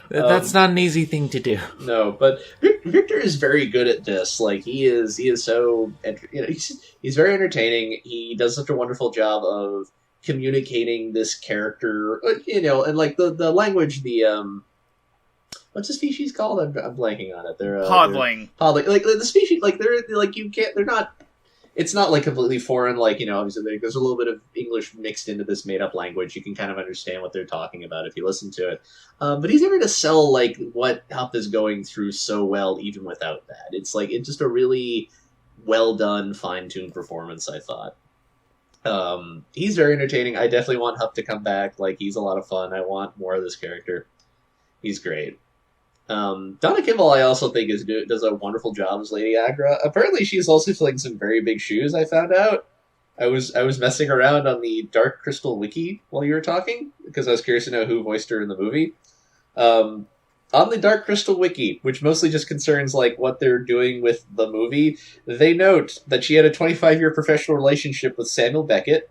That's not an easy thing to do. No, but Victor is very good at this. Like he is so he's very entertaining. He does such a wonderful job of communicating this character, and like the language. What's the species called? I'm blanking on it. They're Podling. Podling. Like the species, like they're like you can't. They're not. It's not like completely foreign. Like obviously there's a little bit of English mixed into this made up language. You can kind of understand what they're talking about if you listen to it. But he's able to sell like what Hup is going through so well, even without that. It's just a really well done, fine tuned performance. I thought. He's very entertaining. I definitely want Hup to come back. Like he's a lot of fun. I want more of this character. He's great. Donna Kimball, I also think does a wonderful job as Lady Agra. Apparently, she's also filling some very big shoes. I found out. I was messing around on the Dark Crystal wiki while you were talking because I was curious to know who voiced her in the movie. On the Dark Crystal wiki, which mostly just concerns like what they're doing with the movie, they note that she had a 25-year professional relationship with Samuel Beckett.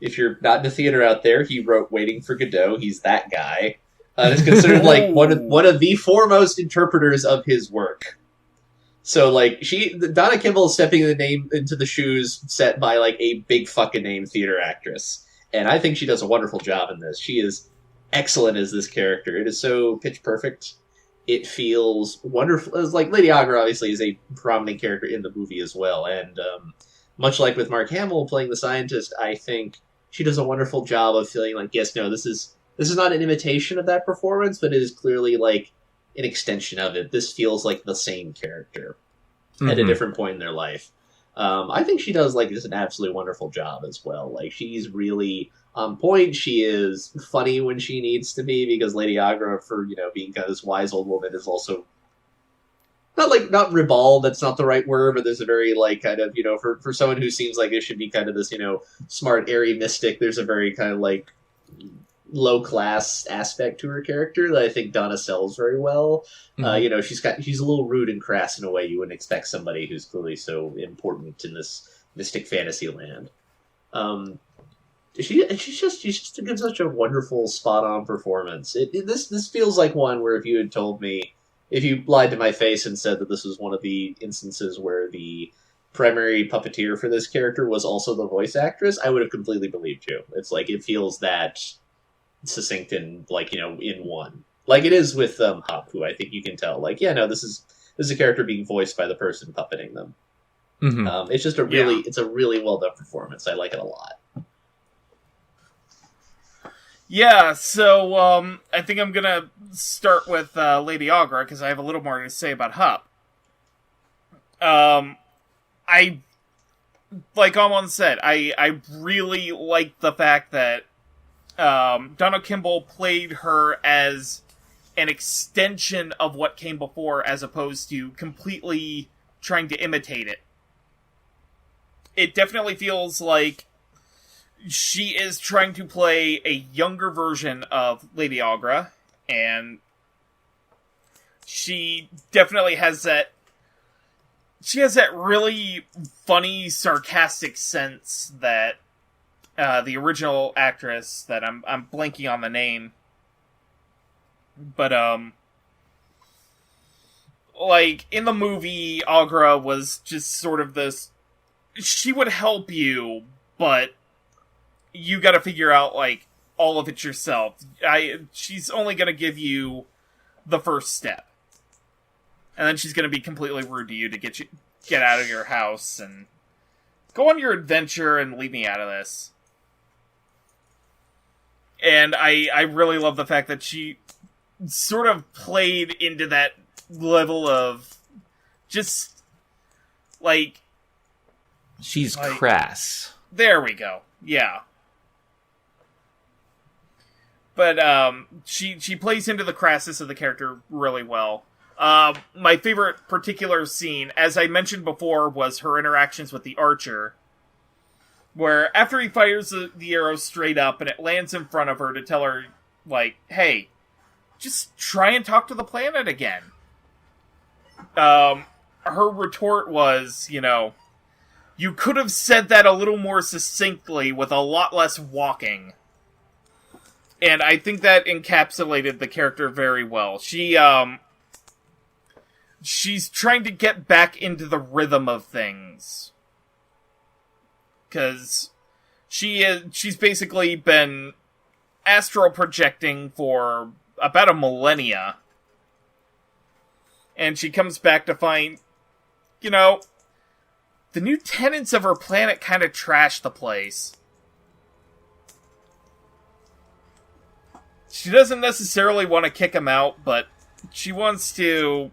If you're not in the theater out there, he wrote Waiting for Godot. He's that guy. It's considered like one of the foremost interpreters of his work. So like Donna Kimball is stepping into the shoes set by like a big fucking name theater actress, and I think she does a wonderful job in this. She is excellent as this character. It is so pitch perfect. It feels wonderful. It's like Lady Agra obviously is a prominent character in the movie as well, and much like with Mark Hamill playing the scientist, I think she does a wonderful job of feeling like this is not an imitation of that performance, but it is clearly like an extension of it. This feels like the same character at a different point in their life. I think she does like just an absolutely wonderful job as well. Like she's really on point. She is funny when she needs to be because Lady Agra, for being kind of this wise old woman, is also not ribald. That's not the right word, but there's a very like kind of for someone who seems like it should be kind of this smart airy mystic. There's a very kind of like low-class aspect to her character that I think Donna sells very well. She's a little rude and crass in a way you wouldn't expect somebody who's clearly so important in this mystic fantasy land. She just gives such a wonderful, spot-on performance. This feels like one where if you lied to my face and said that this was one of the instances where the primary puppeteer for this character was also the voice actress, I would have completely believed you. It's like it feels that succinct and in one, like it is with Hup, who I think you can tell this is a character being voiced by the person puppeting them. It's just it's a really well done performance. I like it a lot. Yeah, so I think I'm gonna start with Lady Agra because I have a little more to say about Hup. I like Almond said, I really like the fact that Donna Kimball played her as an extension of what came before as opposed to completely trying to imitate it. It definitely feels like she is trying to play a younger version of Lady Agra, and she definitely has that. She has that really funny, sarcastic sense that the original actress, that I'm blanking on the name, but like in the movie, Agra was just sort of this. She would help you, but you got to figure out like all of it yourself. She's only going to give you the first step, and then she's going to be completely rude to you to get out of your house and go on your adventure and leave me out of this. And I really love the fact that she sort of played into that level of just like she's crass. There we go. Yeah. But she plays into the crassness of the character really well. My favorite particular scene, as I mentioned before, was her interactions with the archer, where after he fires the arrow straight up and it lands in front of her to tell her, like, hey, just try and talk to the planet again. Her retort was, you could have said that a little more succinctly with a lot less walking. And I think that encapsulated the character very well. She's trying to get back into the rhythm of things. Because she's basically been astral projecting for about a millennia. And she comes back to find, the new tenants of her planet kind of trashed the place. She doesn't necessarily want to kick them out, but she wants to,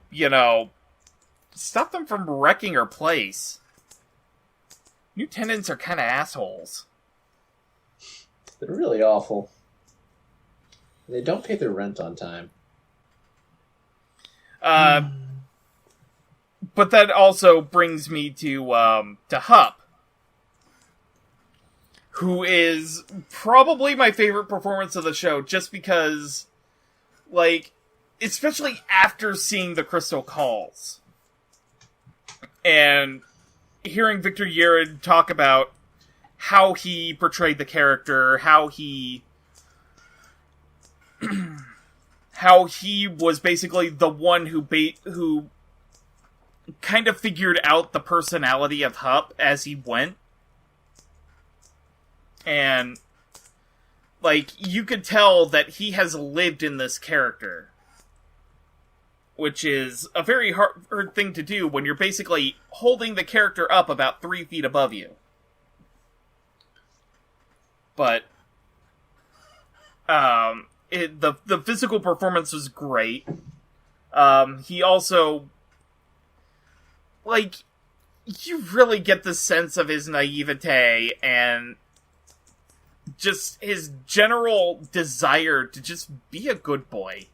stop them from wrecking her place. New tenants are kind of assholes. They're really awful. They don't pay their rent on time. But that also brings me to Hup, who is probably my favorite performance of the show, just because, especially after seeing the Crystal Calls, and hearing Victor Yared talk about how he portrayed the character, how he was basically the one who kind of figured out the personality of Hup as he went. And, you could tell that he has lived in this character. Which is a very hard thing to do when you're basically holding the character up about 3 feet above you. But, the physical performance was great. He also, you really get the sense of his naivete and just his general desire to just be a good boy.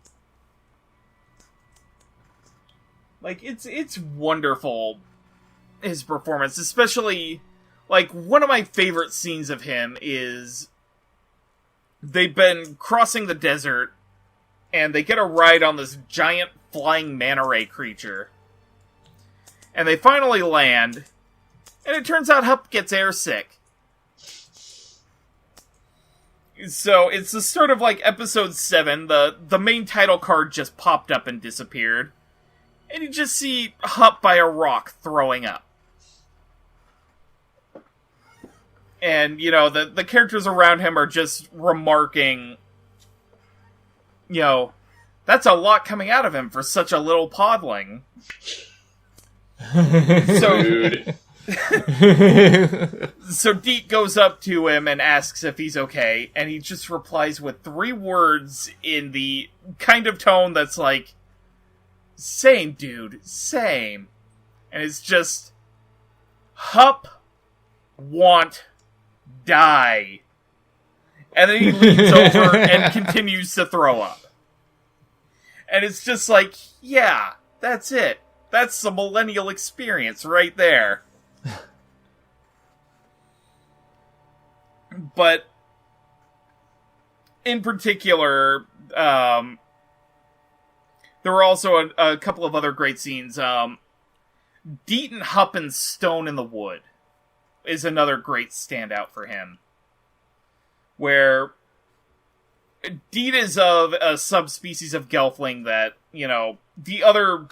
It's wonderful, his performance. Especially, one of my favorite scenes of him is they've been crossing the desert, and they get a ride on this giant flying manta ray creature. And they finally land, and it turns out Hup gets airsick. So, it's the start of, episode 7, the main title card just popped up and disappeared. And you just see Hup by a rock throwing up. And, the characters around him are just remarking, that's a lot coming out of him for such a little podling. So Deet goes up to him and asks if he's okay, and he just replies with 3 words in the kind of tone that's like, same, dude, same. And it's just, Hup, want, die. And then he leans over and continues to throw up. And it's just like, yeah, that's it. That's the millennial experience right there. But, in particular, the there were also a couple of other great scenes. Deet and Huppin's Stone in the Wood is another great standout for him. Where Deet is of a subspecies of Gelfling that, the other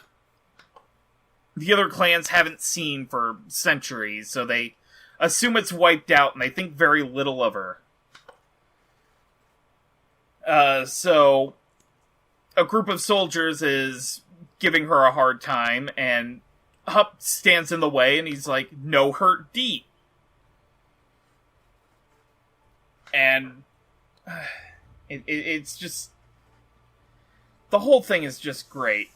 clans haven't seen for centuries, so they assume it's wiped out, and they think very little of her. So a group of soldiers is giving her a hard time, and Hupp stands in the way, and he's like, "No hurt Deet." And it's just... the whole thing is just great.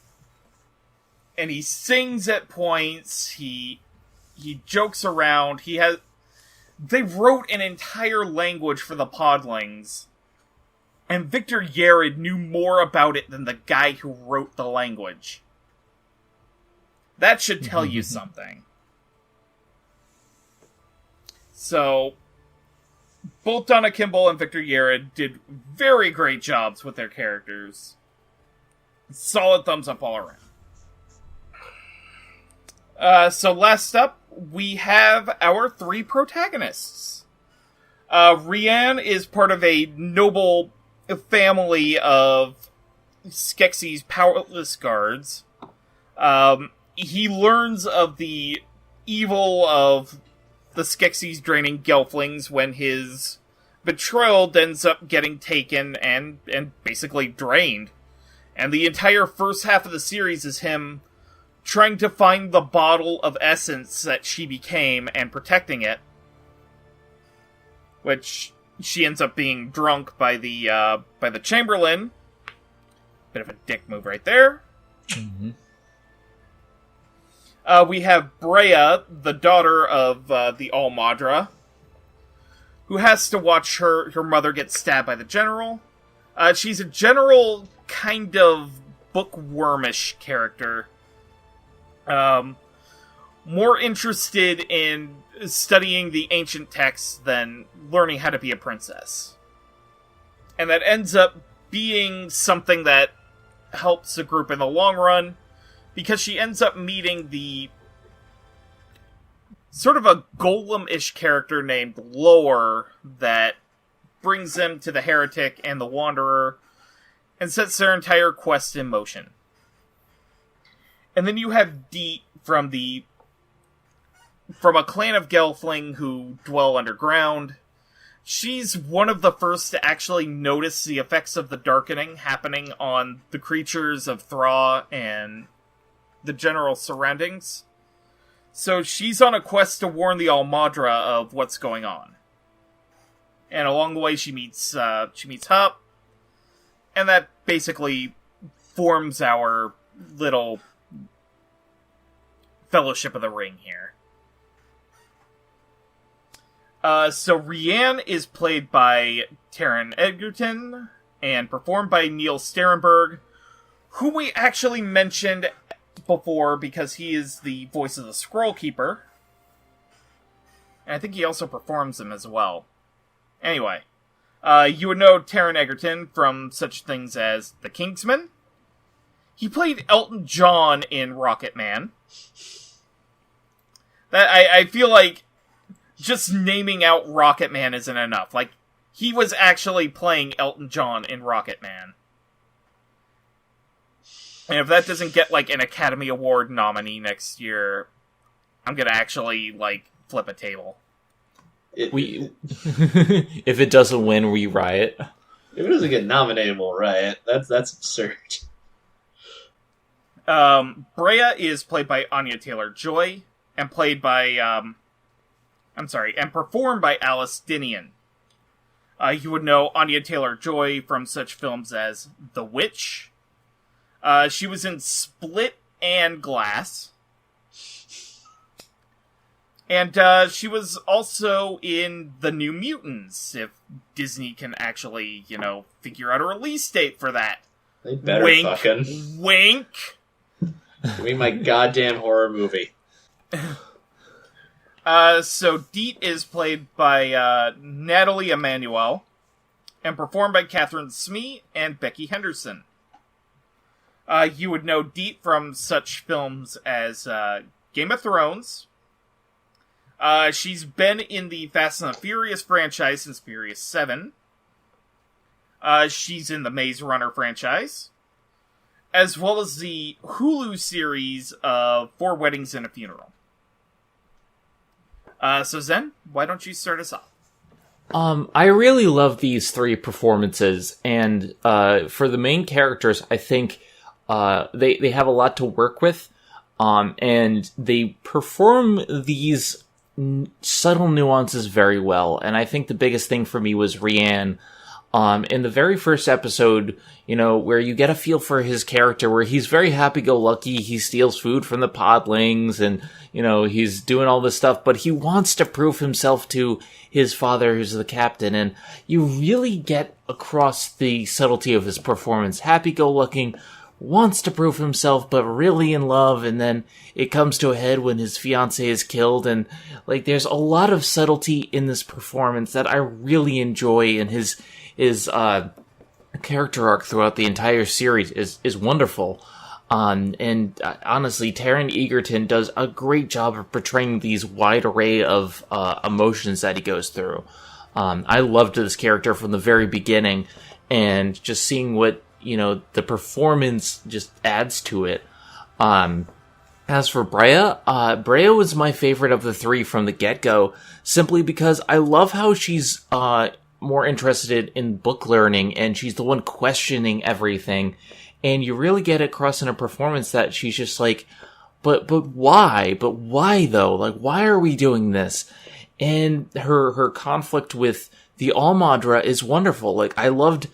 And he sings at points, he jokes around, they wrote an entire language for the podlings, and Victor Yared knew more about it than the guy who wrote the language. That should tell you something. So, both Donna Kimball and Victor Yared did very great jobs with their characters. Solid thumbs up all around. So last up, we have our 3 protagonists. Rian is part of a noble family of Skeksis' powerless guards. He learns of the evil of the Skeksis draining Gelflings when his betrothed ends up getting taken and basically drained. And the entire first half of the series is him trying to find the bottle of essence that she became and protecting it. Which she ends up being drunk by the Chamberlain. Bit of a dick move right there. Mm-hmm. We have Brea, the daughter of the Almadra, who has to watch her mother get stabbed by the general. She's a general kind of bookwormish character. More interested in studying the ancient texts than learning how to be a princess. And that ends up being something that helps the group in the long run, because she ends up meeting the sort of a golem-ish character named Lore that brings them to the Heretic and the Wanderer and sets their entire quest in motion. And then you have Deet from a clan of Gelfling who dwell underground. She's one of the first to actually notice the effects of the darkening happening on the creatures of Thra and the general surroundings. So she's on a quest to warn the Almadra of what's going on. And along the way she meets Hupp, and that basically forms our little Fellowship of the Ring here. So Rian is played by Taron Egerton and performed by Neil Sterenberg, who we actually mentioned before because he is the voice of the Scroll Keeper. And I think he also performs them as well. Anyway, you would know Taron Egerton from such things as The Kingsman. He played Elton John in Rocket Man. That I feel like just naming out Rocket Man isn't enough. Like, he was actually playing Elton John in Rocket Man. And if that doesn't get, like, an Academy Award nominee next year, I'm gonna actually, like, flip a table. If it doesn't win, we riot. If it doesn't get nominated, we'll riot. That's absurd. Brea is played by Anya Taylor-Joy, and played by, and performed by Alice Dinian. You would know Anya Taylor-Joy from such films as The Witch. She was in Split and Glass. And she was also in The New Mutants, if Disney can actually, figure out a release date for that. They better wink, fucking... Wink! Give me my goddamn horror movie. So Deet is played by Natalie Emmanuel, and performed by Catherine Smee and Becky Henderson. You would know Deet from such films as Game of Thrones. She's been in the Fast and the Furious franchise since Furious 7. She's in the Maze Runner franchise, as well as the Hulu series of Four Weddings and a Funeral. So Zen, why don't you start us off? I really love these three performances, and for the main characters, I think they have a lot to work with, and they perform these subtle nuances very well. And I think the biggest thing for me was Rianne. In the very first episode, where you get a feel for his character, where he's very happy-go-lucky, he steals food from the podlings, and, he's doing all this stuff, but he wants to prove himself to his father, who's the captain, and you really get across the subtlety of his performance. Happy-go-lucky, wants to prove himself, but really in love, and then it comes to a head when his fiancée is killed, and, there's a lot of subtlety in this performance that I really enjoy, and his character arc throughout the entire series is wonderful. And honestly, Taron Egerton does a great job of portraying these wide array of emotions that he goes through. I loved this character from the very beginning, and just seeing what, the performance just adds to it. As for Brea, Brea was my favorite of the three from the get-go, simply because I love how she's more interested in book learning, and she's the one questioning everything, and you really get across in a performance that she's just like, but why? But why though? Why are we doing this? And her conflict with the Almadra is wonderful. I loved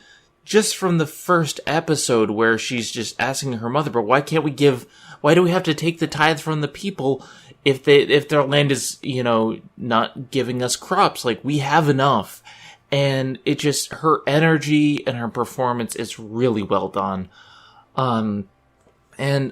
just from the first episode where she's just asking her mother, but why do we have to take the tithe from the people if their land is, not giving us crops? We have enough. And it just, her energy and her performance is really well done. And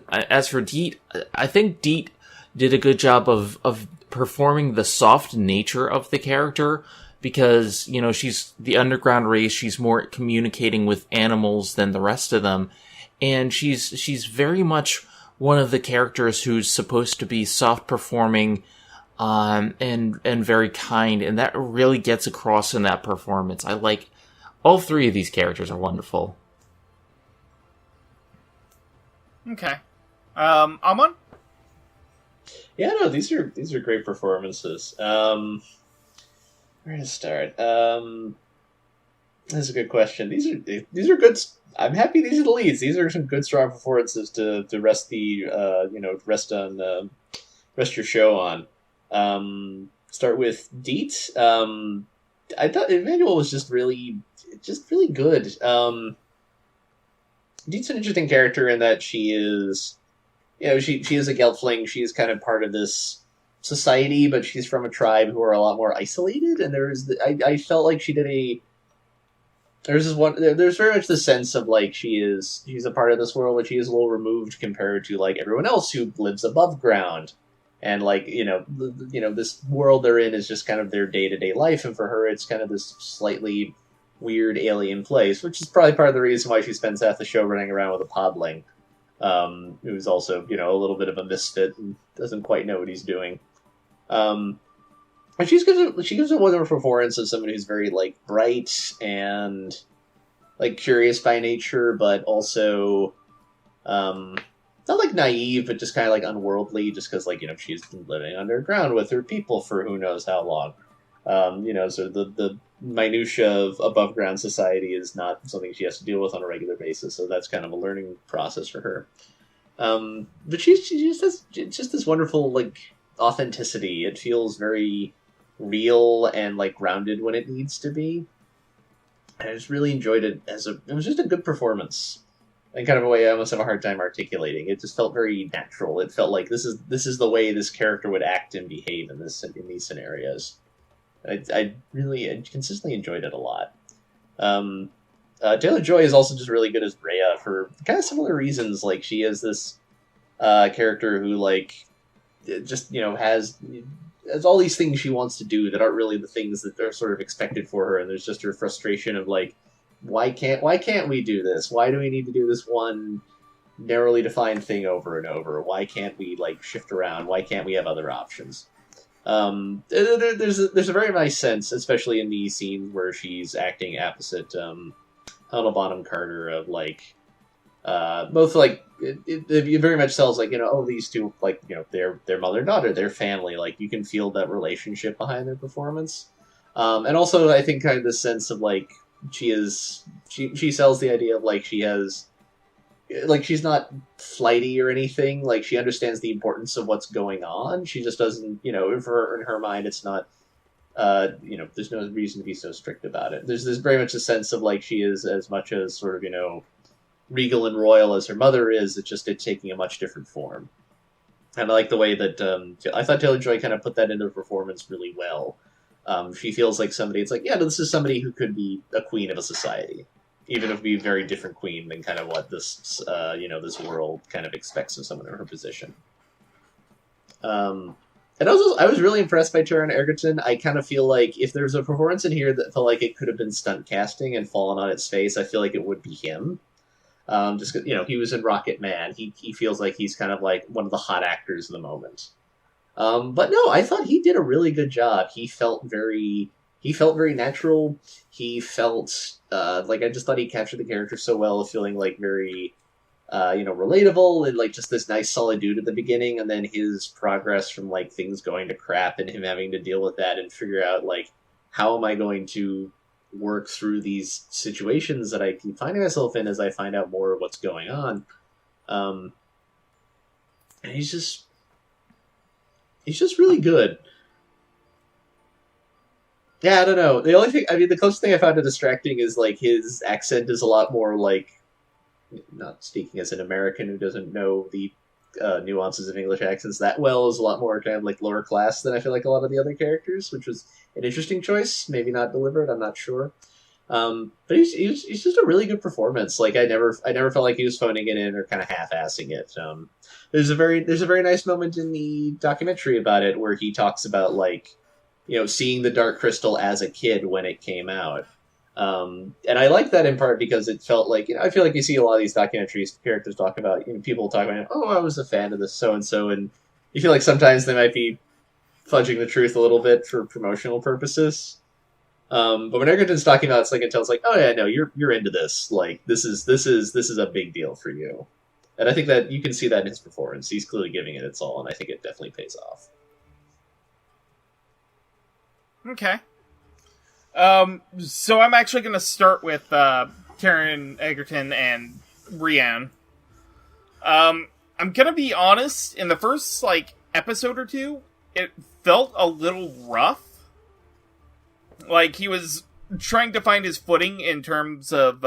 as for Deet, I think Deet did a good job of performing the soft nature of the character, because, she's the underground race, she's more communicating with animals than the rest of them. And she's very much one of the characters who's supposed to be soft performing, and very kind, and that really gets across in that performance. I like all three of these characters are wonderful. Okay. Amon? Yeah, no, these are great performances. Where to start? That's a good question. These are good. I'm happy these are the leads. These are some good, strong performances to rest the rest your show on. Start with Deet. I thought Emmanuel was just really good. Deet's an interesting character in that she is, she is a Gelfling. She is kind of part of this society, but she's from a tribe who are a lot more isolated. And I felt like she did there's very much the sense of she's a part of this world, but she is a little removed compared to everyone else who lives above ground. And this world they're in is just kind of their day-to-day life, and for her it's kind of this slightly weird alien place, which is probably part of the reason why she spends half the show running around with a podling, who's also, a little bit of a misfit and doesn't quite know what he's doing. And she gives a wonderful performance of someone who's very bright and curious by nature, but also not naive, but just kind of unworldly, just because she's been living underground with her people for who knows how long. So the minutia of above ground society is not something she has to deal with on a regular basis. So that's kind of a learning process for her. But she just has just this wonderful authenticity. It feels very real and grounded when it needs to be. And I just really enjoyed it it was just a good performance. In kind of a way I almost have a hard time articulating. It just felt very natural. It felt like this is the way this character would act and behave in these scenarios. I consistently enjoyed it a lot. Taylor Joy is also just really good as Rhea for kind of similar reasons. She is this character who has all these things she wants to do that aren't really the things that are sort of expected for her, and there's just her frustration of why can't we do this? Why do we need to do this one narrowly defined thing over and over. Why can't we like shift around? Why can't we have other options? There's a very nice sense, especially in the scene where she's acting opposite Helena Bonham Carter of like both like it very much tells like oh these two like their mother and daughter, their family, like you can feel that relationship behind their performance, and also I think kind of the sense of like she sells the idea of like she has. Like, she's not flighty or anything. Like, she understands the importance of what's going on. She just doesn't, in her mind, it's not, there's no reason to be so strict about it. There's very much a sense of, like, she is as much as sort of, regal and royal as her mother is. It's just taking a much different form. And I like the way that, I thought Taylor-Joy kind of put that into the performance really well. She feels like somebody, it's like, yeah, this is somebody who could be a queen of a society. Even if it be a very different queen than kind of what this, this world kind of expects of someone in her position. And also, I was really impressed by Taron Egerton. I kind of feel like if there's a performance in here that felt like it could have been stunt casting and fallen on its face, I feel like it would be him. Just because, he was in Rocket Man. He feels like he's kind of like one of the hot actors of the moment. But no, I thought he did a really good job. He felt very natural. He felt like I just thought he captured the character so well, feeling like very, relatable and like just this nice solid dude at the beginning, and then his progress from like things going to crap and him having to deal with that and figure out like how am I going to work through these situations that I keep finding myself in as I find out more of what's going on. And he's just really good. Yeah, I don't know. The only thing, the closest thing I found to distracting is, like, his accent is a lot more, like, not speaking as an American who doesn't know the nuances of English accents that well, is a lot more kind of, like, lower class than I feel like a lot of the other characters, which was an interesting choice. Maybe not deliberate, I'm not sure. But he's just a really good performance. Like, I never felt like he was phoning it in or kind of half-assing it. There's a very nice moment in the documentary about it where he talks about, like, seeing the Dark Crystal as a kid when it came out. And I like that in part because it felt like, I feel like you see a lot of these documentaries, characters talk about, people talk about, oh, I was a fan of this so-and-so, and you feel like sometimes they might be fudging the truth a little bit for promotional purposes. But when Egerton's talking about it, it's like, it tells like, oh yeah, no, you're into this. Like, this is a big deal for you. And I think that you can see that in his performance. He's clearly giving it its all, and I think it definitely pays off. Okay. So I'm actually going to start with Taron Egerton and Rian. I'm going to be honest, in the first, like, episode or two, it felt a little rough. Like, he was trying to find his footing in terms of,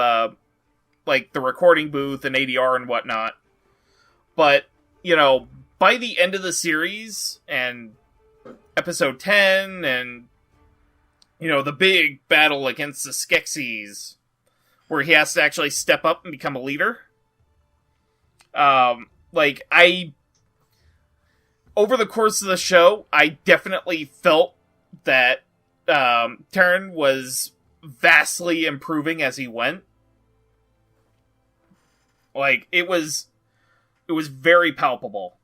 like, the recording booth and ADR and whatnot. But, by the end of the series, and episode 10, and the big battle against the Skeksis, where he has to actually step up and become a leader. Over the course of the show, I definitely felt that Taron was vastly improving as he went. Like, it was very palpable.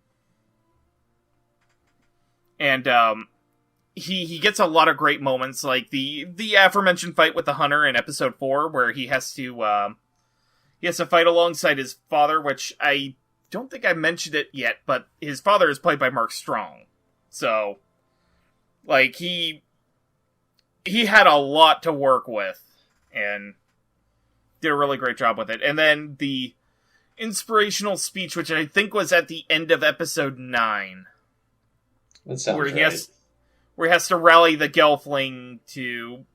And, He gets a lot of great moments, like the aforementioned fight with the hunter in episode 4, where he has to fight alongside his father, which I don't think I mentioned it yet, but his father is played by Mark Strong. So, like, he had a lot to work with, and did a really great job with it. And then the inspirational speech, which I think was at the end of episode 9. That sounds where right. Where he has to rally the Gelfling to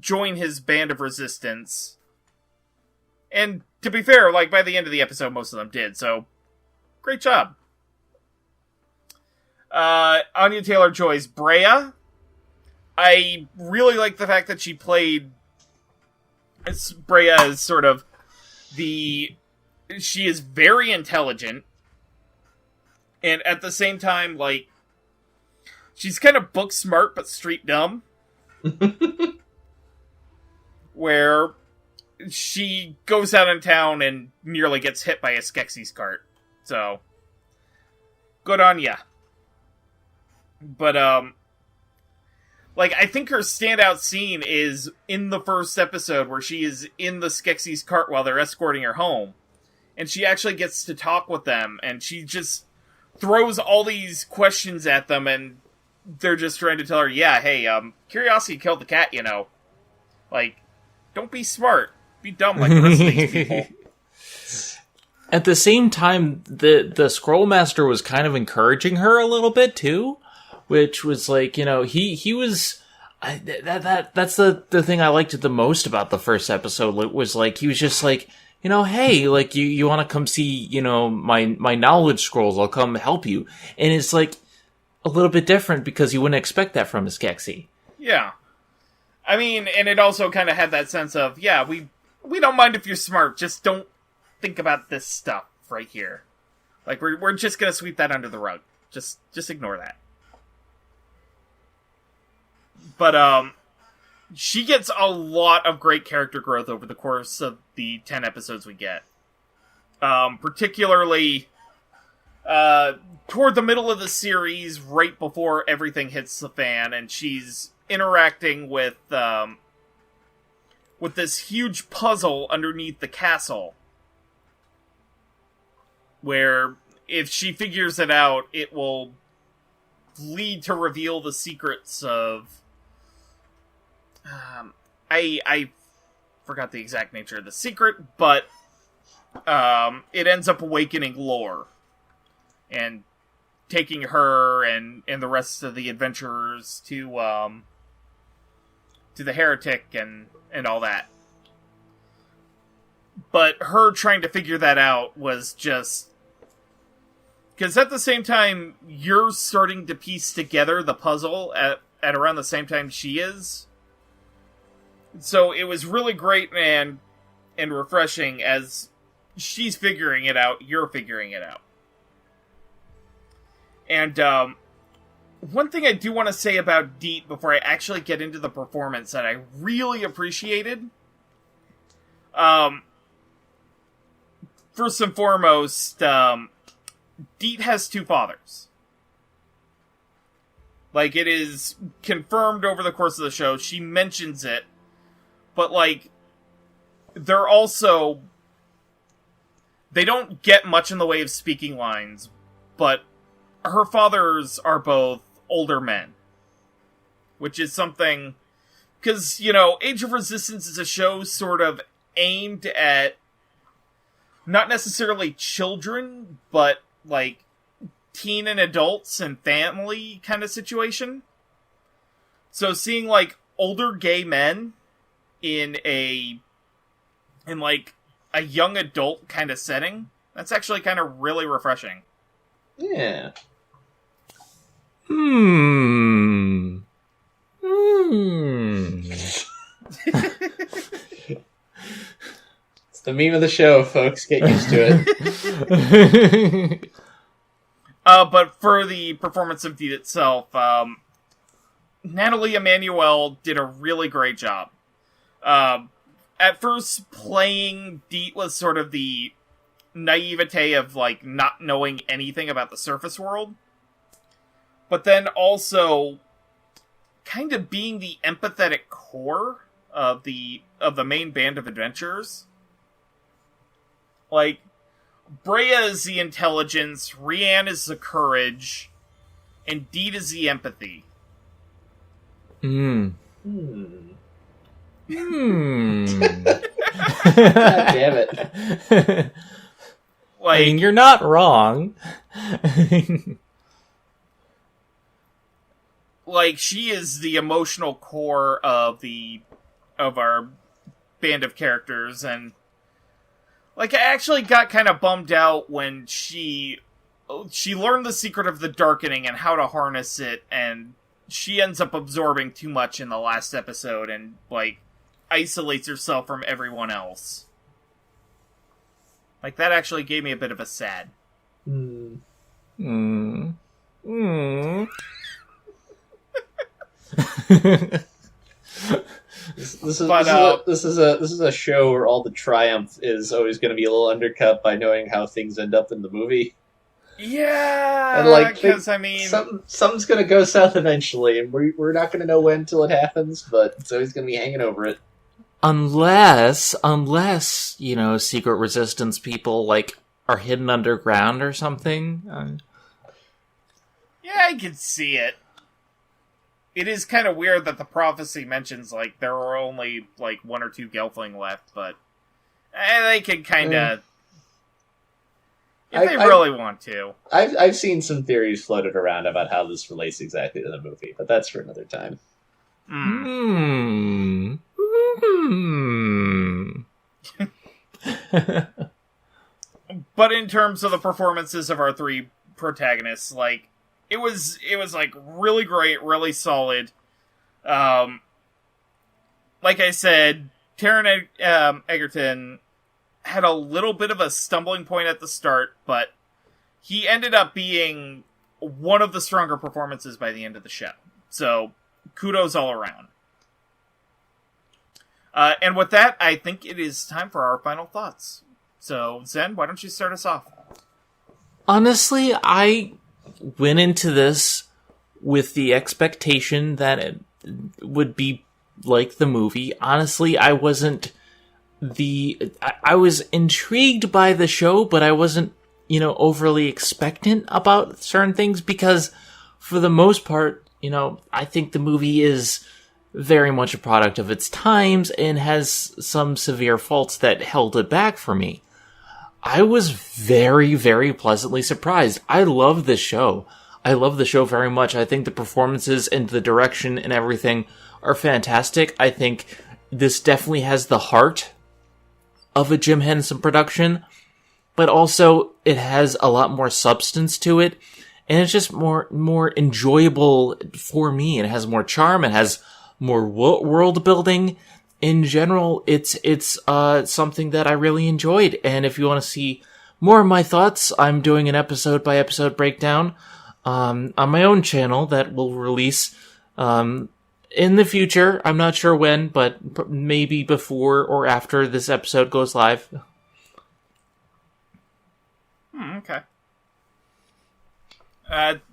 join his band of resistance. And, to be fair, like, by the end of the episode, most of them did, so great job. Anya Taylor-Joy's Brea. I really like the fact that she played Brea as sort of she is very intelligent, and at the same time, like, she's kind of book smart, but street dumb. Where she goes out in town and nearly gets hit by a Skeksis cart. So, good on ya. But, like, I think her standout scene is in the first episode where she is in the Skeksis cart while they're escorting her home. And she actually gets to talk with them, and she just throws all these questions at them, and they're just trying to tell her, yeah, hey, curiosity killed the cat, you know. Like, don't be smart. Be dumb like the rest of these people. At the same time, the Scrollmaster was kind of encouraging her a little bit, too. Which was like, you know, he was... that's the thing I liked the most about the first episode. It was like, he was just like, you know, hey, like, you want to come see, you know, my knowledge scrolls, I'll come help you. And it's like a little bit different because you wouldn't expect that from a Skeksis. Yeah. I mean, and it also kind of had that sense of, yeah, we don't mind if you're smart, just don't think about this stuff right here. Like, we're just gonna sweep that under the rug. Just ignore that. But, she gets a lot of great character growth over the course of the 10 episodes we get. Particularly, toward the middle of the series, right before everything hits the fan, and she's interacting with this huge puzzle underneath the castle. Where, if she figures it out, it will lead to reveal the secrets of... I forgot the exact nature of the secret, but it ends up awakening lore and taking her and the rest of the adventurers to the heretic and all that. But her trying to figure that out was just... Because at the same time, you're starting to piece together the puzzle at around the same time she is. So it was really great and refreshing as she's figuring it out, you're figuring it out. And one thing I do want to say about Deet before I actually get into the performance that I really appreciated. First and foremost, Deet has two fathers. Like, it is confirmed over the course of the show. She mentions it. But, like, they're also... They don't get much in the way of speaking lines, but her fathers are both older men. Which is something... Because, you know, Age of Resistance is a show sort of aimed at not necessarily children, but, like, teen and adults and family kind of situation. So seeing, like, older gay men in like a young adult kind of setting, that's actually kind of really refreshing. Yeah. It's the meme of the show, folks. Get used to it. But for the performance of Deet itself, Natalie Emmanuel did a really great job. At first, playing Deet was sort of the naivete of, like, not knowing anything about the surface world. But then also kind of being the empathetic core of the main band of adventurers. Like, Brea is the intelligence, Rianne is the courage, and Deet is the empathy. God damn it. Like, I mean, you're not wrong. Like, she is the emotional core of our band of characters, and like, I actually got kind of bummed out when she learned the secret of the darkening and how to harness it, and she ends up absorbing too much in the last episode and, like, isolates herself from everyone else. Like, that actually gave me a bit of a sad. This is a show where all the triumph is always going to be a little undercut by knowing how things end up in the movie. Yeah, and because I mean, something's going to go south eventually, and we're not going to know when until it happens, but it's always going to be hanging over it. Unless secret resistance people like are hidden underground or something. Yeah, I can see it. It is kind of weird that the prophecy mentions, like, there are only, like, 1 or 2 Gelfling left, but they can kind of... If they really want to. I've seen some theories floated around about how this relates exactly to the movie, but that's for another time. But in terms of the performances of our 3 protagonists, like, it was like really great, really solid. Like I said, Taron Egerton had a little bit of a stumbling point at the start, but he ended up being one of the stronger performances by the end of the show. So, kudos all around. And with that, I think it is time for our final thoughts. So, Zen, why don't you start us off? Honestly, I went into this with the expectation that it would be like the movie. Honestly, I was intrigued by the show, but I wasn't, overly expectant about certain things because for the most part, I think the movie is very much a product of its times and has some severe faults that held it back for me. I was very, very pleasantly surprised. I love this show. I love the show very much. I think the performances and the direction and everything are fantastic. I think this definitely has the heart of a Jim Henson production, but also it has a lot more substance to it, and it's just more enjoyable for me. It has more charm. It has more world building. In general, it's something that I really enjoyed. And if you want to see more of my thoughts, I'm doing an episode by episode breakdown on my own channel that will release in the future. I'm not sure when, but maybe before or after this episode goes live. Okay.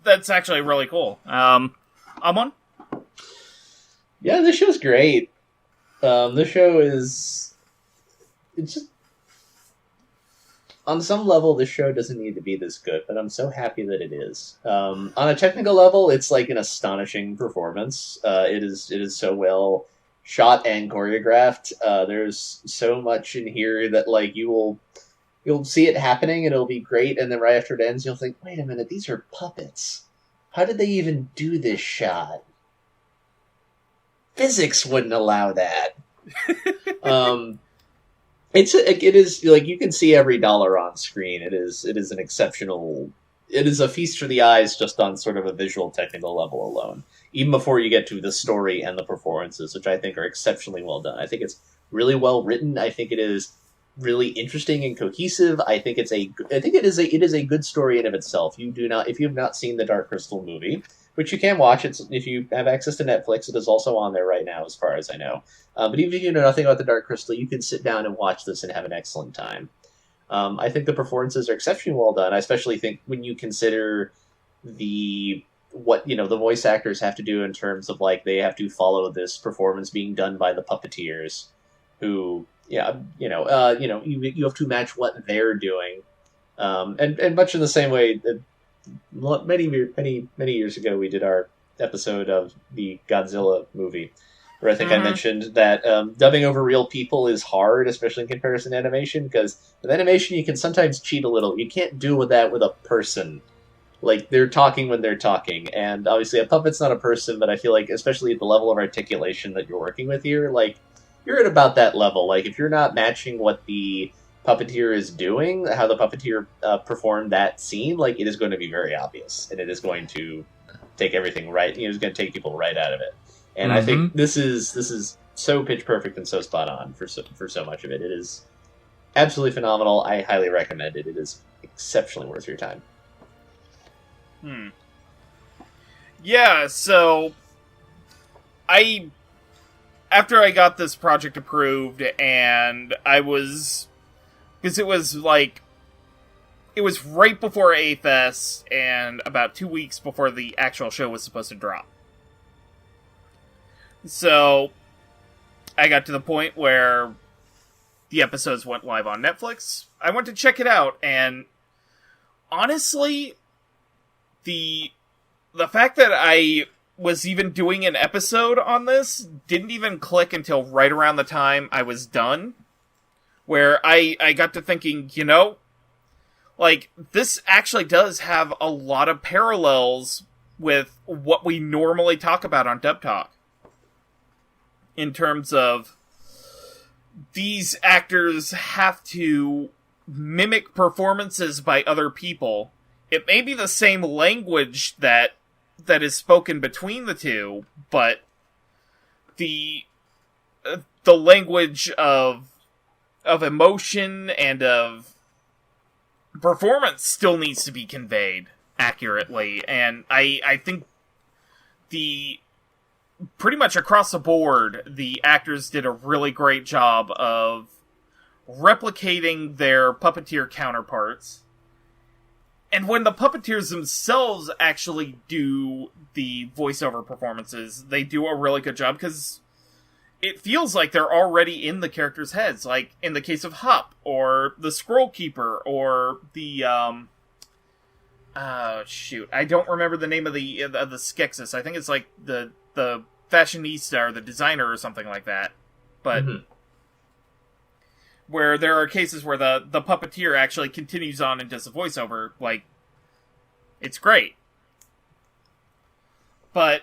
That's actually really cool. Amon? Yeah, this show's great. This show it's just, on some level, this show doesn't need to be this good, but I'm so happy that it is. On a technical level, it's like an astonishing performance. It is so well shot and choreographed. There's so much in here that like you'll see it happening and it'll be great, and then right after it ends, you'll think, wait a minute, these are puppets. How did they even do this shot? Physics wouldn't allow that. It is like you can see every dollar on screen. It is an exceptional. It is a feast for the eyes just on sort of a visual technical level alone. Even before you get to the story and the performances, which I think are exceptionally well done. I think it's really well written. I think it is really interesting and cohesive. I think it is a good story in of itself. If you have not seen the Dark Crystal movie, which you can watch, if you have access to Netflix, it is also on there right now, as far as I know. But even if you know nothing about the Dark Crystal, you can sit down and watch this and have an excellent time. I think the performances are exceptionally well done. I especially think when you consider what the voice actors have to do in terms of like they have to follow this performance being done by the puppeteers, who you have to match what they're doing, and much in the same way that many years ago we did our episode of the Godzilla movie, where I think I mentioned that dubbing over real people is hard, especially in comparison to animation, because with animation you can sometimes cheat a little. You can't do that with a person. Like, they're talking when they're talking, and obviously a puppet's not a person, but I feel like, especially at the level of articulation that you're working with here, like, you're at about that level. Like, if you're not matching what the puppeteer is doing, how the puppeteer performed that scene, like, it is going to be very obvious, and it is going to take everything right. It's going to take people right out of it. And I think this is so pitch perfect and so spot on for so much of it. It is absolutely phenomenal. I highly recommend it. It is exceptionally worth your time. Yeah, so I after I got this project approved, and because it was like, it was right before A-Fest, and about 2 weeks before the actual show was supposed to drop. So, I got to the point where the episodes went live on Netflix. I went to check it out, and honestly, the fact that I was even doing an episode on this didn't even click until right around the time I was done, where I got to thinking, like, this actually does have a lot of parallels with what we normally talk about on Dub Talk. In terms of, these actors have to mimic performances by other people. It may be the same language that is spoken between the two, but the language of emotion and of performance still needs to be conveyed accurately, and I think pretty much across the board, the actors did a really great job of replicating their puppeteer counterparts. And when the puppeteers themselves actually do the voiceover performances, they do a really good job, because it feels like they're already in the characters' heads. Like, in the case of Hup, or the Scroll Keeper, or the, I don't remember the name of the Skeksis. I think it's like the fashionista, or the designer, or something like that. But, where there are cases where the puppeteer actually continues on and does the voiceover, like, it's great. But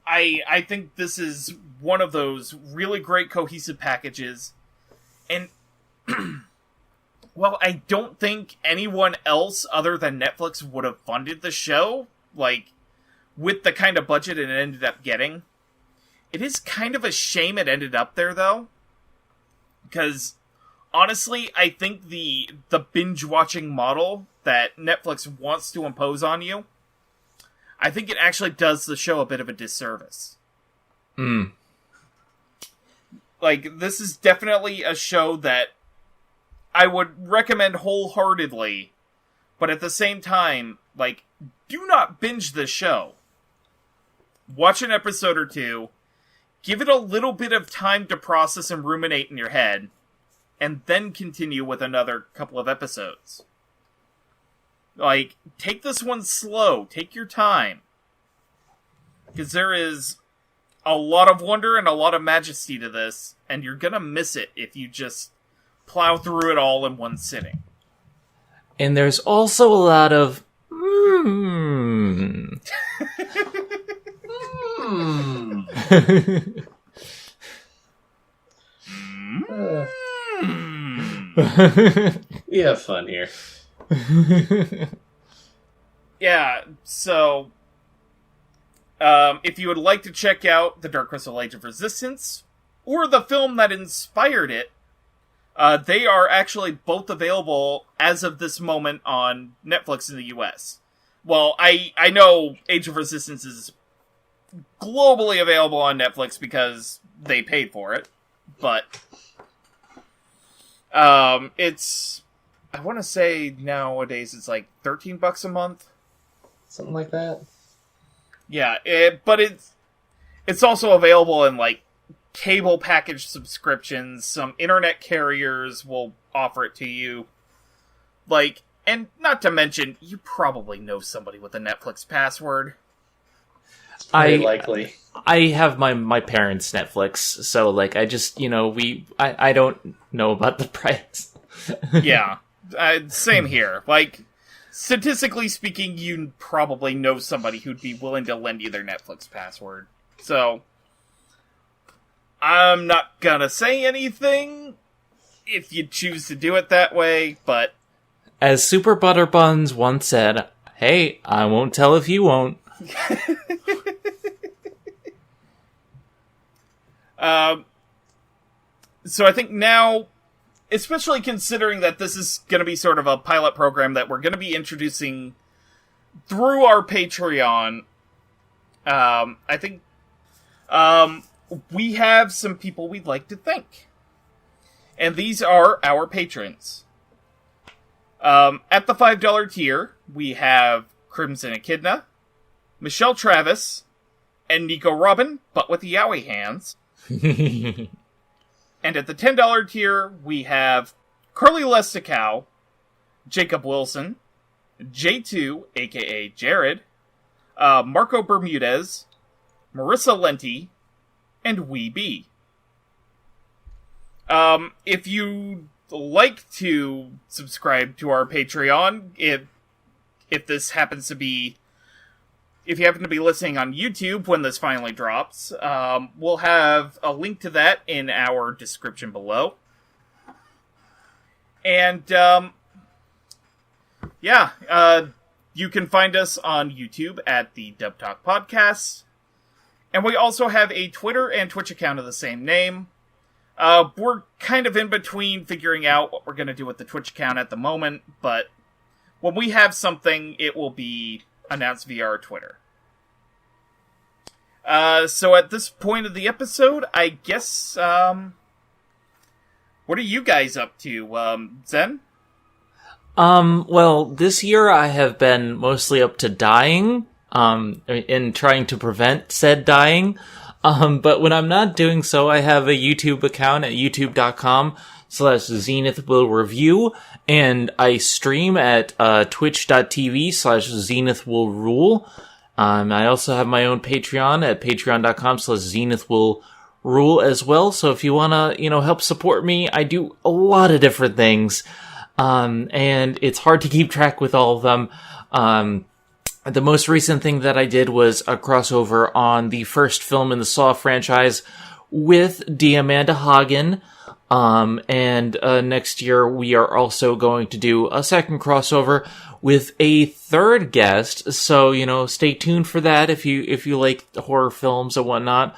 I think this is one of those really great cohesive packages, and well, I don't think anyone else other than Netflix would have funded the show, like, with the kind of budget it ended up getting. It is kind of a shame it ended up there, though, because honestly, I think the binge-watching model that Netflix wants to impose on you, I think it actually does the show a bit of a disservice. Like, this is definitely a show that I would recommend wholeheartedly, but at the same time, like, do not binge the show. Watch an episode or two, give it a little bit of time to process and ruminate in your head, and then continue with another couple of episodes. Like, take this one slow, take your time. Because there is a lot of wonder and a lot of majesty to this, and you're gonna miss it if you just plow through it all in one sitting. And there's also a lot of We have fun here. Yeah, so if you would like to check out The Dark Crystal Age of Resistance, or the film that inspired it, they are actually both available as of this moment on Netflix in the US. Well, I know Age of Resistance is globally available on Netflix because they paid for it, but it's, I want to say nowadays it's like $13 a month. Something like that. Yeah, but it's also available in, like, cable package subscriptions. Some internet carriers will offer it to you. Like, and not to mention, you probably know somebody with a Netflix password. Very likely. I have my parents' Netflix, so, like, I just, I don't know about the price. Yeah, same here. Like, statistically speaking, you probably know somebody who'd be willing to lend you their Netflix password. So, I'm not gonna say anything if you choose to do it that way, but... As Super Butterbuns once said, hey, I won't tell if you won't. So I think now, especially considering that this is going to be sort of a pilot program that we're going to be introducing through our Patreon, I think we have some people we'd like to thank. And these are our patrons. At the $5 tier, we have Crimson Echidna, Michelle Travis, and Nico Robin, but with the Yowie hands. And at the $10 tier, we have Curly Lesticow, Jacob Wilson, J2, aka Jared, Marco Bermudez, Marissa Lenti, and Wee B. If you'd like to subscribe to our Patreon, if this happens to be, if you happen to be listening on YouTube when this finally drops, we'll have a link to that in our description below. And, you can find us on YouTube at the Dub Talk Podcast. And we also have a Twitter and Twitch account of the same name. We're kind of in between figuring out what we're going to do with the Twitch account at the moment, but when we have something, it will be announced via our Twitter. So at this point of the episode, I guess, what are you guys up to, Zen? Well, this year I have been mostly up to dying, and trying to prevent said dying. But when I'm not doing so, I have a YouTube account at youtube.com/ZenithWillReview, and I stream at, twitch.tv/ZenithWillRule. I also have my own Patreon at patreon.com/ZenithWillRule as well. So if you wanna, help support me, I do a lot of different things. And it's hard to keep track with all of them. The most recent thing that I did was a crossover on the first film in the Saw franchise with D. Amanda Hagen. And next year we are also going to do a second crossover with a third guest. So, stay tuned for that if you like horror films and whatnot.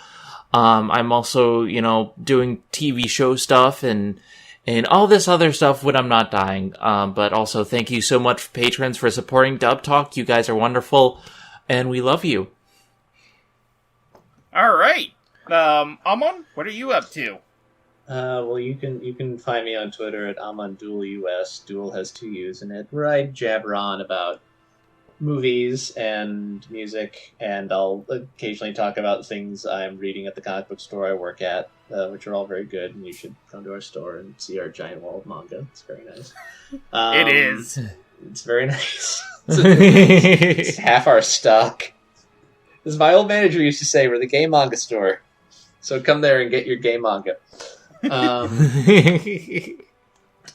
I'm also, doing TV show stuff and all this other stuff when I'm not dying. But also thank you so much, patrons, for supporting Dub Talk. You guys are wonderful, and we love you. All right. Amon, what are you up to? Well, you can find me on Twitter at AmonDuelUS. Duel has 2 U's in it, where I jabber on about movies and music, and I'll occasionally talk about things I'm reading at the comic book store I work at, which are all very good, and you should come to our store and see our giant wall of manga. It's very nice. It is. It's very nice. It's half our stock. As my old manager used to say, we're the gay manga store. So come there and get your gay manga.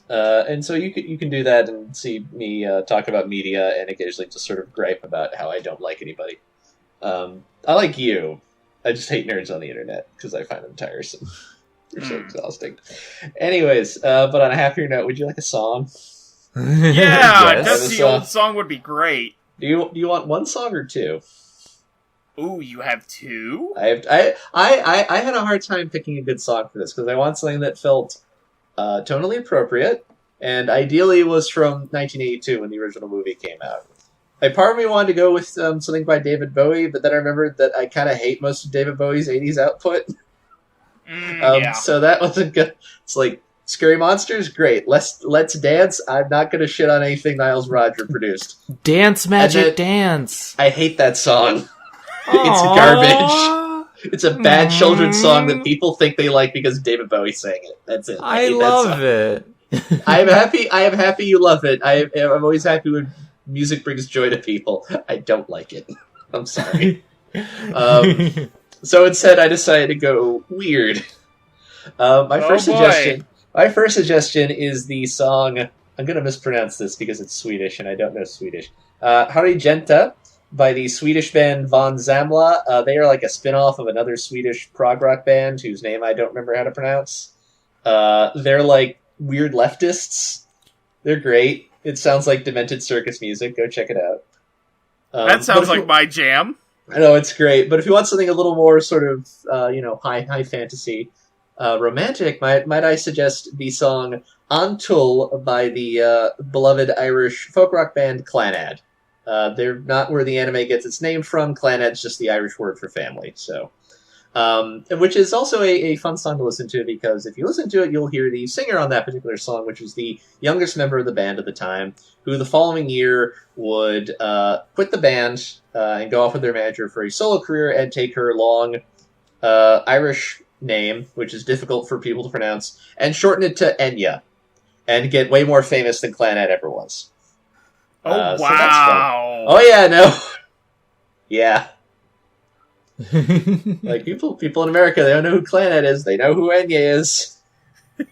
And so you can do that and see me talk about media and occasionally just sort of gripe about how I don't like anybody. I like you. I just hate nerds on the internet because I find them tiresome. They're so exhausting. Anyways, but on a happier note, would you like a song? Yeah, Yes. a dusty old song would be great. Do you want one song or 2? Ooh, you have 2? I had a hard time picking a good song for this because I want something that felt tonally appropriate and ideally was from 1982 when the original movie came out. Part of me wanted to go with something by David Bowie, but then I remembered that I kind of hate most of David Bowie's 80s output. Yeah. So that wasn't good. It's like, Scary Monsters, great. Let's Dance. I'm not going to shit on anything Niles Roger produced. Dance, magic, dance. I hate that song. It's garbage. It's a bad children's song that people think they like because David Bowie sang it. That's it. I love it. I am happy you love it. I'm always happy when music brings joy to people. I don't like it. I'm sorry. So instead, I decided to go weird. My first suggestion is the song. I'm going to mispronounce this because it's Swedish and I don't know Swedish. Harry Genta by the Swedish band Von Zamla. They are like a spin-off of another Swedish prog rock band whose name I don't remember how to pronounce. They're like weird leftists. They're great. It sounds like Demented Circus music. Go check it out. That sounds like my jam. I know, it's great. But if you want something a little more sort of, high fantasy, romantic, might I suggest the song Antul by the beloved Irish folk rock band Clannad. They're not where the anime gets its name from. Clannad's just the Irish word for family. So Which is also a fun song to listen to, because if you listen to it, you'll hear the singer on that particular song, which is the youngest member of the band at the time, who the following year would quit the band and go off with their manager for a solo career and take her long Irish name, which is difficult for people to pronounce, and shorten it to Enya, and get way more famous than Clannad ever was. Oh, wow. So that's fun. Oh, yeah, no. Yeah. Like, people in America, they don't know who Clannad is. They know who Enya is.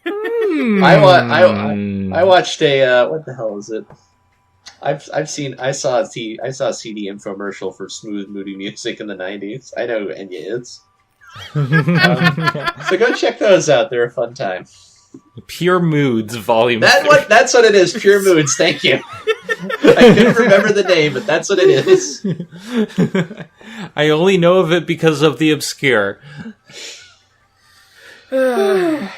I watched a what the hell is it? I saw a CD infomercial for smooth, moody music in the 90s. I know who Enya is. So go check those out. They're a fun time. Pure Moods, Volume 3. That's what it is. Pure Moods. Thank you. I couldn't remember the name, but that's what it is. I only know of it because of the obscure. And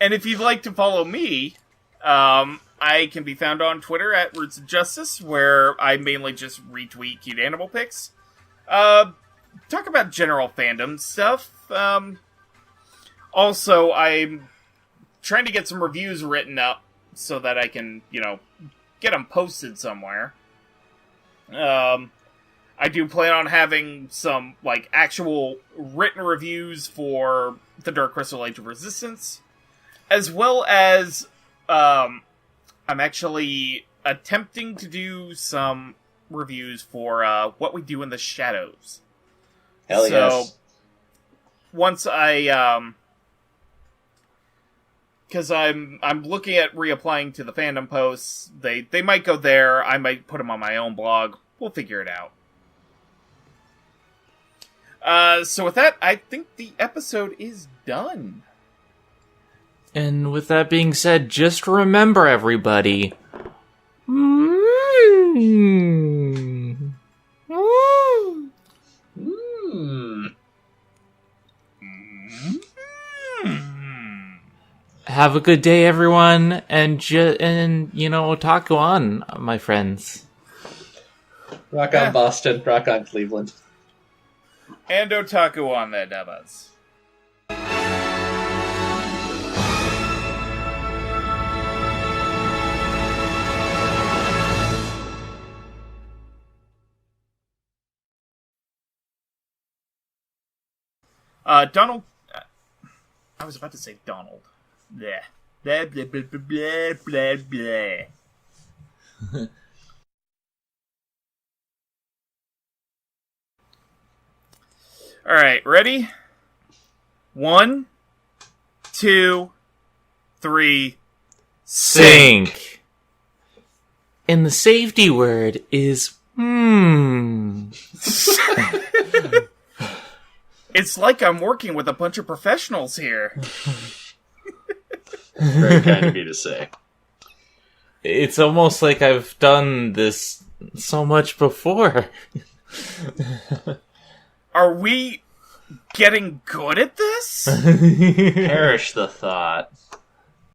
if you'd like to follow me, I can be found on Twitter at Roots of Justice, where I mainly just retweet cute animal pics. Talk about general fandom stuff. Also, I'm trying to get some reviews written up so that I can, get them posted somewhere. I do plan on having some, actual written reviews for the Dark Crystal Age of Resistance, as well as, I'm actually attempting to do some reviews for, What We Do in the Shadows. Hell yes. So, once I, because I'm looking at reapplying to the fandom posts. They might go there. I might put them on my own blog. We'll figure it out. So with that, I think the episode is done. And with that being said, just remember, everybody. Have a good day, everyone, and otaku on, my friends. Rock on Boston, rock on Cleveland. And otaku on there, Devas. Donald... I was about to say Donald. Bleh. Blah, blah, blah, blah, blah, blah. Alright, ready? 1, 2, 3, Sync. And the safety word is It's like I'm working with a bunch of professionals here. Very kind of you to say. It's almost like I've done this so much before. Are we getting good at this? Perish the thought.